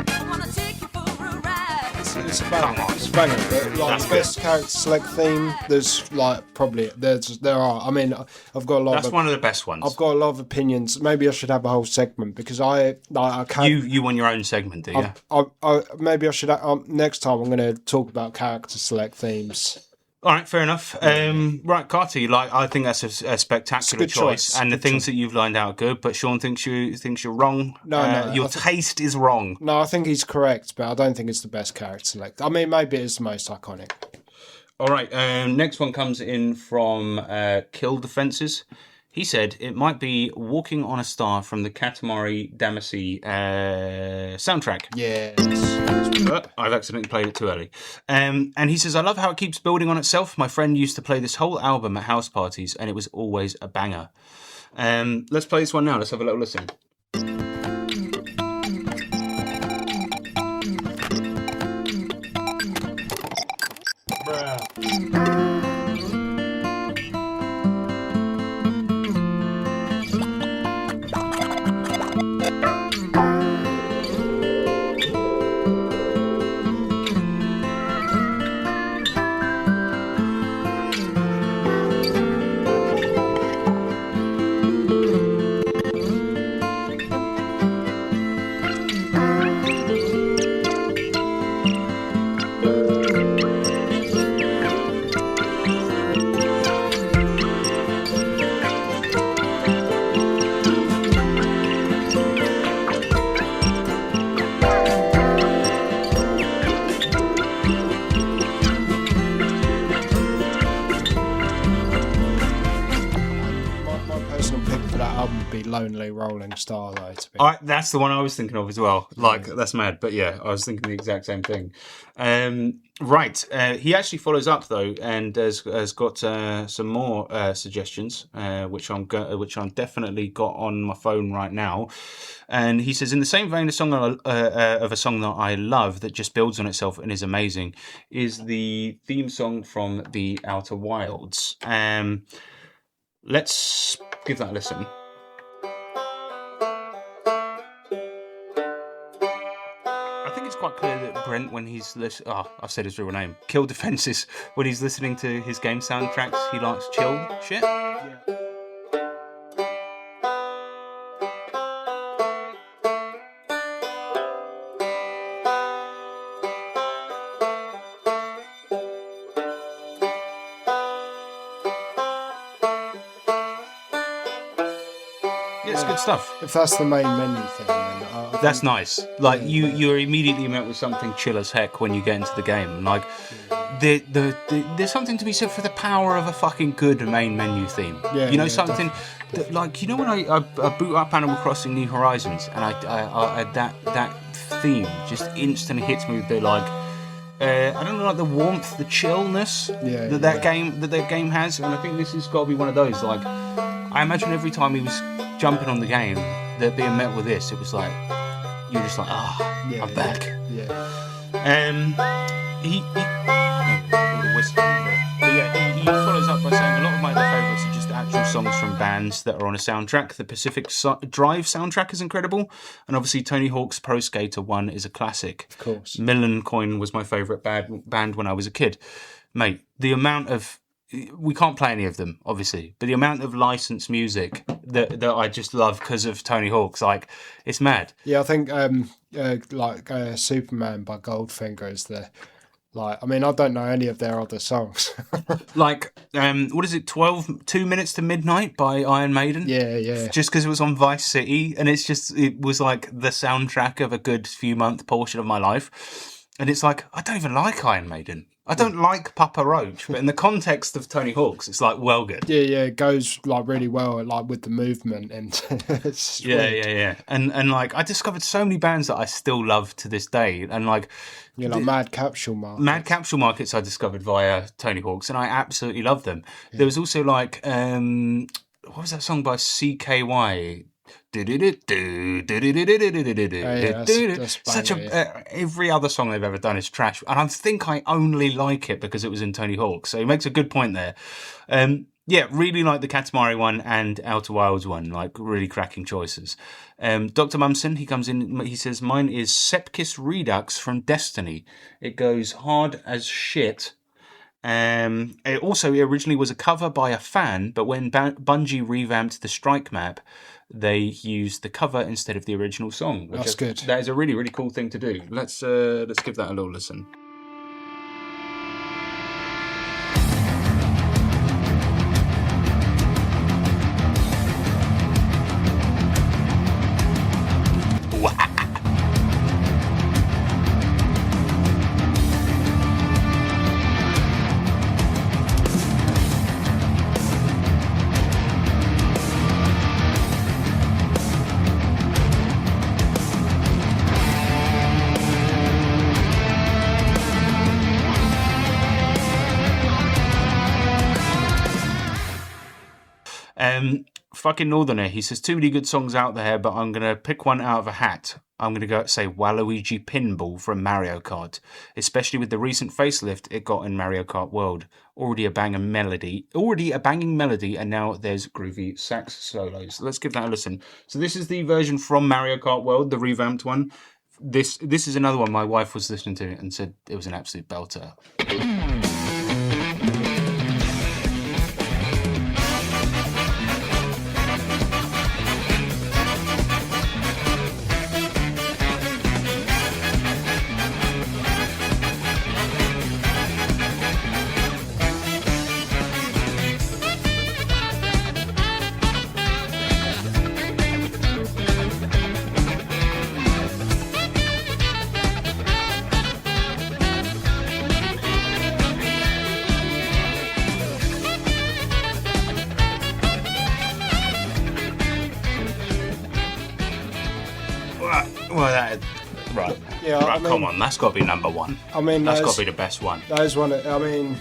I want to take you for a ride. It's a banger. It's a banger. But, like, the best character select theme, there's like there are. I mean, I've got a lot. That's one of the best ones. I've got a lot of opinions. Maybe I should have a whole segment because I can't. You want your own segment, do you? Maybe I should. Next time I'm going to talk about character select themes. All right, fair enough. Right, Carty, like I think that's a spectacular It's a good choice. and the Good things choice. that you've lined out are good. But Sean thinks you're wrong. No, your I think- taste is wrong. No, I think he's correct, but I don't think it's the best character select. I mean, maybe it is the most iconic. All right, next one comes in from Kill Defenses. He said it might be Walking on a Star from the Katamari Damacy soundtrack. Yes. I've accidentally played it too early. And he says, I love how it keeps building on itself. My friend used to play this whole album at house parties, and it was always a banger. Let's play this one now. Let's have a little listen. My personal pick for that album would be Lonely Rolling Star, though. To be That's the one I was thinking of as well. Like, that's mad. But yeah, I was thinking the exact same thing. Right. He actually follows up, though, and has got some more suggestions, which I'm definitely got on my phone right now. And he says, in the same vein, of a song that I love that just builds on itself and is amazing is the theme song from The Outer Wilds. Let's give that a listen. I think it's quite clear that Brent, when he's I've said his real name, Kill Defenses, when he's listening to his game soundtracks, he likes chill shit. Yeah, it's good stuff. If that's the main menu thing, then I That's think- nice. Like you're immediately met with something chill as heck when you get into the game. Like there's something to be said for the power of a fucking good main menu theme. Yeah, you know, yeah, something that, like, you know, when I boot up Animal Crossing New Horizons and I that theme just instantly hits me with the like. I don't know, like the warmth, the chillness that game has, and I think this has got to be one of those. Like, I imagine every time he was jumping on the game, that being met with this, it was like you're just like, I'm back. He follows up by saying a lot of my other favourites are just actual songs from bands that are on a soundtrack. The Pacific Drive soundtrack is incredible, and obviously Tony Hawk's Pro Skater 1 is a classic. Of course. Millen Coin was my favourite band when I was a kid. Mate, the amount of... We can't play any of them, obviously, but the amount of licensed music that I just love because of Tony Hawk's, like, it's mad. Yeah, I think Superman by Goldfinger is the... Like, I mean, I don't know any of their other songs. Like, what is it, 2 Minutes to Midnight by Iron Maiden? Yeah. Just because it was on Vice City, and it was like the soundtrack of a good few month portion of my life. And it's like, I don't even like Iron Maiden. I don't like Papa Roach, but in the context of Tony Hawk's, it's like, well, good. Yeah, it goes like really well, like with the movement and it's weird. Yeah. And like, I discovered so many bands that I still love to this day, and like, Like Mad Capsule Market. Mad Capsule Markets I discovered via Tony Hawk's, and I absolutely love them. Yeah. There was also like, what was that song by CKY? Every other song they've ever done is trash, and I think I only like it because it was in Tony Hawk. So he makes a good point there. Yeah, really like the Katamari one and Outer Wilds one, like really cracking choices. Dr. Mumson, he comes in, he says, mine is Sepkis Redux from Destiny. It goes hard as shit. It also originally was a cover by a fan, but when Bungie revamped the Strike map, they used the cover instead of the original song. That's good. That is a really, really cool thing to do. Let's give that a little listen. Fucking Northerner, he says, too many good songs out there, but I'm going to pick one out of a hat. I'm going to go say Waluigi Pinball from Mario Kart, especially with the recent facelift it got in Mario Kart World. Already a banging melody, and now there's groovy sax solos. Let's give that a listen. So this is the version from Mario Kart World, the revamped one. This is another one my wife was listening to and said it was an absolute belter. Right. Yeah, right, I mean, come on, that's got to be number one. I mean, that's got to be the best one. That is one. I mean,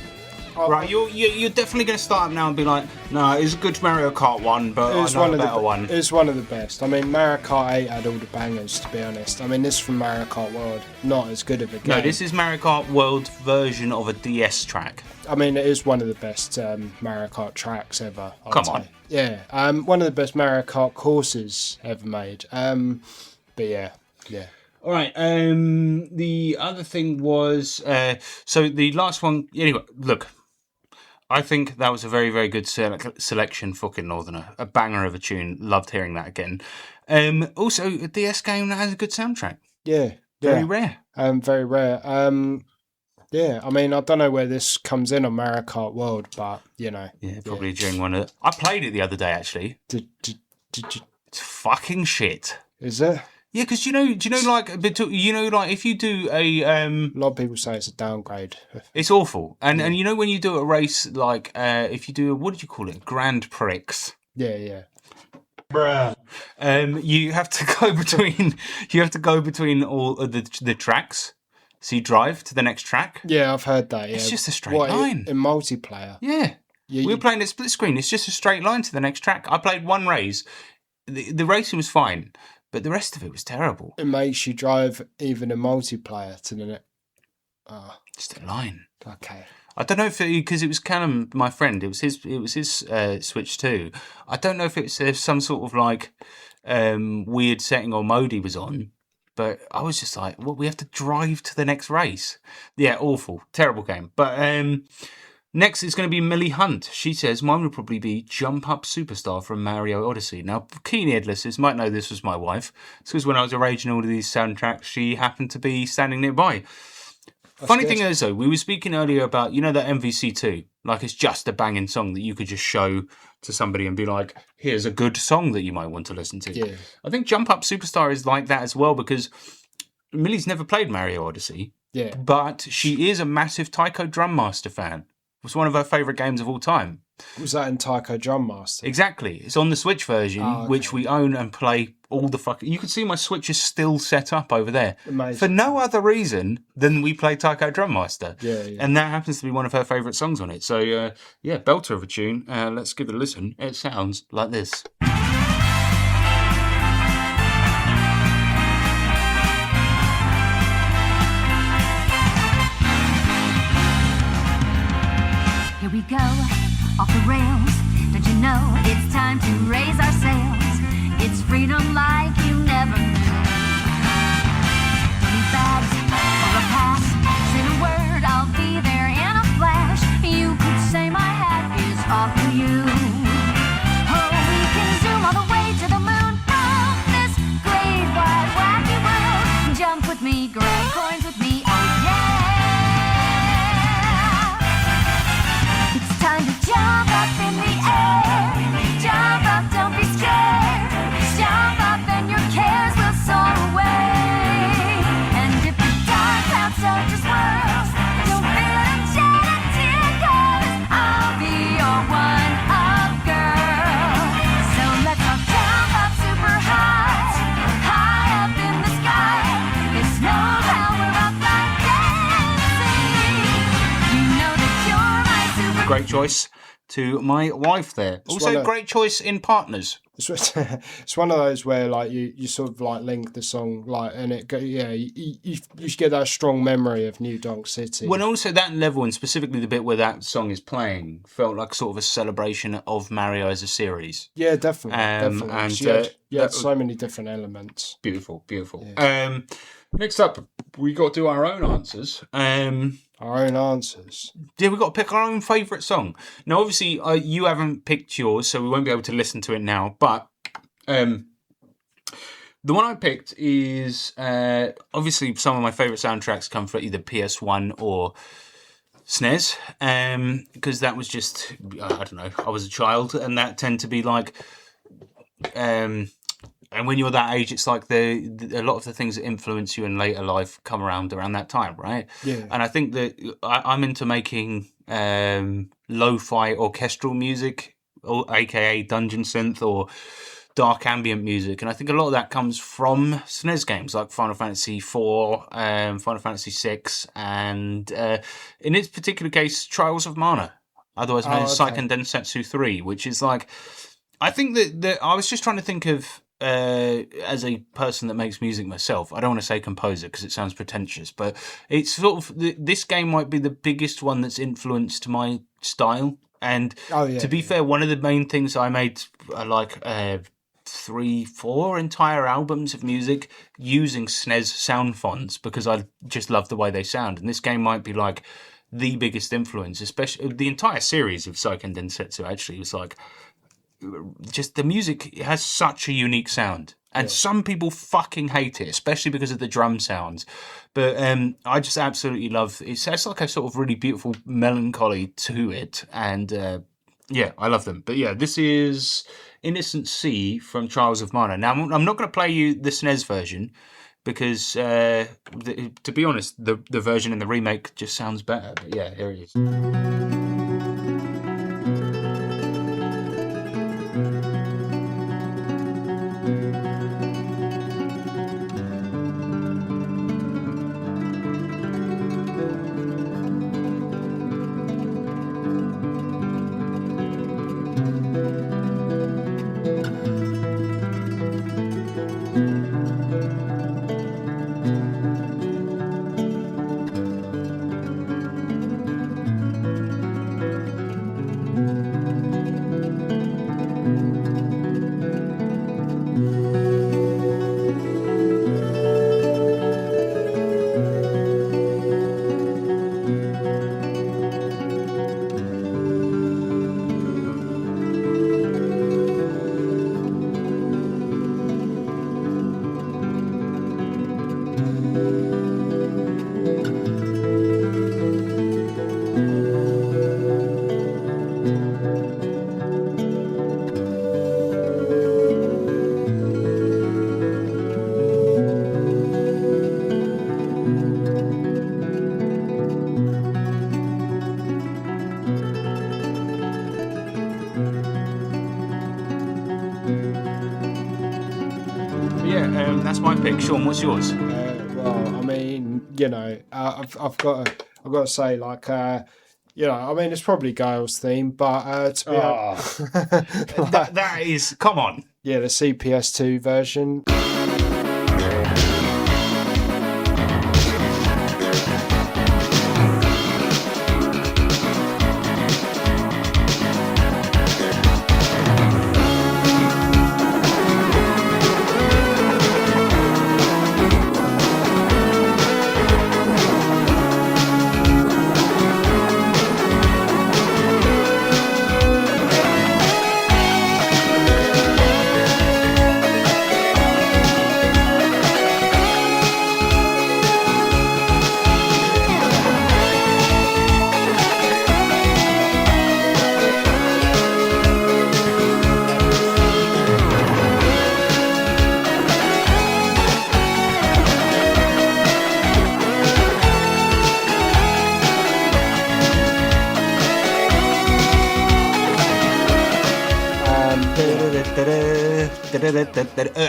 right, you're definitely going to start up now and be like, no, it's a good Mario Kart one, but I know a better one. It's one of the best. I mean, Mario Kart 8 had all the bangers, to be honest. I mean, this from Mario Kart World, not as good of a game. No, this is Mario Kart World version of a DS track. I mean, it is one of the best Mario Kart tracks ever. Come on. Yeah, one of the best Mario Kart courses ever made. But yeah. All right. The other thing was so the last one. Anyway, look, I think that was a very, very good selection. Fucking Northerner, a banger of a tune. Loved hearing that again. Also, a DS game that has a good soundtrack. Yeah, very rare. Very rare. Yeah, I mean, I don't know where this comes in on Mario Kart World, but you know, yeah, probably during one of. I played it the other day actually. Did you? It's fucking shit. Is it? Yeah, because do you know, like if you do a a lot of people say it's a downgrade. It's awful, and you know when you do a race like if you do what did you call it, Grand Prix? Yeah. Bruh. You have to go between all of the tracks. So you drive to the next track. Yeah, I've heard that. Yeah, it's just a straight line in multiplayer. Yeah, we were playing a split screen. It's just a straight line to the next track. I played one race. The racing was fine. But the rest of it was terrible. It makes you drive even a multiplayer to the next. Just a line. Okay. I don't know if because it was Callum, my friend. It was his Switch too. I don't know if it's some sort of like weird setting or mode he was on. But I was just like, "What? We have to drive to the next race?" Yeah, awful, terrible game. But next is going to be Millie Hunt. She says, mine would probably be Jump Up Superstar from Mario Odyssey. Now, keen eared listeners might know this was my wife. Because when I was arranging all of these soundtracks, she happened to be standing nearby. Funny thing is, though, we were speaking earlier about, you know, that MVC2. Like, it's just a banging song that you could just show to somebody and be like, here's a good song that you might want to listen to. Yeah. I think Jump Up Superstar is like that as well because Millie's never played Mario Odyssey. Yeah. But she is a massive Taiko Drum Master fan. It was one of her favourite games of all time. Was that in Taiko Drum Master? Exactly. It's on the Switch version, which we own and play all the fucking... You can see my Switch is still set up over there. Amazing. For no other reason than we play Taiko Drum Master. Yeah. And that happens to be one of her favourite songs on it. So, yeah, belter of a tune. Let's give it a listen. It sounds like this. Here we go, off the rails. Don't you know it's time to raise our sails? It's freedom like you never knew. Don't need bags or a pass. Say the word, I'll be there in a flash. You could say my hat is off to you. Oh, we can zoom all the way to the moon from this great wide wacky world. Jump with me, grab coins with me, oh yeah. Time to jump up in the air. Jump up, don't be scared. Jump up and your cares will soar away. And if the dark clouds start to swirl, don't feel a shed a tear, 'cause I'll be your one-up girl. So let's all jump up super high, high up in the sky. There's no hell, we're up like dancing. You know that you're my super. Great choice. to my wife there. Also, one great choice in partners. It's one of those where like you sort of like link the song like and it go you get that strong memory of New Donk City. When also that level, and specifically the bit where that song is playing, felt like sort of a celebration of Mario as a series. Yeah, definitely. And So you had so many different elements. Beautiful. Next up, we got to do our own answers. Our own answers. Yeah, we've got to pick our own favourite song. Now, obviously, you haven't picked yours, so we won't be able to listen to it now. But the one I picked is obviously some of my favourite soundtracks come from either PS1 or SNES, because that was just, I don't know, I was a child, and that tend to be like... and when you're that age, it's like a lot of the things that influence you in later life come around that time, right? Yeah. And I think that I'm into making lo-fi orchestral music, or aka dungeon synth or dark ambient music, and I think a lot of that comes from SNES games like Final Fantasy IV, Final Fantasy VI, and in its particular case, Trials of Mana, otherwise known as Seiken Densetsu 3, which is like, I think that I was just trying to think of. As a person that makes music myself, I don't want to say composer because it sounds pretentious, but it's sort of this game might be the biggest one that's influenced my style. And to be fair, one of the main things I made like 3-4 entire albums of music using SNES sound fonts because I just love the way they sound. And this game might be like the biggest influence, especially the entire series of Seiken Densetsu. Actually, was like. Just the music has such a unique sound, and some people fucking hate it, especially because of the drum sounds. But I just absolutely love it. It's like a sort of really beautiful melancholy to it, and I love them. But yeah, this is Innocent Sea from Trials of Mana. Now, I'm not going to play you the SNES version because, to be honest, the version in the remake just sounds better. But yeah, here it is. That's my pick. Sean, what's yours? Well, I mean, you know, I've got to say, like, you know, I mean, it's probably Gail's theme, but to be that is, come on. Yeah, the CPS2 version.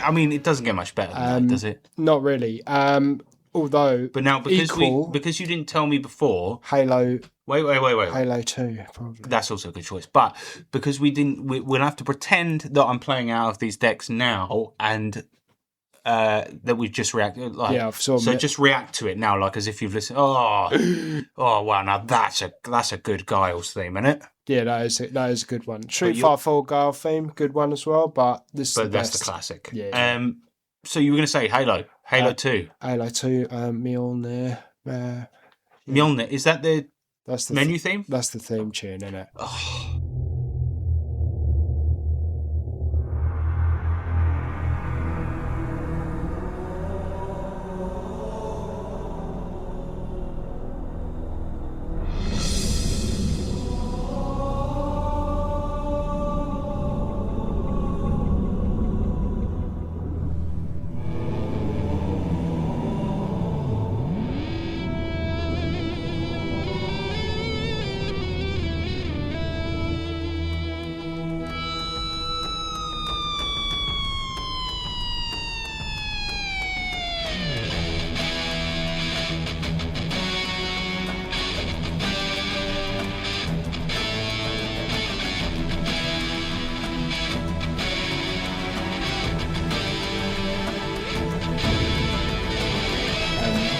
I mean, it doesn't get much better than that, does it? Not really. Although, But now, because because you didn't tell me before. Halo. Wait. Halo 2, probably. That's also a good choice. But because we'll have to pretend that I'm playing out of these decks now and that we've just reacted. Like, Yeah, I've saw so it. just react to it now, like as if you've listened. Oh, wow! Now that's a good Giles theme, isn't it? Yeah, that is a good one. Street Fighter 4 Guile theme, good one as well, but this is the That's best. the classic. Yeah. So you were going to say Halo 2. Halo 2, Mjolnir. Mjolnir, is that the That's the menu theme? That's the theme tune, isn't it?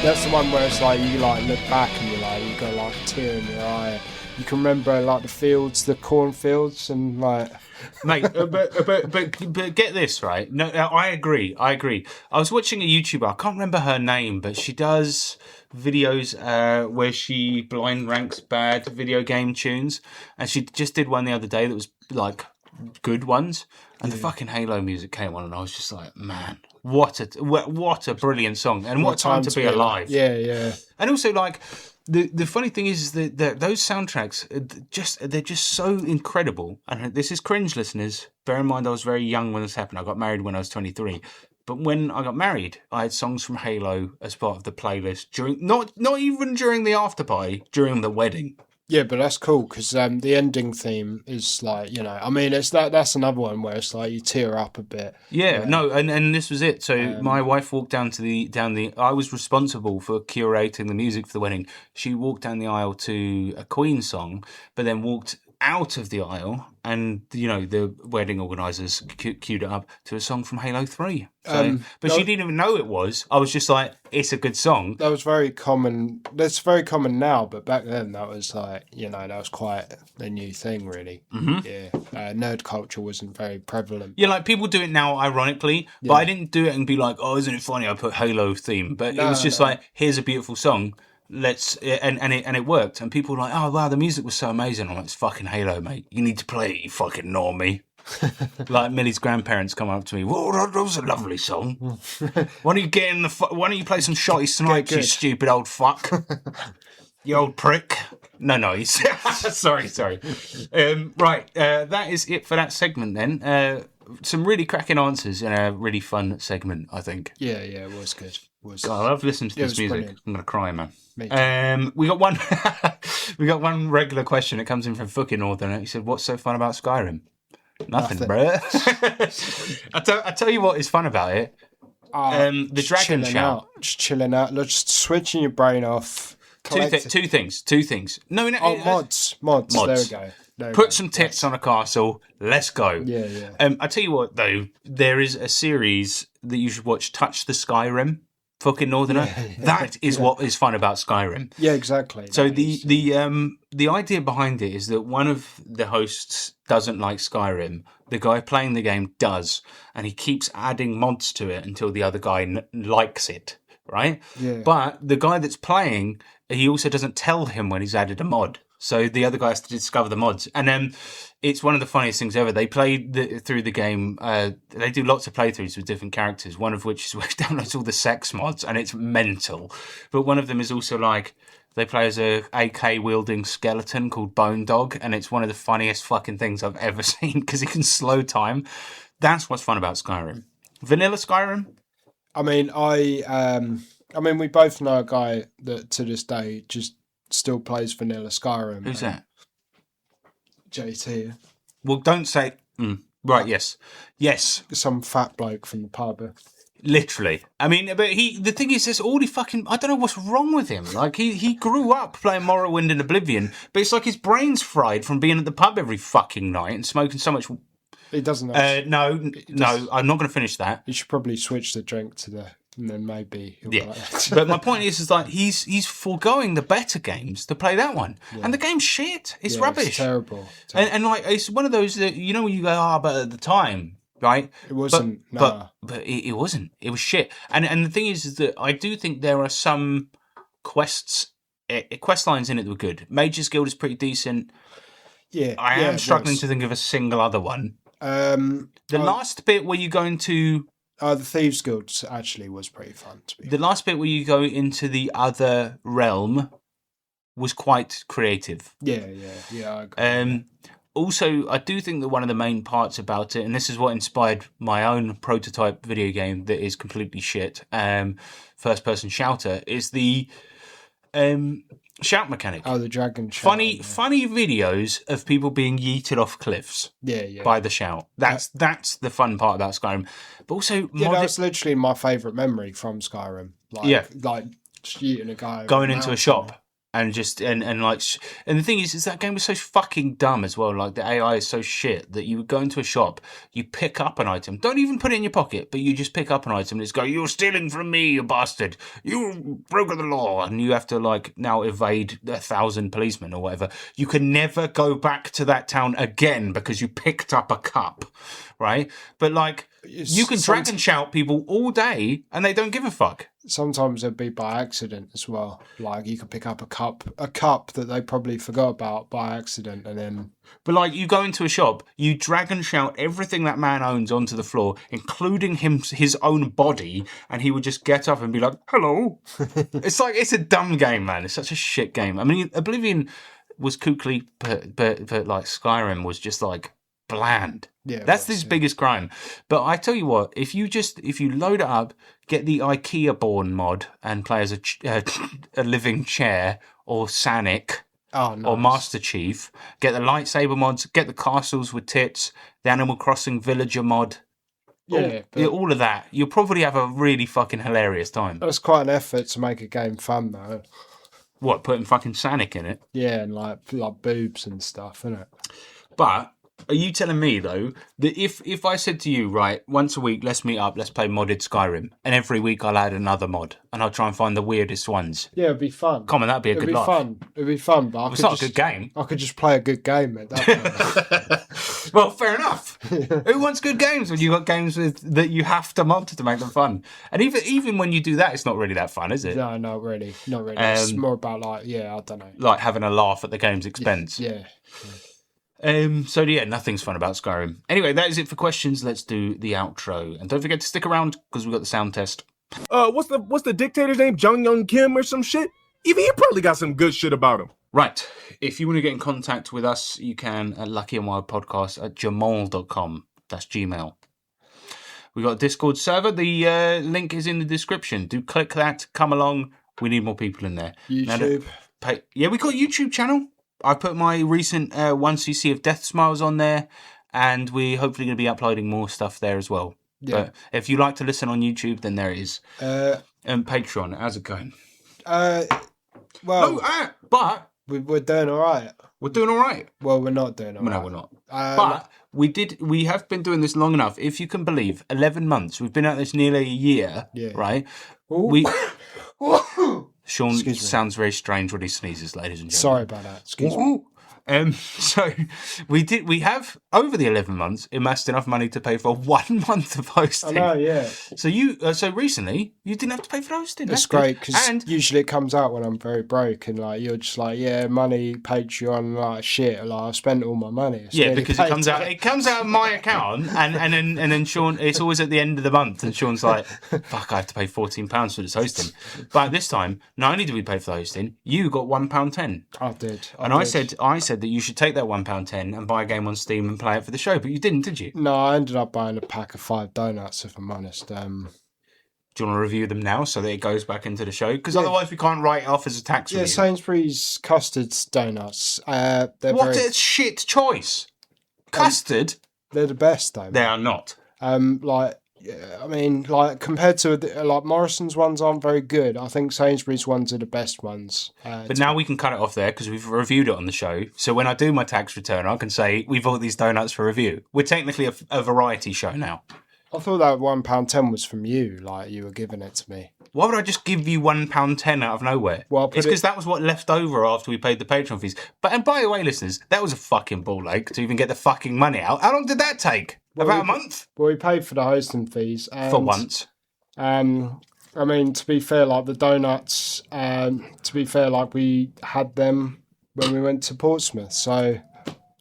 That's the one where it's like you like look back and you got like a tear in your eye. You can remember like the fields, the cornfields, and like. Mate, but get this right. No, I agree. I was watching a YouTuber. I can't remember her name, but she does videos where she blind ranks bad video game tunes, and she just did one the other day that was like good ones, and the fucking Halo music came on, and I was just like, man, what a brilliant song, and what time to be alive. Yeah. And also, like, the funny thing is that those soundtracks they're just so incredible. And this is cringe, listeners. Bear in mind, I was very young when this happened. I got married when I was 23. But when I got married, I had songs from Halo as part of the playlist during not even during the after party, during the wedding. Yeah, but that's cool because the ending theme is like, you know, I mean, it's that's another one where it's like you tear up a bit. Yeah, no, and this was it. So my wife walked down the. I was responsible for curating the music for the wedding. She walked down the aisle to a Queen song, but then walked out of the aisle, and you know the wedding organisers queued it up to a song from Halo 3. So, but she didn't even know it was. I was just like, it's a good song. That was very common. That's very common now, but back then that was like, you know, that was quite a new thing, really. Mm-hmm. Yeah, nerd culture wasn't very prevalent. Yeah, like people do it now, ironically, but I didn't do it and be like, oh, isn't it funny? I put Halo theme, but it was just like, here's a beautiful song. And it worked, and people were like, oh wow, the music was so amazing. I'm like, it's fucking Halo, mate. You need to play it, you fucking normie. Like Millie's grandparents come up to me, whoa, that was a lovely song. Why don't you play some Shotty Snipes, you stupid old fuck. You old prick. No, he's sorry. Right, that is it for that segment then. Some really cracking answers in a really fun segment, I think. Yeah, it was good. God, I love listening to this music. Brilliant. I'm gonna cry, man. Me too. We got one regular question. It comes in from fucking Northern. He said, "What's so fun about Skyrim?" Nothing, bro. I tell you what is fun about it. The dragon shout. Just chilling out. Just switching your brain off. Two things. No, mods. There we go. Put some tits on a castle. Let's go. Yeah. I tell you what, though, there is a series that you should watch. Touch the Skyrim. Fucking Northerner. That is what is fun about Skyrim. Yeah, exactly. So the idea behind it is that one of the hosts doesn't like Skyrim. The guy playing the game does, and he keeps adding mods to it until the other guy likes it. Right? Yeah. But the guy that's playing, he also doesn't tell him when he's added a mod. So the other guy has to discover the mods. And then it's one of the funniest things ever. They play through the game. They do lots of playthroughs with different characters, one of which is where he downloads all the sex mods, and it's mental. But one of them is also like, they play as a AK-wielding skeleton called Bone Dog, and it's one of the funniest fucking things I've ever seen because he can slow time. That's what's fun about Skyrim. Vanilla Skyrim? I mean, we both know a guy that to this day just still plays vanilla Skyrim. Who's that? JT. Well, don't say... Right, yes. Some fat bloke from the pub. Literally. I mean, but the thing is, there's all the fucking, I don't know what's wrong with him. Like, he grew up playing Morrowind and Oblivion, but it's like his brain's fried from being at the pub every fucking night and smoking so much. He doesn't. No, I'm not going to finish that. You should probably switch the drink to the, and then maybe. Yeah, but my point is like he's foregoing the better games to play that one, and the game's shit. It's rubbish. It's terrible. And like it's one of those that when you go, but at the time, right? It wasn't. But it wasn't. It was shit. And the thing is that I do think there are some quest lines in it that were good. Mage's Guild is pretty decent. Yeah, I am struggling to think of a single other one. The last bit where you go into the Thieves Guild actually was pretty fun. The last bit where you go into the other realm was quite creative. Yeah. I agree. Also, I do think that one of the main parts about it, and this is what inspired my own prototype video game that is completely shit, first-person shouter, is the shout mechanic. Oh, the dragon shout. Funny videos of people being yeeted off cliffs. Yeah. By the shout. That's the fun part about Skyrim. But also, that's literally my favourite memory from Skyrim. Like shooting a guy going into a shop. And just and the thing is that game was so fucking dumb as well. Like the AI is so shit that you would go into a shop, you pick up an item, don't even put it in your pocket, but you just pick up an item and it's go, "You're stealing from me, you bastard! You broke the law!" And you have to like now evade 1,000 policemen or whatever. You can never go back to that town again because you picked up a cup, right? But like you can dragon shout people all day and they don't give a fuck. Sometimes it'd be by accident as well. Like you could pick up a cup that they probably forgot about by accident, and then. But like you go into a shop, you dragon shout everything that man owns onto the floor, including his own body, and he would just get up and be like, "Hello." It's a dumb game, man. It's such a shit game. I mean, Oblivion was kookly, but like Skyrim was just like bland. Yeah, that's his biggest crime. But I tell you what, if you load it up, get the IKEA-born mod and play as a living chair or Sanic or Master Chief, get the lightsaber mods, get the castles with tits, the Animal Crossing villager mod, all of that, you'll probably have a really fucking hilarious time. That's quite an effort to make a game fun, though. What, putting fucking Sanic in it? Yeah, and like boobs and stuff, isn't it? But are you telling me, though, that if I said to you, right, once a week, let's meet up, let's play modded Skyrim, and every week I'll add another mod, and I'll try and find the weirdest ones? Yeah, it'd be fun. Come on, that'd be a good laugh. It'd be fun, but it's not a good game. I could just play a good game at that point. Well, fair enough. Who wants good games when you got games that you have to mod to make them fun? And even when you do that, it's not really that fun, is it? No, not really. It's more about like, I don't know. Like having a laugh at the game's expense. Yeah. So yeah, nothing's fun about Skyrim. Anyway, that is it for questions. Let's do the outro, and don't forget to stick around because we've got the sound test. What's the dictator's name? Jung Young Kim or some shit? Even he probably got some good shit about him. Right. If you want to get in contact with us, you can at luckyandwildpodcast@gmail.com. That's Gmail. We've got a Discord server. The link is in the description. Do click that. Come along. We need more people in there. YouTube. Yeah, we got a YouTube channel. I put my recent 1cc of Death Smiles on there, and we're hopefully going to be uploading more stuff there as well. Yeah. But if you like to listen on YouTube, then there it is. And Patreon, how's it going? But we're doing all right. We're doing all right. Well, we're not doing all right. No, we're not. But we have been doing this long enough. If you can believe, 11 months. We've been at this nearly a year, right? Ooh. Sean sounds very strange when he sneezes, ladies and gentlemen. Sorry about that. Excuse me. So we have over the 11 months amassed enough money to pay for 1 month of hosting. I know, yeah. So so recently you didn't have to pay for hosting. That's great because usually it comes out when I'm very broke and like you're just like money, Patreon, like shit. Like I've spent all my money. Because it comes out of my account and then Sean. It's always at the end of the month and Sean's like, fuck, I have to pay £14 for this hosting. But this time, not only did we pay for the hosting, you got £1.10. I did. I said that you should take that £1.10 and buy a game on Steam and play it for the show, but you didn't, did you? No, I ended up buying a pack of 5 donuts, if I'm honest. Do you want to review them now so that it goes back into the show? Because otherwise we can't write it off as a tax review. Yeah, Sainsbury's custard donuts. What a shit choice. Custard? They're the best, though. They are not. Yeah, I mean, like compared to like Morrison's ones aren't very good. I think Sainsbury's ones are the best ones. But now we can cut it off there because we've reviewed it on the show. So when I do my tax return, I can say we bought these donuts for review. We're technically a variety show now. I thought that £1.10 was from you, like you were giving it to me. Why would I just give you £1.10 out of nowhere? Well, it's because that was what left over after we paid the Patreon fees. And by the way, listeners, that was a fucking ball ache to even get the fucking money out. How long did that take? About a month? Well, we paid for the hosting fees. And, for once. I mean, to be fair, like the donuts, like we had them when we went to Portsmouth, so...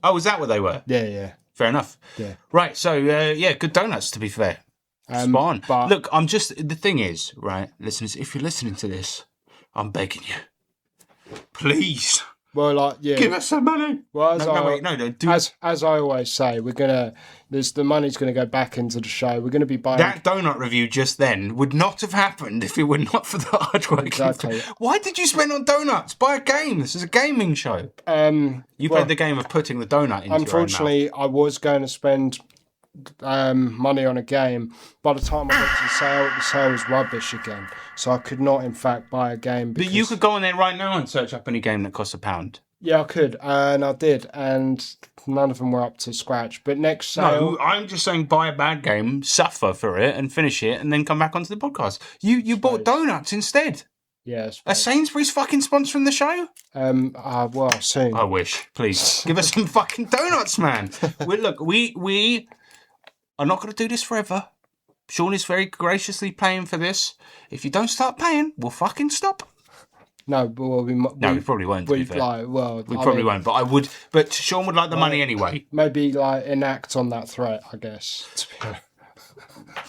Oh, was that what they were? Yeah. Fair enough. Yeah. Right, so, good donuts, to be fair. Spot on. But... Look, the thing is, right, listeners, if you're listening to this, I'm begging you. Please. Well, like, yeah. Give us some money. Well, as I always say, the money's gonna go back into the show. We're gonna be buying that donut review just then would not have happened if it were not for the hard work. Exactly. Why did you spend on donuts? Buy a game. This is a gaming show. You played the game of putting the donut into unfortunately, your own mouth. I was going to spend money on a game. By the time I got to the sale was rubbish again. So I could not, in fact, buy a game. But you could go on there right now and search up any game that costs £1. Yeah, I could, and I did, and none of them were up to scratch. But next sale... No, I'm just saying buy a bad game, suffer for it, and finish it, and then come back onto the podcast. You bought donuts instead. Yeah, Are Sainsbury's fucking sponsoring the show? Well, soon. I wish. Please. Give us some fucking donuts, man. We are not going to do this forever. Sean is very graciously paying for this. If you don't start paying, we'll fucking stop. No, but we probably won't. To be fair. We probably won't. But I would. But Sean would like the money anyway. Maybe enact on that threat, I guess.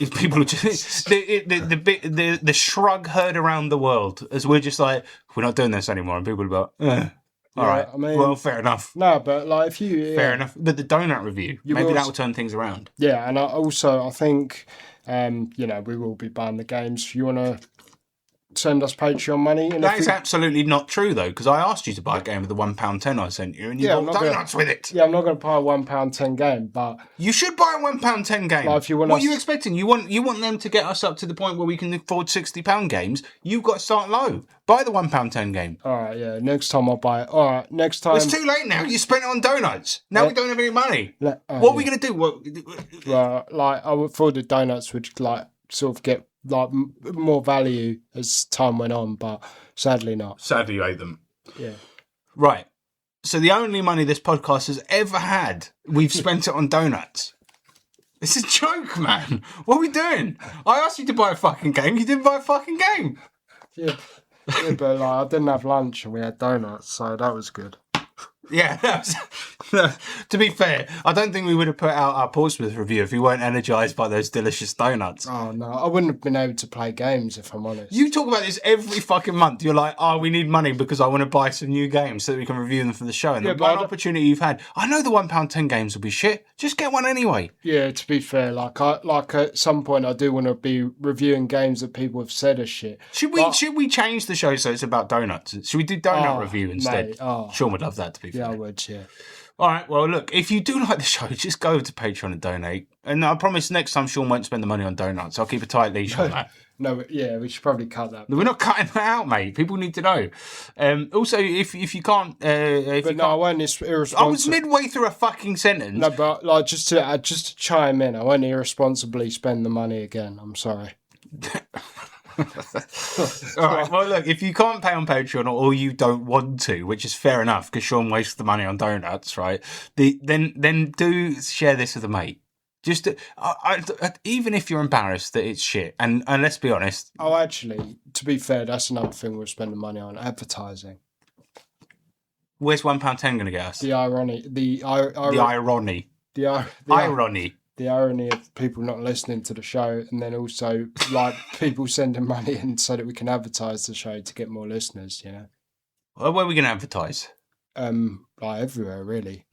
If people are just the shrug heard around the world as we're just like, we're not doing this anymore, and people are like, all right. I mean, well, fair enough. No, but if you fair enough. But the donut review, maybe that will turn things around. Yeah, and I think we will be buying the games. If you want to send us Patreon money. And that is absolutely not true, though, because I asked you to buy a game with the £1.10 I sent you, and you bought donuts with it. Yeah, I'm not going to buy a £1.10 game, but... You should buy a £1.10 game. If you want what are you expecting? You want them to get us up to the point where we can afford £60 games? You've got to start low. Buy the £1.10 game. All right, yeah. Next time I'll buy it. All right, next time... It's too late now. You spent it on donuts. Now we don't have any money. What are we going to do? Well, I would thought the donuts would, sort of get... more value as time went on, but sadly not. Sadly, you ate them. Yeah. Right. So the only money this podcast has ever had, we've spent it on donuts. It's a joke, man. What are we doing? I asked you to buy a fucking game. You didn't buy a fucking game. Yeah, but I didn't have lunch and we had donuts, so that was good. Yeah, to be fair, I don't think we would have put out our Portsmouth review if we weren't energised by those delicious donuts. Oh, no, I wouldn't have been able to play games, if I'm honest. You talk about this every fucking month. You're like, we need money because I want to buy some new games so that we can review them for the show. And the one opportunity you've had, I know the £1.10 games will be shit. Just get one anyway. Yeah, to be fair, at some point I do want to be reviewing games that people have said are shit. Should we change the show so it's about donuts? Should we do donut review instead? Mate, Sean would love that, to be fair. Yeah, I would, yeah. All right, well, look, if you do like the show, just go over to Patreon and donate. And I promise next time Sean won't spend the money on donuts. I'll keep a tight leash on that. No, yeah, we should probably cut that. We're not cutting that out, mate. People need to know. Also, if you can't... I won't irresponsible. I was midway through a fucking sentence. No, but just to chime in, I won't irresponsibly spend the money again. I'm sorry. All right, well, look, if you can't pay on Patreon or you don't want to, which is fair enough because Sean wastes the money on donuts, right? Then do share this with a mate. Just even if you're embarrassed that it's shit, and let's be honest. Oh, actually, to be fair, that's another thing we're spending money on: advertising. Where's £1.10 going to get us? The irony. The irony. The irony of people not listening to the show, and then also people sending money in so that we can advertise the show to get more listeners. You know. Well, where are we going to advertise? Everywhere really.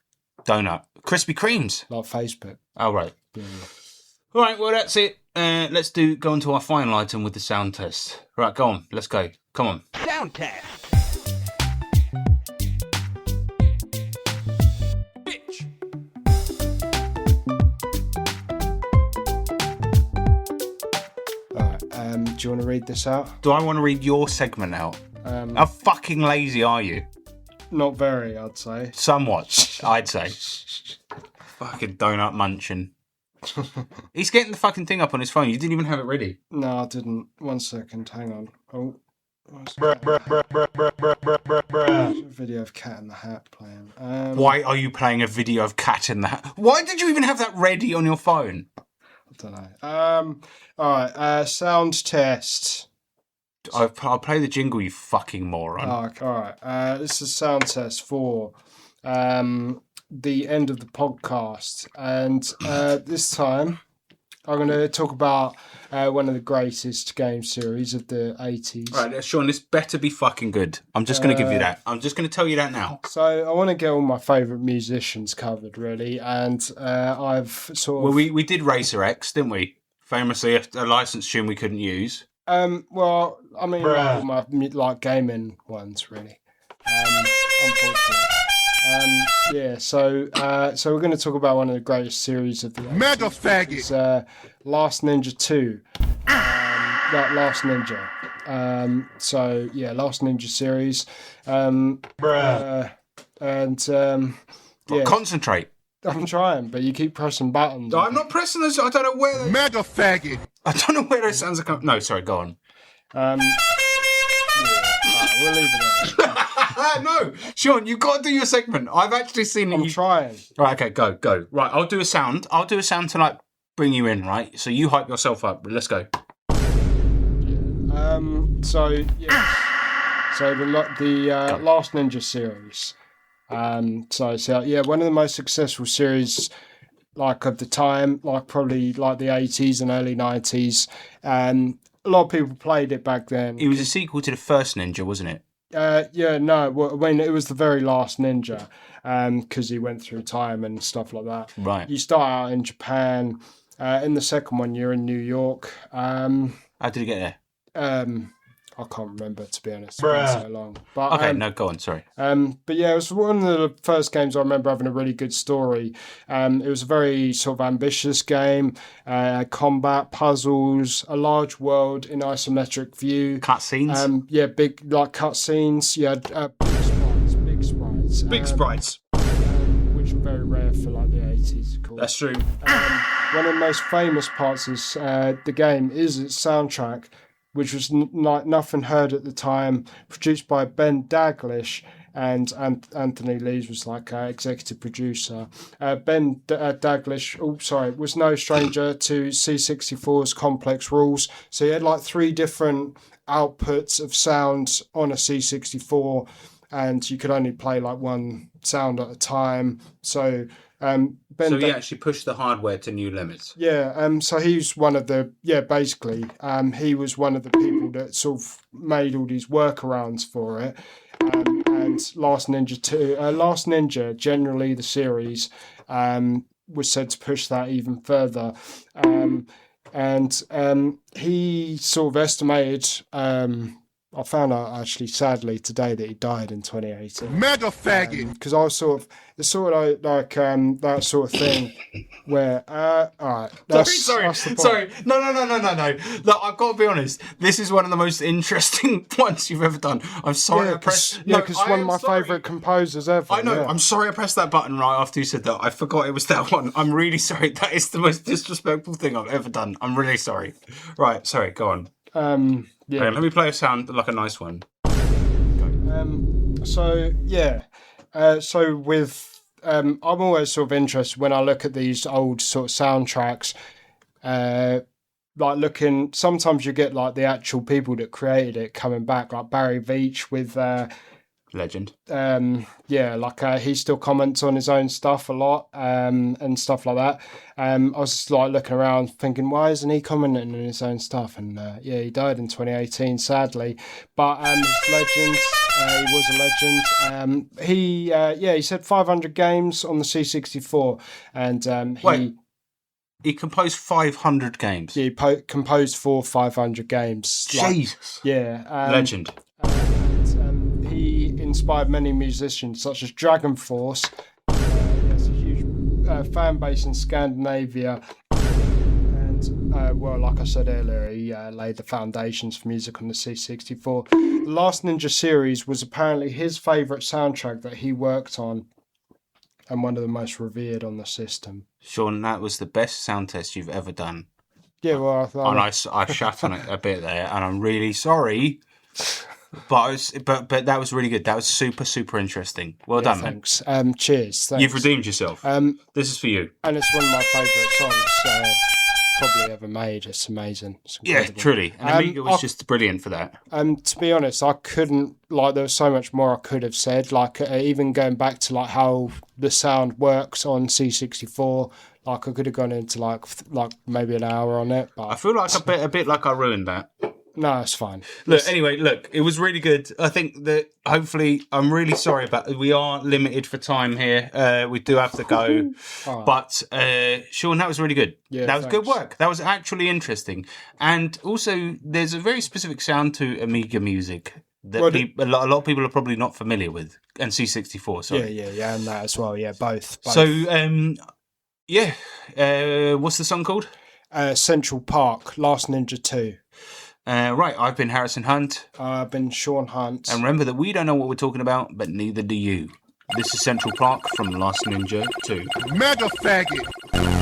Donut, Krispy Kremes, like Facebook. Oh right. Yeah. All right. Well, that's it. Let's go on to our final item with the sound test. Right, go on. Let's go. Come on. Sound test. Bitch. do you want to read this out? Do I want to read your segment out? How fucking lazy are you? Not very, I'd say. Somewhat, I'd say. Fucking donut munching. He's getting the fucking thing up on his phone. You didn't even have it ready. No, I didn't. 1 second, hang on. Oh. Video of Cat in the Hat playing. Why are you playing a video of Cat in the Hat? Why did you even have that ready on your phone? I don't know. Alright, sound test. I'll play the jingle, you fucking moron. Alright, this is sound test for the end of the podcast. And this time, I'm going to talk about one of the greatest game series of the 80s. Right, Sean, this better be fucking good. I'm just going to give you that. I'm just going to tell you that now. So I want to get all my favourite musicians covered, really. And I've sort of... Well, we did Racer X, didn't we? Famously, a licensed tune we couldn't use. Well, I mean, all my gaming ones, really. Unfortunately. So we're going to talk about one of the greatest series of the 80s. Mega faggot! It's Last Ninja 2. Last Ninja. Last Ninja series. Concentrate. I'm trying, but you keep pressing buttons. I'm not pressing those. I don't know where those... Mega faggot! I don't know where those sounds are coming... No, sorry, go on. We'll leave it there. No, Sean, you've got to do your segment. I've actually seen it. I'm trying. Right, okay, go. Right, I'll do a sound. to bring you in, right? So you hype yourself up. Let's go. So the Last Ninja series. One of the most successful series of the time, probably the 80s and early 90s. A lot of people played it back then. It was a sequel to the first Ninja, wasn't it? It was the very last Ninja, because he went through time and stuff like that. Right. You start out in Japan. In the second one, you're in New York. How did you get there? I can't remember, to be honest. It's been so long. But, okay, no, go on, sorry. It was one of the first games I remember having a really good story. It was a very sort of ambitious game. Combat, puzzles, a large world in isometric view. Cutscenes? Big, cutscenes. You had big sprites. Big sprites. Which were very rare for the 80s, of course. That's true. One of the most famous parts is the game is its soundtrack, which was nothing heard at the time, produced by Ben Daglish, and Anthony Lees was executive producer. Ben Daglish, was no stranger to C64's complex rules. So he had 3 different outputs of sound on a C64, and you could only play one sound at a time. So he actually pushed the hardware to new limits. So he's one of the he was one of the people that sort of made all these workarounds for it. And Last Ninja, generally the series, was said to push that even further. He sort of estimated. I found out actually, sadly, today that he died in 2018. Mega faggot! Because I was it's sort of that sort of thing where, alright. Sorry. No. Look, I've got to be honest. This is one of the most interesting ones you've ever done. I'm sorry I pressed... because one of my favourite composers ever. I know. Yeah. I'm sorry I pressed that button right after you said that. I forgot it was that one. I'm really sorry. That is the most disrespectful thing I've ever done. I'm really sorry. Right, sorry, go on. Okay, let me play a sound a nice one. I'm always sort of interested when I look at these old sort of soundtracks. Sometimes you get the actual people that created it coming back, like Barry Veach with Legend. He still comments on his own stuff a lot, and stuff like that. I was just looking around thinking, why isn't he commenting on his own stuff? And he died in 2018, sadly. But he's legend. He was a legend. He said 500 games on the C64, and he composed 500 games. Yeah, he composed 500 games. Jesus. Legend. He inspired many musicians, such as Dragon Force. He has a huge fan base in Scandinavia, and well, like I said earlier, he laid the foundations for music on the C64. The Last Ninja series was apparently his favourite soundtrack that he worked on, and one of the most revered on the system. Sean, that was the best sound test you've ever done. Yeah, well, And I shat on it a bit there, and I'm really sorry. But that was really good. That was super, super interesting. Well done, man. thanks. Cheers. Thanks. You've redeemed yourself. This is for you. And it's one of my favourite songs probably ever made. It's amazing. It's Yeah, incredible. truly. And Amiga was just brilliant for that. To be honest, I couldn't, like, there was so much more I could have said. Like, even going back to, like, how the sound works on C64, like, I could have gone into, like maybe an hour on it. But I feel like a bit like I ruined that. no, it's fine. Look, it was really good. I think that hopefully, I'm really sorry about we are limited for time here. We do have to go. But Sean, that was really good. Yeah, that was good thanks. work. That was actually interesting. And also, there's a very specific sound to Amiga music that a lot of people are probably not familiar with. And C64, sorry. Yeah, and that as well. Yeah, both. So, what's the song called? Central Park, Last Ninja 2. Right, I've been Harrison Hunt. I've been Sean Hunt. And remember that we don't know what we're talking about, but neither do you. This is Central Park from Last Ninja 2. Mega faggot.